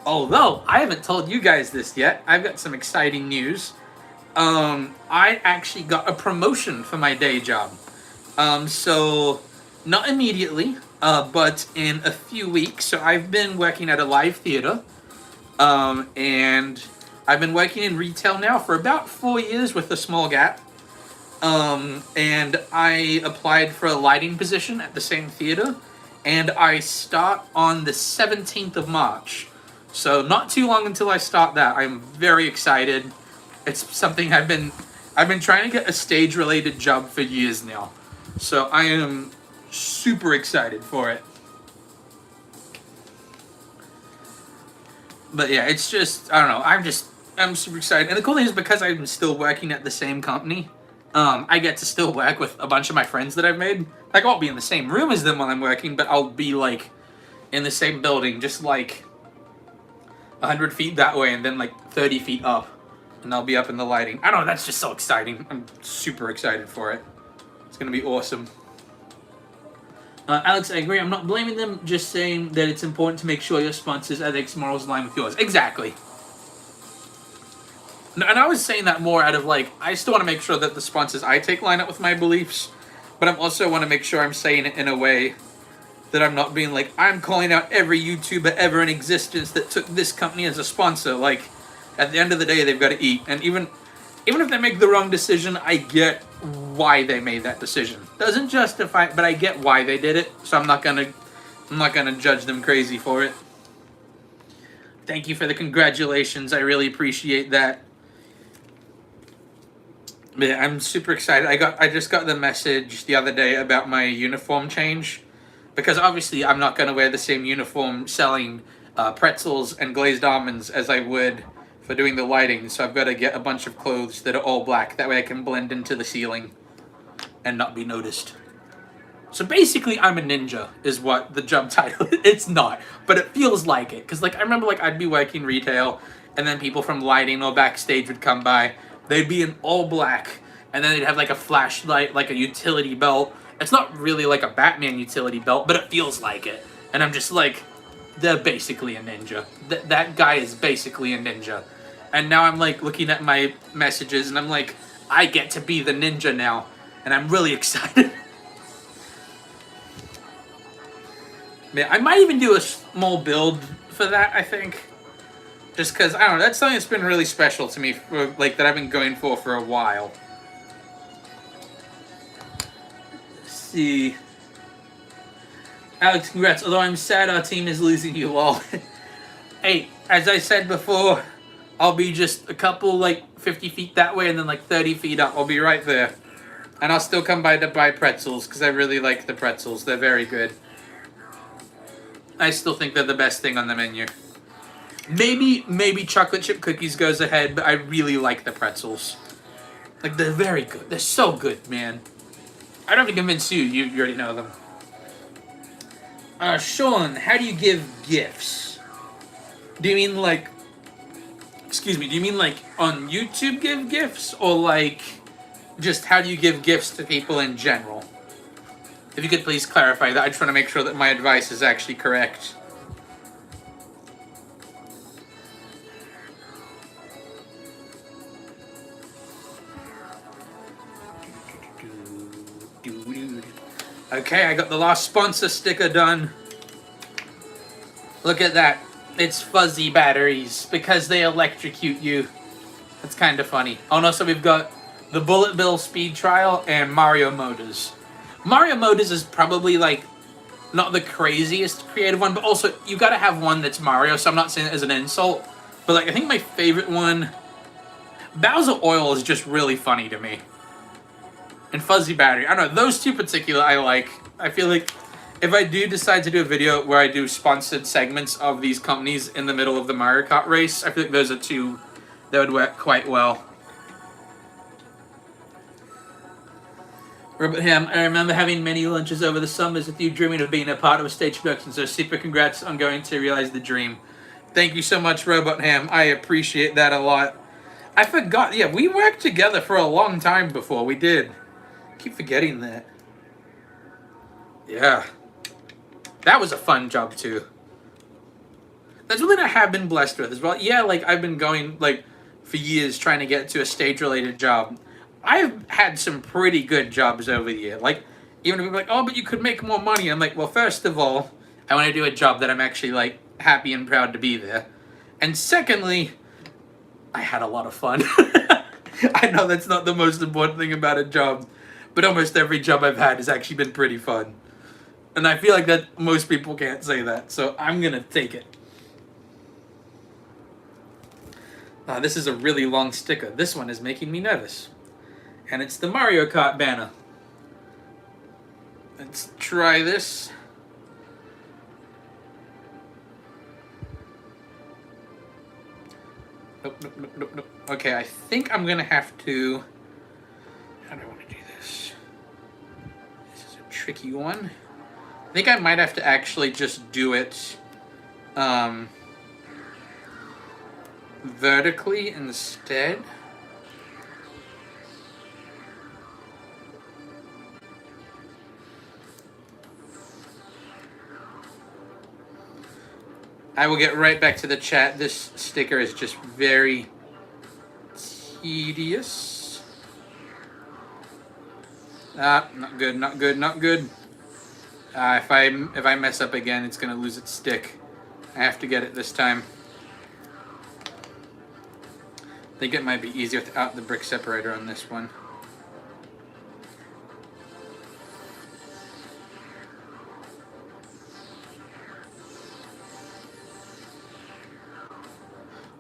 Although, I haven't told you guys this yet. I've got some exciting news. I actually got a promotion for my day job. So, not immediately, but in a few weeks. So I've been working at a live theater, and I've been working in retail now for about 4 years with a small gap. And I applied for a lighting position at the same theater, and I start on the 17th of March. So not too long until I start that. I'm very excited. It's something I've been trying to get a stage-related job for years now. So I am super excited for it. But yeah, it's just, I don't know, I'm super excited. And the cool thing is, because I'm still working at the same company, I get to still work with a bunch of my friends that I've made. Like, I won't be in the same room as them while I'm working, but I'll be, like, in the same building, just, like, 100 feet that way and then, like, 30 feet up. And I'll be up in the lighting. I don't know, that's just so exciting. I'm super excited for it. It's gonna be awesome. Alex, I agree. I'm not blaming them, just saying that it's important to make sure your sponsors' ethics morals align with yours. Exactly. And I was saying that more out of, like, I still want to make sure that the sponsors I take line up with my beliefs, but I also want to make sure I'm saying it in a way that I'm not being like, I'm calling out every YouTuber ever in existence that took this company as a sponsor. Like, at the end of the day, they've got to eat. And even if they make the wrong decision, I get why they made that decision. Doesn't justify it, but I get why they did it. So I'm not gonna judge them crazy for it. Thank you for the congratulations. I really appreciate that. Yeah, I'm super excited. I just got the message the other day about my uniform change, because obviously I'm not gonna wear the same uniform selling pretzels and glazed almonds as I would for doing the lighting, so I've got to get a bunch of clothes that are all black. That way I can blend into the ceiling and not be noticed. So basically, I'm a ninja, is what the job title is. It's not, but it feels like it. Because, like, I remember, like, I'd be working retail, and then people from lighting or backstage would come by. They'd be in all black, and then they'd have, like, a flashlight, like a utility belt. It's not really like a Batman utility belt, but it feels like it. And I'm just like, they're basically a ninja. That guy is basically a ninja. And now I'm, like, looking at my messages, and I'm like, I get to be the ninja now. And I'm really excited. Man, I might even do a small build for that, I think. Just because, I don't know, that's something that's been really special to me, for, like, that I've been going for a while. Let's see. Alex, congrats. Although I'm sad our team is losing you all. Hey, as I said before, I'll be just a couple, like, 50 feet that way and then, like, 30 feet up. I'll be right there. And I'll still come by to buy pretzels, because I really like the pretzels. They're very good. I still think they're the best thing on the menu. Maybe chocolate chip cookies goes ahead, but I really like the pretzels. Like, they're very good. They're so good, man. I don't have to convince you. You already know them. Sean, how do you give gifts? Do you mean, like... Excuse me, do you mean, like, on YouTube give gifts? Or, like, just how do you give gifts to people in general? If you could please clarify that. I just want to make sure that my advice is actually correct. Okay, I got the last sponsor sticker done. Look at that. It's fuzzy batteries because they electrocute you. That's kind of funny. Oh no, so we've got the Bullet Bill Speed Trial and Mario Motors. Mario Motors is probably, like, not the craziest creative one, but also, you gotta have one that's Mario, so I'm not saying it as an insult. But, like, I think my favorite one... Bowser Oil is just really funny to me. And Fuzzy Battery. I don't know, those two particular I like. I feel like if I do decide to do a video where I do sponsored segments of these companies in the middle of the Mario Kart race, I feel like those are two that would work quite well. Robert Ham, I remember having many lunches over the summers with you, dreaming of being a part of a stage production, so super congrats on going to realize the dream. Thank you so much, Robot Ham. I appreciate that a lot. I forgot, yeah, we worked together for a long time before, we did. I keep forgetting that. Yeah. That was a fun job, too. That's something I have been blessed with as well. Yeah, like, I've been going, like, for years trying to get to a stage-related job. I've had some pretty good jobs over the year. Like, even if people are like, oh, but you could make more money. I'm like, well, first of all, I want to do a job that I'm actually, like, happy and proud to be there. And secondly, I had a lot of fun. I know that's not the most important thing about a job, but almost every job I've had has actually been pretty fun. And I feel like that most people can't say that, so I'm going to take it. This is a really long sticker. This one is making me nervous. And it's the Mario Kart banner. Let's try this. Nope. Okay, I think I'm gonna have to... How do I want to do this? This is a tricky one. I think I might have to actually just do it vertically instead. I will get right back to the chat. This sticker is just very tedious. Not good, not good, not good. If I mess up again, it's gonna lose its stick. I have to get it this time. I think it might be easier without the brick separator on this one.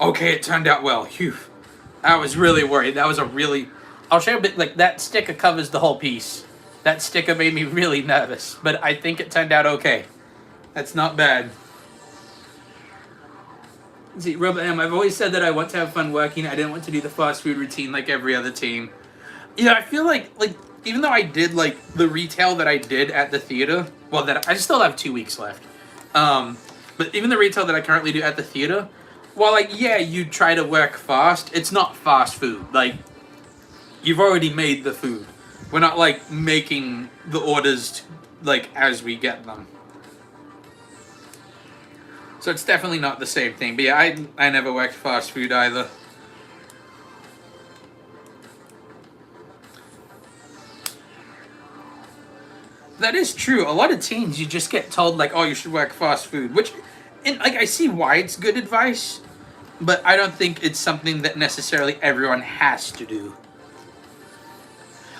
Okay, it turned out well. Phew. I was really worried. That was a really... I'll show you a bit, like, that sticker covers the whole piece. That sticker made me really nervous, but I think it turned out okay. That's not bad. See, Robert M, I've always said that I want to have fun working. I didn't want to do the fast food routine like every other team. Yeah, I feel like even though I did like the retail that I did at the theater, well, that I still have 2 weeks left. But even the retail that I currently do at the theater, while like yeah, you try to work fast, it's not fast food. Like you've already made the food. We're not like making the orders like as we get them. So it's definitely not the same thing. But yeah, I never worked fast food either. That is true. A lot of teens, you just get told like, oh, you should work fast food, which, and like I see why it's good advice, but I don't think it's something that necessarily everyone has to do.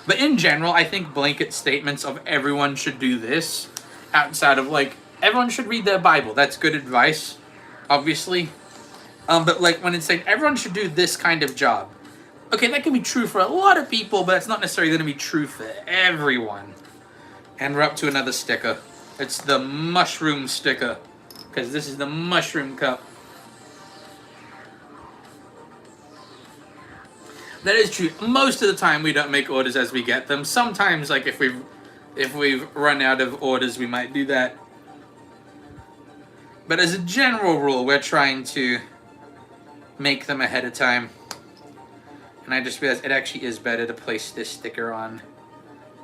But in general, I think blanket statements of everyone should do this, outside of like everyone should read their Bible. That's good advice, obviously. But like when it's saying everyone should do this kind of job, okay, that can be true for a lot of people, but it's not necessarily going to be true for everyone. And we're up to another sticker. It's the mushroom sticker, because this is the mushroom cup. That is true. Most of the time we don't make orders as we get them. Sometimes like if we've run out of orders, we might do that. But as a general rule, we're trying to make them ahead of time. And I just realized it actually is better to place this sticker on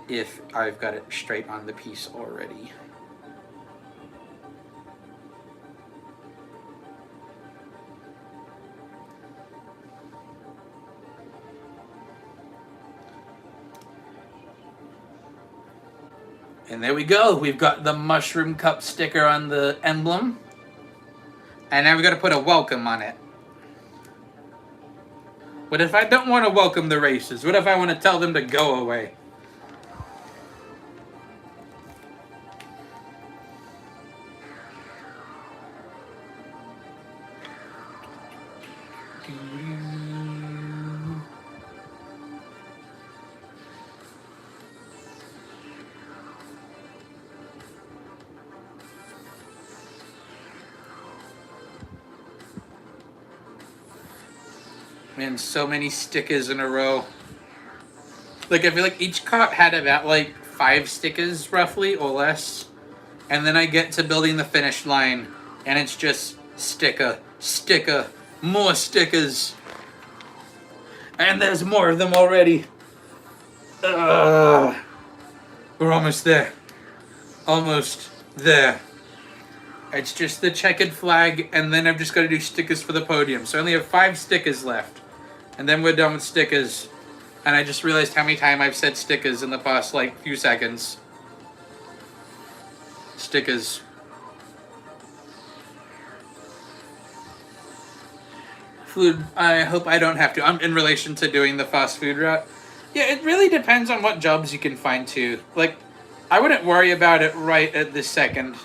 if I've got it straight on the piece already. And there we go. We've got the mushroom cup sticker on the emblem. And now we've got to put a welcome on it. What if I don't want to welcome the racers? What if I want to tell them to go away? Man, so many stickers in a row. Like, I feel like each cart had about, like, 5 stickers, roughly, or less. And then I get to building the finish line, and it's just sticker, sticker, more stickers. And there's more of them already. We're almost there. Almost there. It's just the checkered flag, and then I've just got to do stickers for the podium. So I only have 5 stickers left. And then we're done with stickers. And I just realized how many times I've said stickers in the past, like, few seconds. Stickers. Food, I hope I don't have to. I'm in relation to doing the fast food route. Yeah, it really depends on what jobs you can find, too. Like, I wouldn't worry about it right at this second.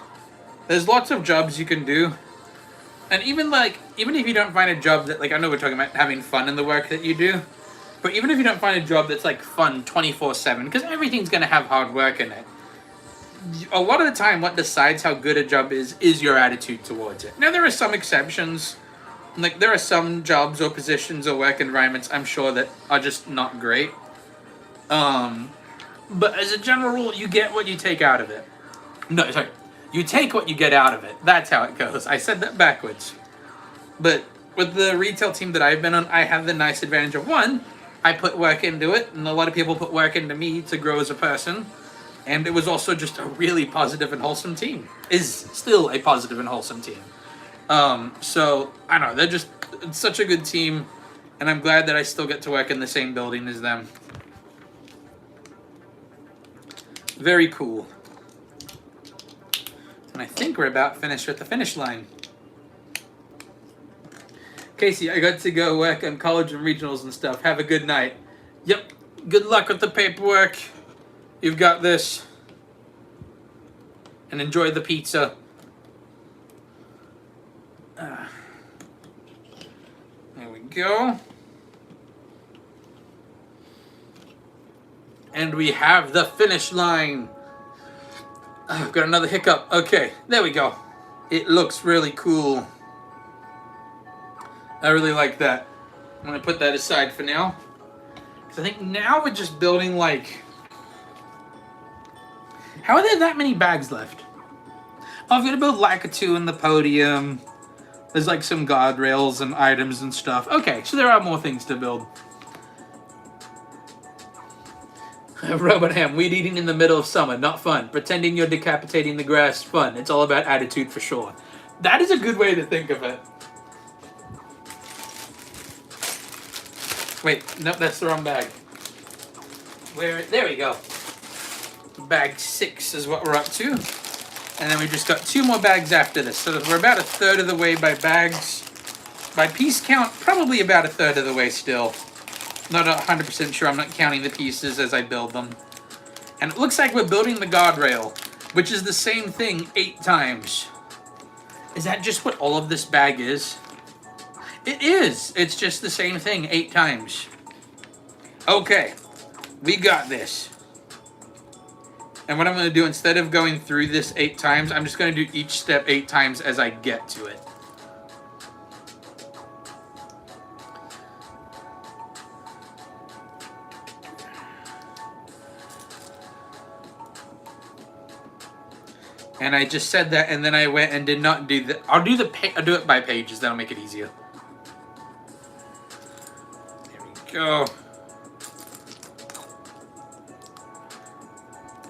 There's lots of jobs you can do. And even if you don't find a job that, like, I know we're talking about having fun in the work that you do, but even if you don't find a job that's, like, fun 24/7, because everything's going to have hard work in it, a lot of the time what decides how good a job is your attitude towards it. Now, there are some exceptions. Like, there are some jobs or positions or work environments, I'm sure, that are just not great. But as a general rule, you get what you take out of it. No, sorry. You take what you get out of it. That's how it goes. I said that backwards. But with the retail team that I've been on, I have the nice advantage of, one, I put work into it, and a lot of people put work into me to grow as a person. And it was also just a really positive and wholesome team. Is still a positive and wholesome team. So, I don't know, it's such a good team, and I'm glad that I still get to work in the same building as them. Very cool. And I think we're about finished with the finish line. Casey, I got to go work on college and regionals and stuff. Have a good night. Yep, good luck with the paperwork. You've got this. And enjoy the pizza. There we go. And we have the finish line. I've got another hiccup. Okay, there we go. It looks really cool. I really like that. I'm going to put that aside for now. Because I think now we're just building like... How are there that many bags left? Oh, I've got to build Lakitu in the podium. There's like some guardrails and items and stuff. Okay, so there are more things to build. Robot Ham, weed eating in the middle of summer, not fun. Pretending you're decapitating the grass, fun. It's all about attitude for sure. That is a good way to think of it. Wait, nope, that's the wrong bag. There we go. Bag 6 is what we're up to. And then we just got 2 more bags after this. So we're about a third of the way by bags. By piece count, probably about a third of the way still. Not 100% sure. I'm not counting the pieces as I build them. And it looks like we're building the guardrail, which is the same thing 8 times. Is that just what all of this bag is? It is. It's just the same thing 8 times. Okay. We got this. And what I'm going to do, instead of going through this 8 times, I'm just going to do each step 8 times as I get to it. And I just said that, and then I went and did not do that. I'll do it by pages. That'll make it easier. There we go.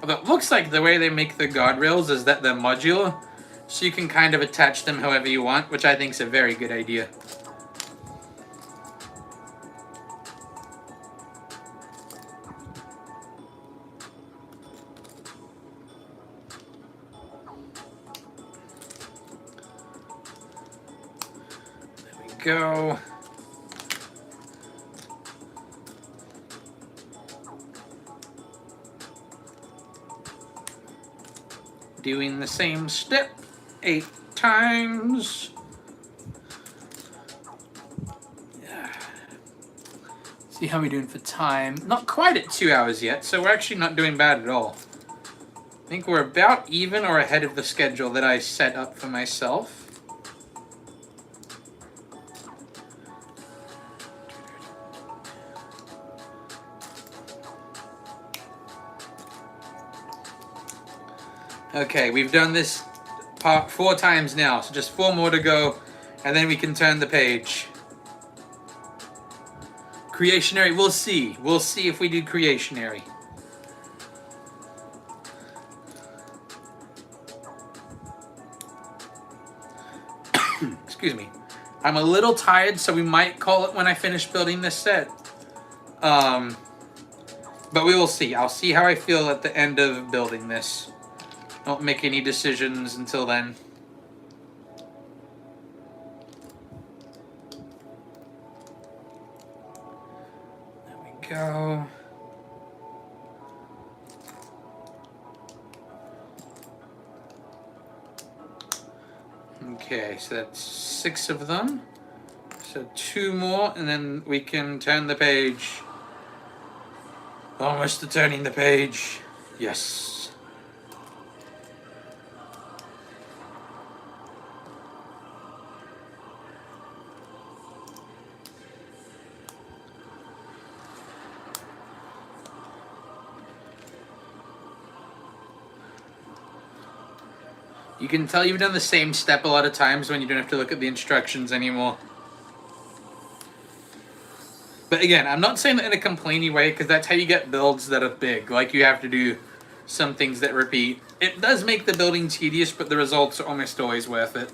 Although it looks like the way they make the guardrails is that they're modular, so you can kind of attach them however you want, which I think is a very good idea. There we go. Doing the same step 8 times. Yeah. See how we're doing for time. Not quite at 2 hours yet, so we're actually not doing bad at all. I think we're about even or ahead of the schedule that I set up for myself. Okay, we've done this part 4 times now, so just 4 more to go, and then we can turn the page. Creationary, we'll see. We'll see if we do creationary. Excuse me. I'm a little tired, so we might call it when I finish building this set. But we will see. I'll see how I feel at the end of building this. Don't make any decisions until then. There we go. Okay, so that's 6 of them. So 2 more, and then we can turn the page. Almost to turning the page. Yes. You can tell you've done the same step a lot of times when you don't have to look at the instructions anymore. But again, I'm not saying that in a complainy way, because that's how you get builds that are big. Like, you have to do some things that repeat. It does make the building tedious, but the results are almost always worth it.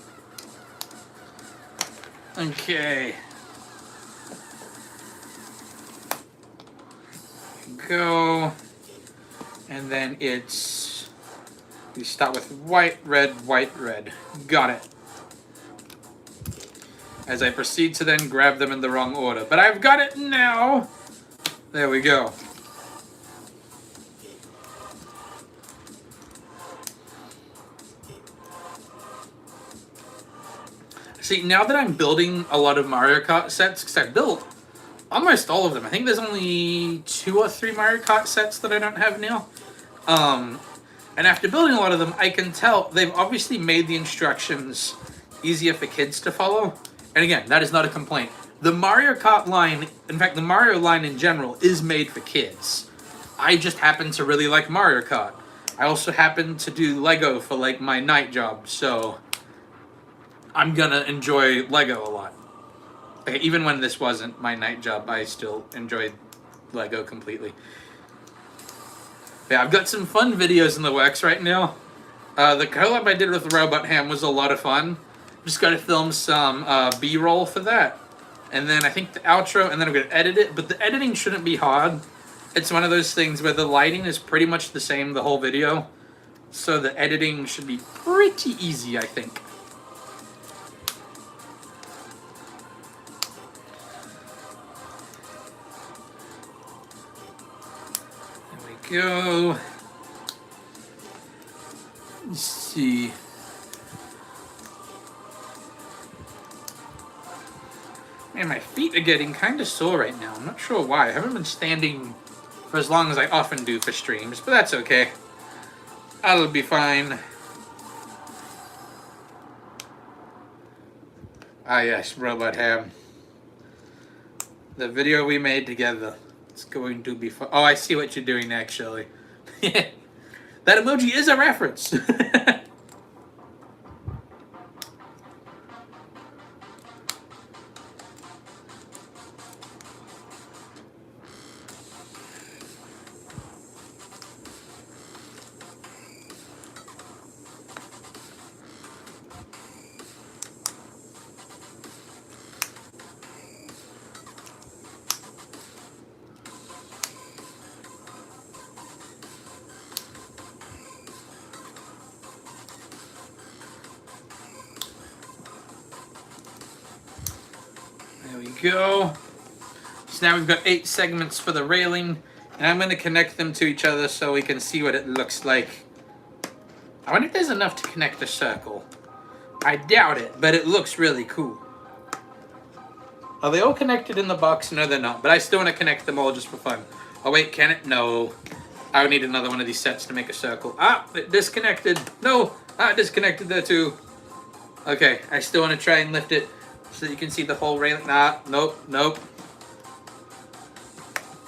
Okay. Go. And then it's... we start with white, red, white, red. Got it. As I proceed to then grab them in the wrong order. But I've got it now! There we go. See, now that I'm building a lot of Mario Kart sets, because I've built almost all of them. I think there's only 2 or 3 Mario Kart sets that I don't have now. And after building a lot of them, I can tell they've obviously made the instructions easier for kids to follow. And again, that is not a complaint. The Mario Kart line, in fact, the Mario line in general, is made for kids. I just happen to really like Mario Kart. I also happen to do Lego for, like, my night job, so I'm gonna enjoy Lego a lot. Okay, even when this wasn't my night job, I still enjoyed Lego completely. Yeah, I've got some fun videos in the works right now. The collab I did with Robot Ham was a lot of fun. Just gotta film some B-roll for that. And then I think the outro, and then I'm gonna edit it, but the editing shouldn't be hard. It's one of those things where the lighting is pretty much the same the whole video. So the editing should be pretty easy, I think. There we go. Let's see. Man, my feet are getting kind of sore right now. I'm not sure why. I haven't been standing for as long as I often do for streams, but that's okay. That'll be fine. Ah yes, Robot Ham. The video we made together. It's going to be fun. Oh, I see what you're doing actually. That emoji is a reference. There we go. So now we've got 8 segments for the railing, and I'm going to connect them to each other so we can see what it looks like. I wonder if there's enough to connect a circle. I doubt it, but it looks really cool. Are they all connected in the box? No, they're not, but I still want to connect them all just for fun. Oh wait, can it? No. I would need another one of these sets to make a circle. Ah, it disconnected. No, it disconnected there too. Okay, I still want to try and lift it so that you can see the whole railing. Nah, nope, nope.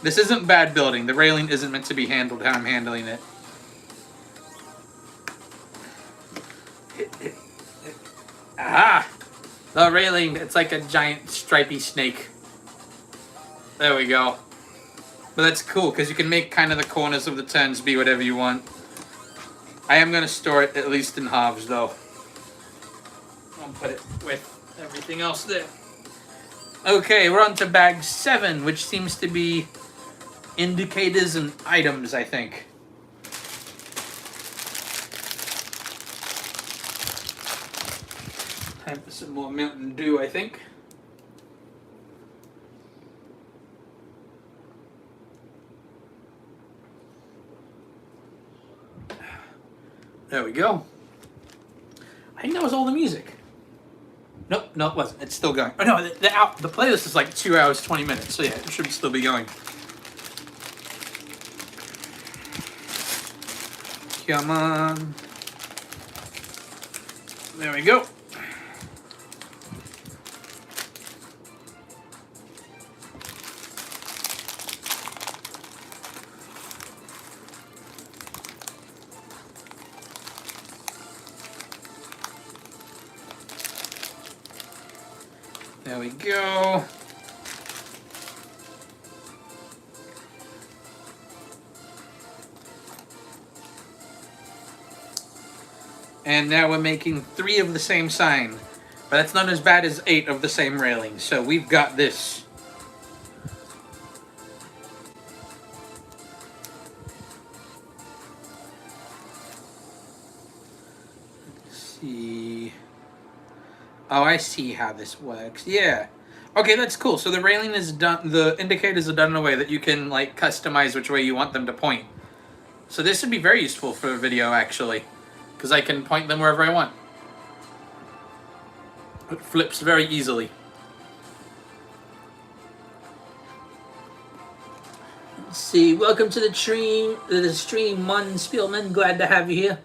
This isn't bad building. The railing isn't meant to be handled how I'm handling it. Aha! The railing, it's like a giant stripy snake. There we go. But that's cool, because you can make kind of the corners of the turns be whatever you want. I am going to store it at least in halves, though. I'll put it with everything else there. Okay, we're on to bag 7, which seems to be indicators and items, I think. Time for some more Mountain Dew, I think. There we go. I think that was all the music. Nope, no, it wasn't. It's still going. Oh no, the playlist is like 2 hours, 20 minutes. So yeah, it should still be going. Come on. There we go. There we go. And now we're making 3 of the same sign. But that's not as bad as 8 of the same railing. So we've got this. Let's see. Oh, I see how this works. Yeah. Okay, that's cool. So the railing is done, the indicators are done in a way that you can like customize which way you want them to point. So this would be very useful for a video actually, because I can point them wherever I want. It flips very easily. Let's see. Welcome to the stream, Mun Spielman. Glad to have you here.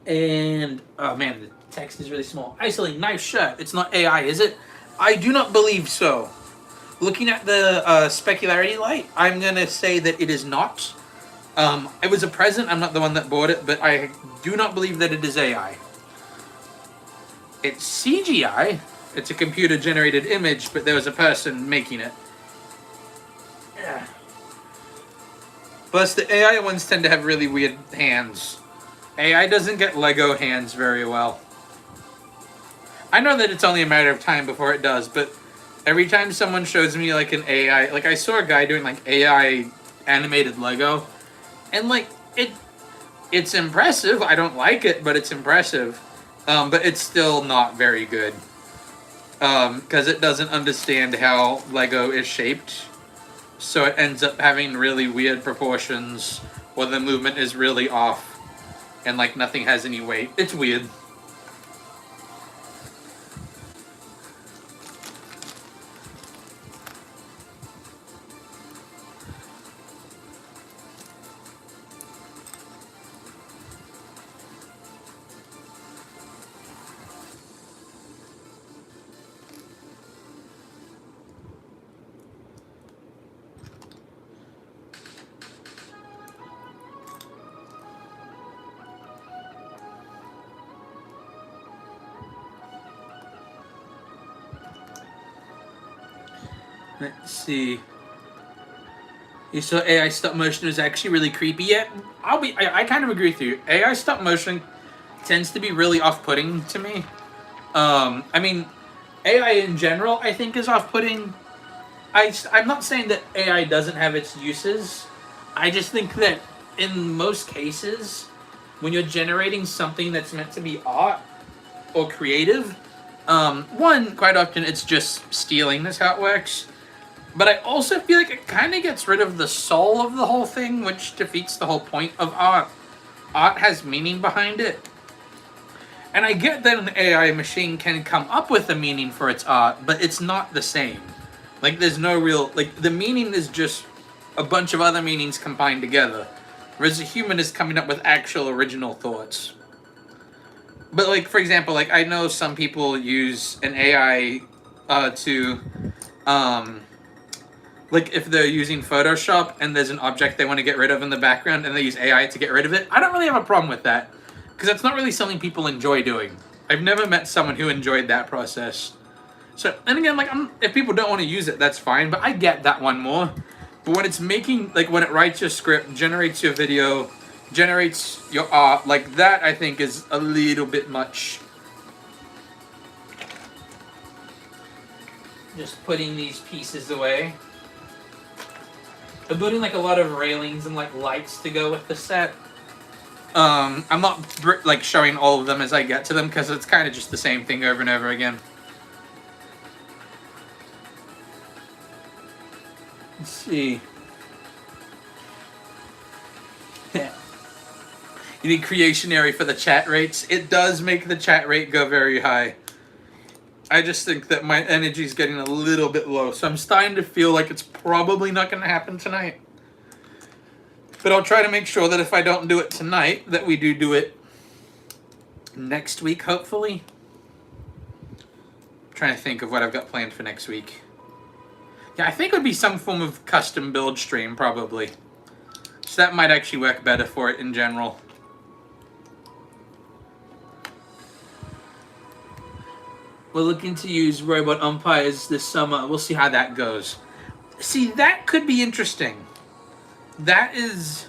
And oh man, the text is really small. Isolate, nice shirt. It's not AI, is it? I do not believe so. Looking at the specularity light, I'm gonna say that it is not. It was a present. I'm not the one that bought it, but I do not believe that it is AI. It's CGI. It's a computer-generated image, but there was a person making it. Yeah. Plus, the AI ones tend to have really weird hands. AI doesn't get Lego hands very well. I know that it's only a matter of time before it does, but every time someone shows me like an AI, like I saw a guy doing like AI animated Lego, and like it's impressive. I don't like it, but it's impressive. But it's still not very good because it doesn't understand how Lego is shaped. So it ends up having really weird proportions, or the movement is really off, and like nothing has any weight. It's weird. Let's see. You saw AI stop motion is actually really creepy. Yeah, I kind of agree with you. AI stop motion tends to be really off-putting to me. I mean, AI in general, I think, is off-putting. I'm not saying that AI doesn't have its uses. I just think that in most cases, when you're generating something that's meant to be art or creative, one, quite often it's just stealing. That's how it works. But I also feel like it kind of gets rid of the soul of the whole thing, which defeats the whole point of art. Art has meaning behind it. And I get that an AI machine can come up with a meaning for its art, but it's not the same. Like, there's no real... Like, the meaning is just a bunch of other meanings combined together. Whereas a human is coming up with actual original thoughts. But, like, for example, like, I know some people use an AI to... like, if they're using Photoshop and there's an object they want to get rid of in the background and they use AI to get rid of it, I don't really have a problem with that. Because that's not really something people enjoy doing. I've never met someone who enjoyed that process. So, and again, like, if people don't want to use it, that's fine, but I get that one more. But when it's making, like, when it writes your script, generates your video, generates your art, like, that, I think, is a little bit much. Just putting these pieces away. I'm building like a lot of railings and like lights to go with the set. I'm not like showing all of them as I get to them because it's kind of just the same thing over and over again. Let's see. You need creationary for the chat rates. It does make the chat rate go very high. I just think that my energy is getting a little bit low, so I'm starting to feel like it's probably not going to happen tonight. But I'll try to make sure that if I don't do it tonight, that we do it next week, hopefully. I'm trying to think of what I've got planned for next week. Yeah, I think it would be some form of custom build stream, probably. So that might actually work better for it in general. We're looking to use robot umpires this summer. We'll see how that goes. See, that could be interesting. That is...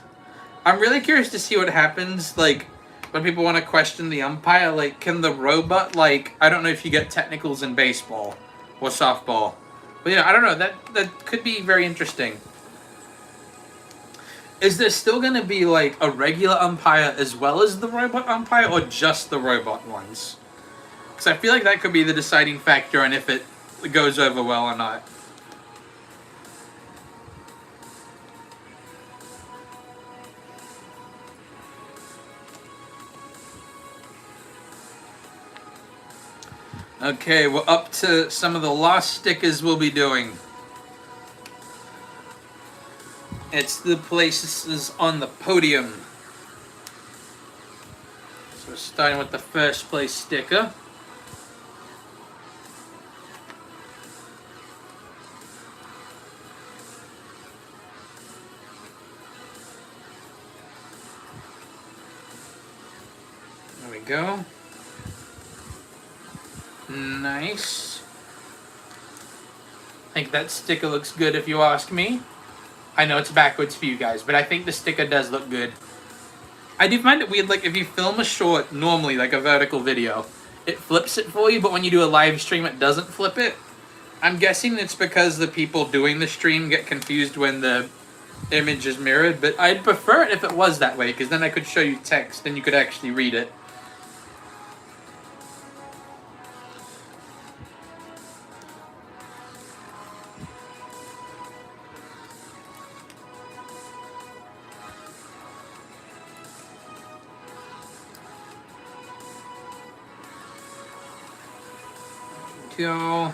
I'm really curious to see what happens, like, when people want to question the umpire. Like, can the robot, like... I don't know if you get technicals in baseball or softball. But yeah, I don't know. That could be very interesting. Is there still going to be, like, a regular umpire as well as the robot umpire, or just the robot ones? Because I feel like that could be the deciding factor on if it goes over well or not. Okay, we're up to some of the last stickers we'll be doing. It's the places on the podium. So we're starting with the first place sticker. go. Nice. I think that sticker looks good if you ask me. I know it's backwards for you guys, but I think the sticker does look good. I do find it weird, like, if you film a short, normally, like a vertical video, it flips it for you, but when you do a live stream, it doesn't flip it. I'm guessing it's because the people doing the stream get confused when the image is mirrored, but I'd prefer it if it was that way, because then I could show you text and you could actually read it. Go.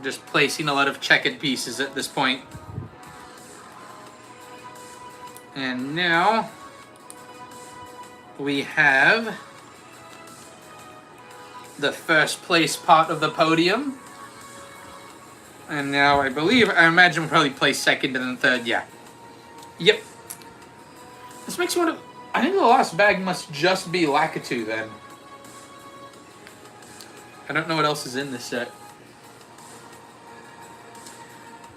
Just placing a lot of checkered pieces at this point. And now we have the first place part of the podium. And now I imagine we'll probably place second and then third, yeah. Yep. This makes me want to... I think the last bag must just be Lakitu then. I don't know what else is in this set.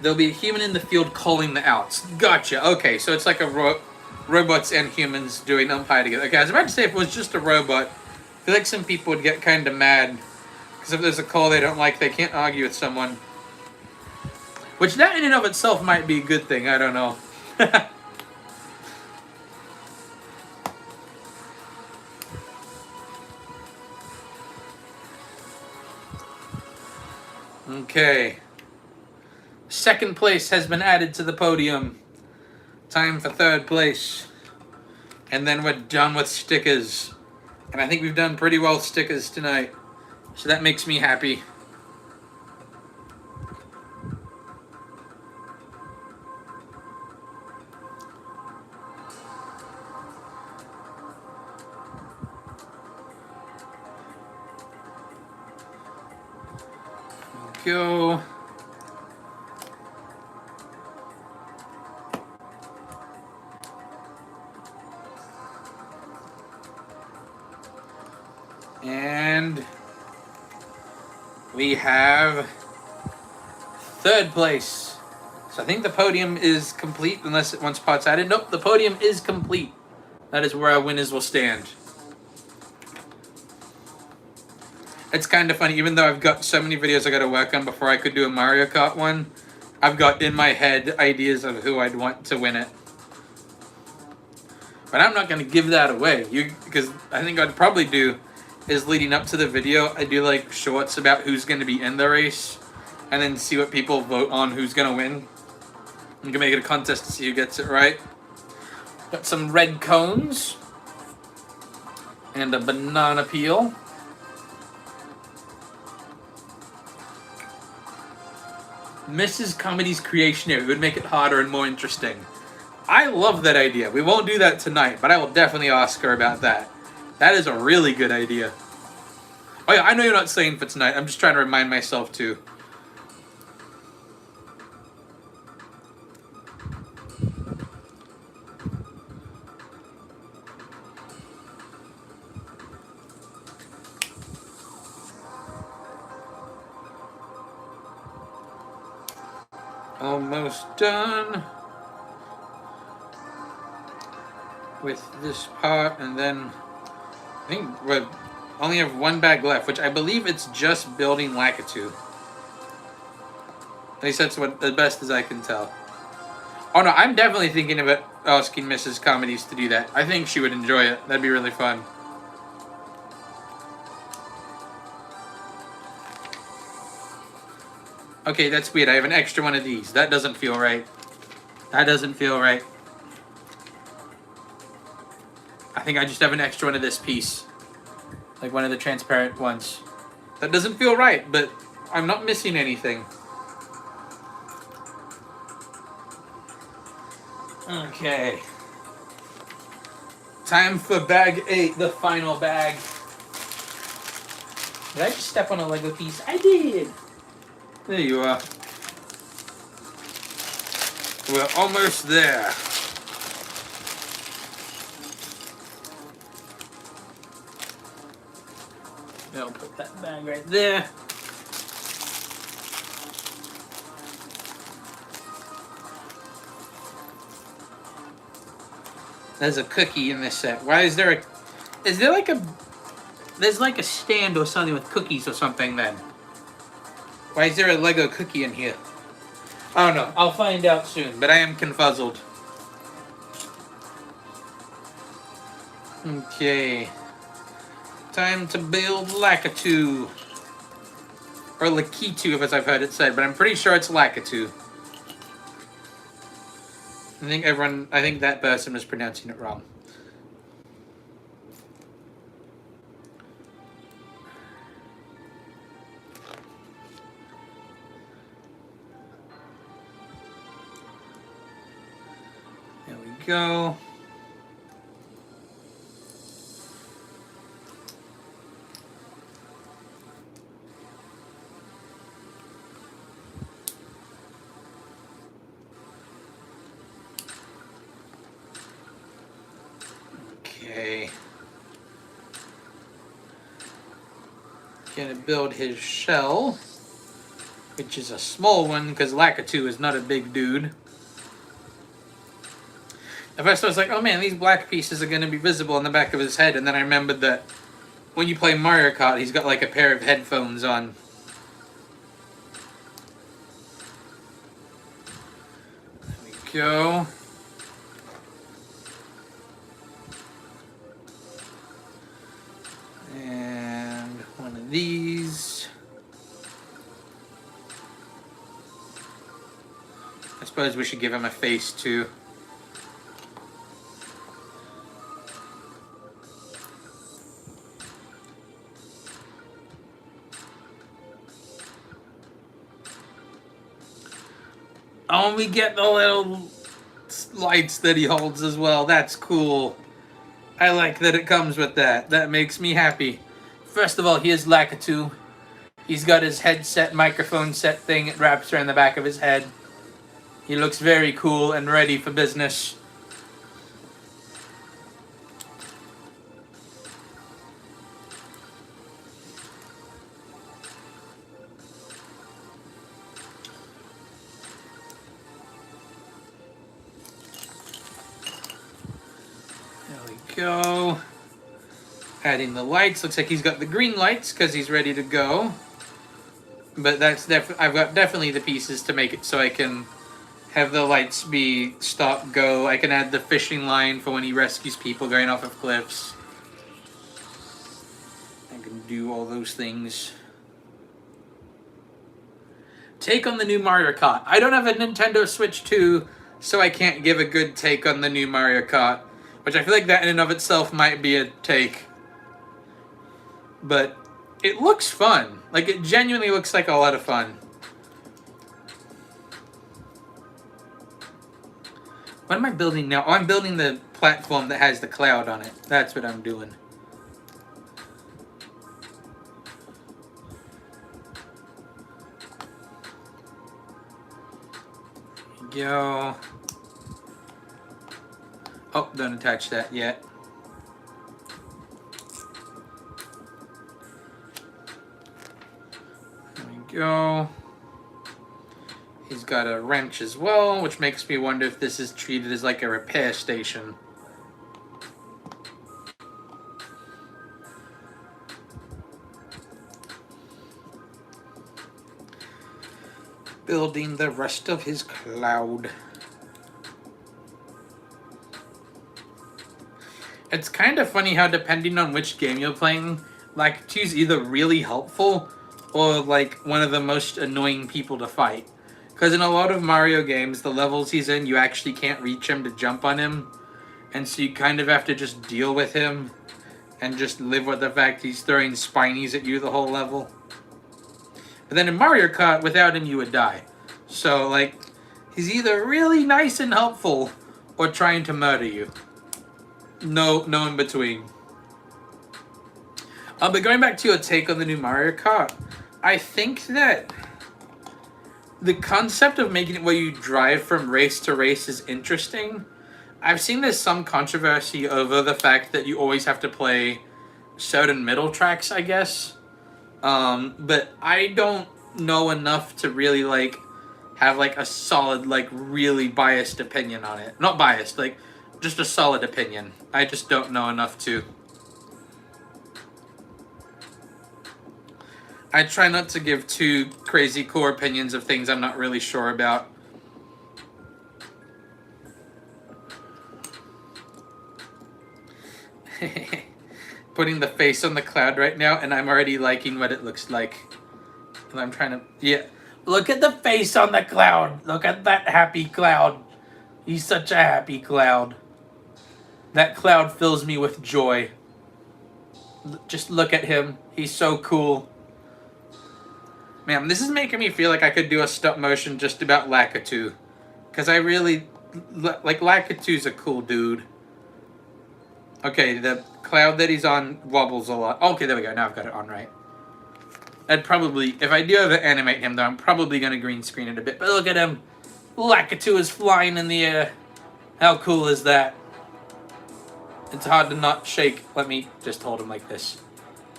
There'll be a human in the field calling the outs. Gotcha. Okay, so it's like a robots and humans doing umpire together. Okay, I was about to say if it was just a robot, I feel like some people would get kind of mad. Because if there's a call they don't like, they can't argue with someone. Which that in and of itself might be a good thing. I don't know. Okay. Second place has been added to the podium. Time for third place. And then we're done with stickers. And I think we've done pretty well with stickers tonight. So that makes me happy. Go. And we have third place. So I think the podium is complete unless one spot's added. Nope, the podium is complete. That is where our winners will stand. It's kind of funny, even though I've got so many videos I got to work on before I could do a Mario Kart one, I've got in my head ideas of who I'd want to win it. But I'm not going to give that away, because I think I'd probably do is leading up to the video, I do like shorts about who's going to be in the race, and then see what people vote on who's going to win. I'm going to make it a contest to see who gets it right. Got some red cones, and a banana peel. Mrs. Comedy's creation area would make it harder and more interesting. I love that idea. We won't do that tonight, but I will definitely ask her about that. That is a really good idea. Oh yeah, I know you're not saying for tonight. I'm just trying to remind myself too. Almost done with this part, and then I think we only have one bag left, which I believe it's just building Lakitu. At least that's what, the best as I can tell. Oh no, I'm definitely thinking about asking Mrs. Comedies to do that. I think she would enjoy it. That'd be really fun. Okay, that's weird. I have an extra one of these. That doesn't feel right. That doesn't feel right. I think I just have an extra one of this piece. Like one of the transparent ones. That doesn't feel right, but I'm not missing anything. Okay. Time for bag 8, the final bag. Did I just step on a Lego piece? I did! There you are. We're almost there. I'll put that bag right there. There's a cookie in this set. Why is there a... Is there like a... There's like a stand or something with cookies or something then. Why is there a Lego cookie in here? I don't know. I'll find out soon, but I am confuzzled. Okay. Time to build Lakitu. Or Lakitu, as I've heard it said, but I'm pretty sure it's Lakitu. I think that person was pronouncing it wrong. There we go. Okay. Gonna build his shell, which is a small one because Lakitu is not a big dude. At first I was like, oh man, these black pieces are gonna be visible on the back of his head, and then I remembered that when you play Mario Kart, he's got like a pair of headphones on. There we go. And one of these. I suppose we should give him a face too. Oh, we get the little lights that he holds as well. That's cool. I like that it comes with that. That makes me happy. First of all, here's Lakitu. He's got his headset, microphone set thing. It wraps around the back of his head. He looks very cool and ready for business. There we go. Adding the lights. Looks like he's got the green lights because he's ready to go. But that's I've got definitely the pieces to make it so I can have the lights be stop, go. I can add the fishing line for when he rescues people going off of cliffs. I can do all those things. Take on the new Mario Kart. I don't have a Nintendo Switch 2, so I can't give a good take on the new Mario Kart. Which I feel like that in and of itself might be a take. But it looks fun. Like, it genuinely looks like a lot of fun. What am I building now? Oh, I'm building the platform that has the cloud on it. That's what I'm doing. There we go. Oh, don't attach that yet. There we go. He's got a wrench as well, which makes me wonder if this is treated as like a repair station. Building the rest of his cloud. It's kind of funny how depending on which game you're playing, Lakitu's either really helpful or like one of the most annoying people to fight. Because in a lot of Mario games, the levels he's in, you actually can't reach him to jump on him. And so you kind of have to just deal with him and just live with the fact he's throwing spinies at you the whole level. But then in Mario Kart, without him, you would die. So, like, he's either really nice and helpful or trying to murder you. No in between. But going back to your take on the new Mario Kart, I think that the concept of making it where you drive from race to race is interesting. I've seen there's some controversy over the fact that you always have to play certain middle tracks, I guess. But I don't know enough to really like have like a solid, like really biased opinion on it. Not biased, like just a solid opinion. I just don't know enough to. I try not to give too crazy core opinions of things I'm not really sure about. Putting the face on the cloud right now, and I'm already liking what it looks like. And I'm trying to, yeah. Look at the face on the cloud. Look at that happy cloud. He's such a happy cloud. That cloud fills me with joy. Just look at him. He's so cool. Man, this is making me feel like I could do a stop motion just about Lakitu. Because I really, like, Lakitu's a cool dude. Okay, the cloud that he's on wobbles a lot. Okay, there we go. Now I've got it on right. I'd probably, if I do ever animate him, though, I'm probably going to green screen it a bit. But look at him. Lakitu is flying in the air. How cool is that? It's hard to not shake. Let me just hold him like this.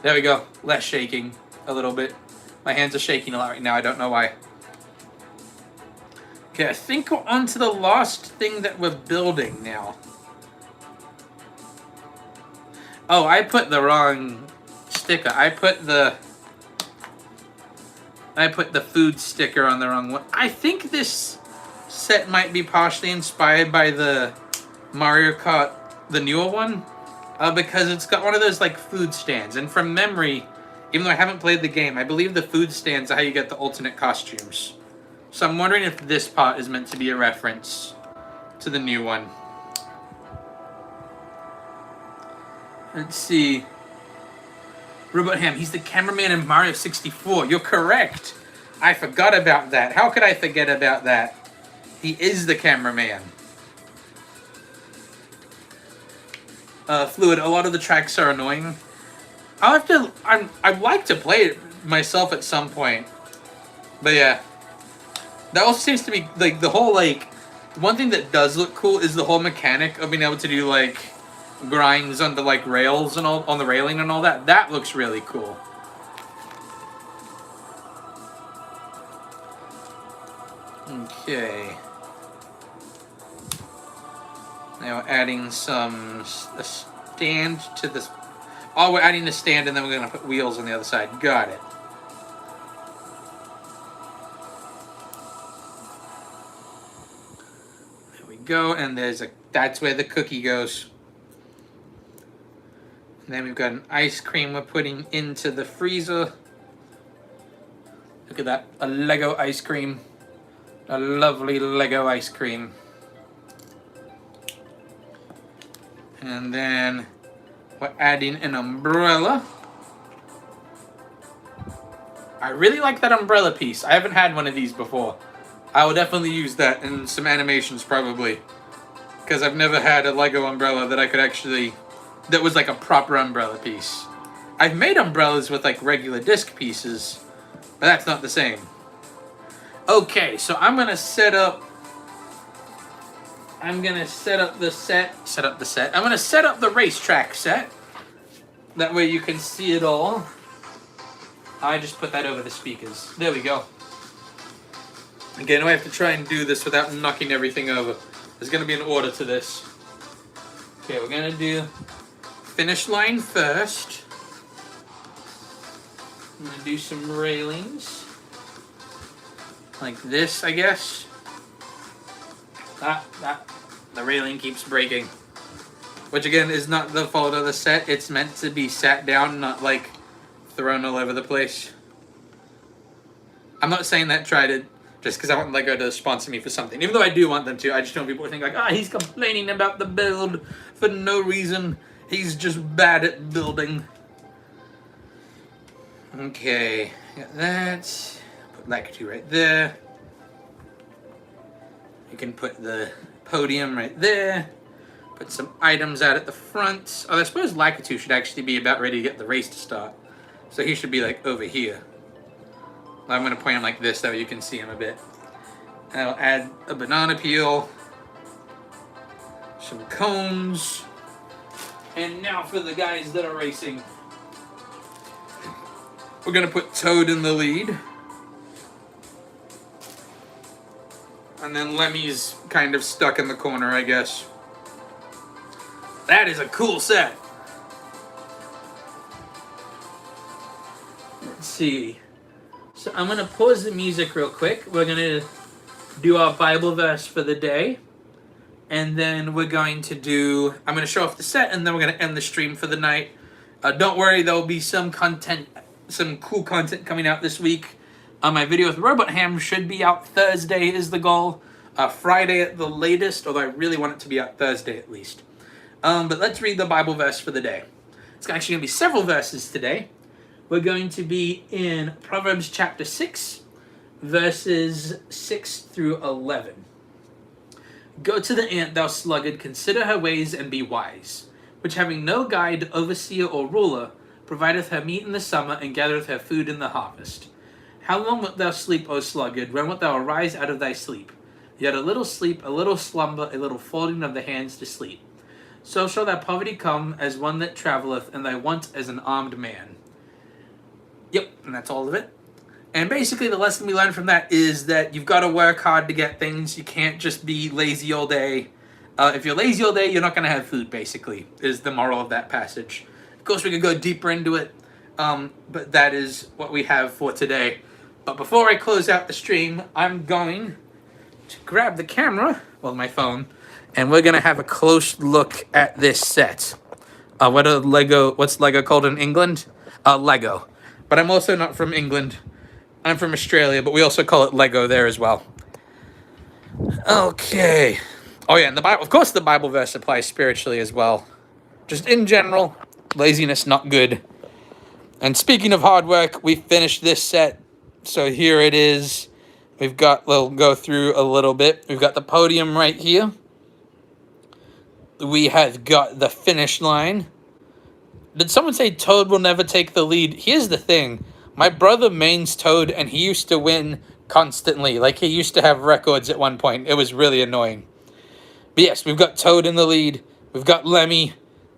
There we go. Less shaking a little bit. My hands are shaking a lot right now. I don't know why. Okay, I think we're on to the last thing that we're building now. Oh, I put the wrong sticker. I put the food sticker on the wrong one. I think this set might be partially inspired by the Mario Kart, the newer one, because it's got one of those like food stands. And from memory, even though I haven't played the game, I believe the food stands are how you get the alternate costumes. So I'm wondering if this part is meant to be a reference to the new one. Let's see. Robot Ham, he's the cameraman in Mario 64. You're correct. I forgot about that. How could I forget about that? He is the cameraman. Fluid, a lot of the tracks are annoying. I'd like to play it myself at some point. But yeah. That also seems to be, like, the whole, like, one thing that does look cool is the whole mechanic of being able to do, like, grinds on the, like, rails and all, on the railing and all that. That looks really cool. Okay. Now adding a stand to this. Oh, we're adding the stand and then we're going to put wheels on the other side. Got it. There we go. And that's where the cookie goes. And then we've got an ice cream we're putting into the freezer. Look at that. A Lego ice cream. A lovely Lego ice cream. And then we're adding an umbrella. I really like that umbrella piece. I haven't had one of these before. I will definitely use that in some animations probably. Because I've never had a Lego umbrella that I could actually... that was like a proper umbrella piece. I've made umbrellas with like regular disc pieces, but that's not the same. Okay, so I'm gonna set up the set. I'm gonna set up the racetrack set. That way you can see it all. I just put that over the speakers. There we go. Again, I have to try and do this without knocking everything over. There's gonna be an order to this. Okay, we're gonna do finish line first. I'm gonna do some railings. Like this, I guess. The railing keeps breaking. Which again is not the fault of the set. It's meant to be sat down, not like thrown all over the place. I'm not saying that try to just because I want Lego to sponsor me for something. Even though I do want them to, I just don't want people to think like, ah, he's complaining about the build for no reason. He's just bad at building. Okay, got that. Put Lakitu right there. You can put the podium right there. Put some items out at the front. Oh, I suppose Lakitu should actually be about ready to get the race to start. So he should be like over here. I'm going to point him like this so you can see him a bit. And I'll add a banana peel. Some cones. And now for the guys that are racing. We're going to put Toad in the lead. And then Lemmy's kind of stuck in the corner, I guess. That is a cool set. Let's see. So I'm going to pause the music real quick. We're going to do our Bible verse for the day. And then we're going to do... I'm going to show off the set, and then we're going to end the stream for the night. Don't worry, there will be some content, some cool content coming out this week. My video with Robot Ham should be out Thursday is the goal. Friday at the latest, although I really want it to be out Thursday at least. But let's read the Bible verse for the day. It's actually going to be several verses today. We're going to be in Proverbs chapter 6, verses 6 through 11. Go to the ant, thou sluggard, consider her ways and be wise, which having no guide, overseer, or ruler, provideth her meat in the summer and gathereth her food in the harvest. How long wilt thou sleep, O sluggard? When wilt thou arise out of thy sleep? Yet a little sleep, a little slumber, a little folding of the hands to sleep. So shall thy poverty come as one that travelleth, and thy want as an armed man. Yep, and that's all of it. And basically the lesson we learned from that is that you've got to work hard to get things. You can't just be lazy all day. If you're lazy all day, you're not going to have food, basically, is the moral of that passage. Of course, we could go deeper into it, but that is what we have for today. But before I close out the stream, I'm going to grab the camera, well, my phone, and we're going to have a close look at this set. What's Lego called in England? Lego. But I'm also not from England. I'm from Australia, but we also call it Lego there as well. Okay. Oh yeah, and the Bible, of course the Bible verse applies spiritually as well. Just in general, laziness not good. And speaking of hard work, we finished this set. So here it is. We'll go through a little bit. We've got the podium right here. We have got the finish line. Did someone say Toad will never take the lead? Here's the thing. My brother mains Toad, and he used to win constantly. Like, he used to have records at one point. It was really annoying. But yes, we've got Toad in the lead. We've got Lemmy.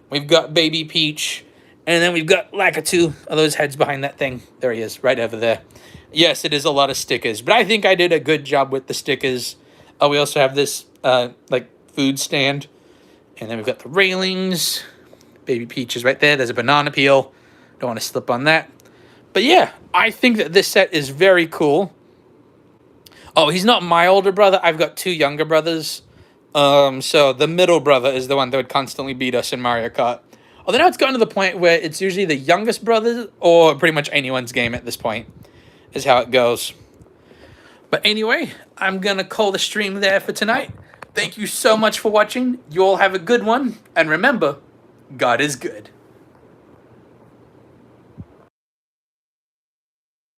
We've got Baby Peach. And then we've got Lakitu. Are those heads behind that thing? There he is, right over there. Yes, it is a lot of stickers. But I think I did a good job with the stickers. We also have this, food stand. And then we've got the railings. Baby Peach is right there. There's a banana peel. Don't want to slip on that. But yeah, I think that this set is very cool. Oh, he's not my older brother. I've got two younger brothers. So the middle brother is the one that would constantly beat us in Mario Kart. Although now it's gotten to the point where it's usually the youngest brother or pretty much anyone's game at this point is how it goes. But anyway, I'm going to call the stream there for tonight. Thank you so much for watching. You all have a good one. And remember, God is good.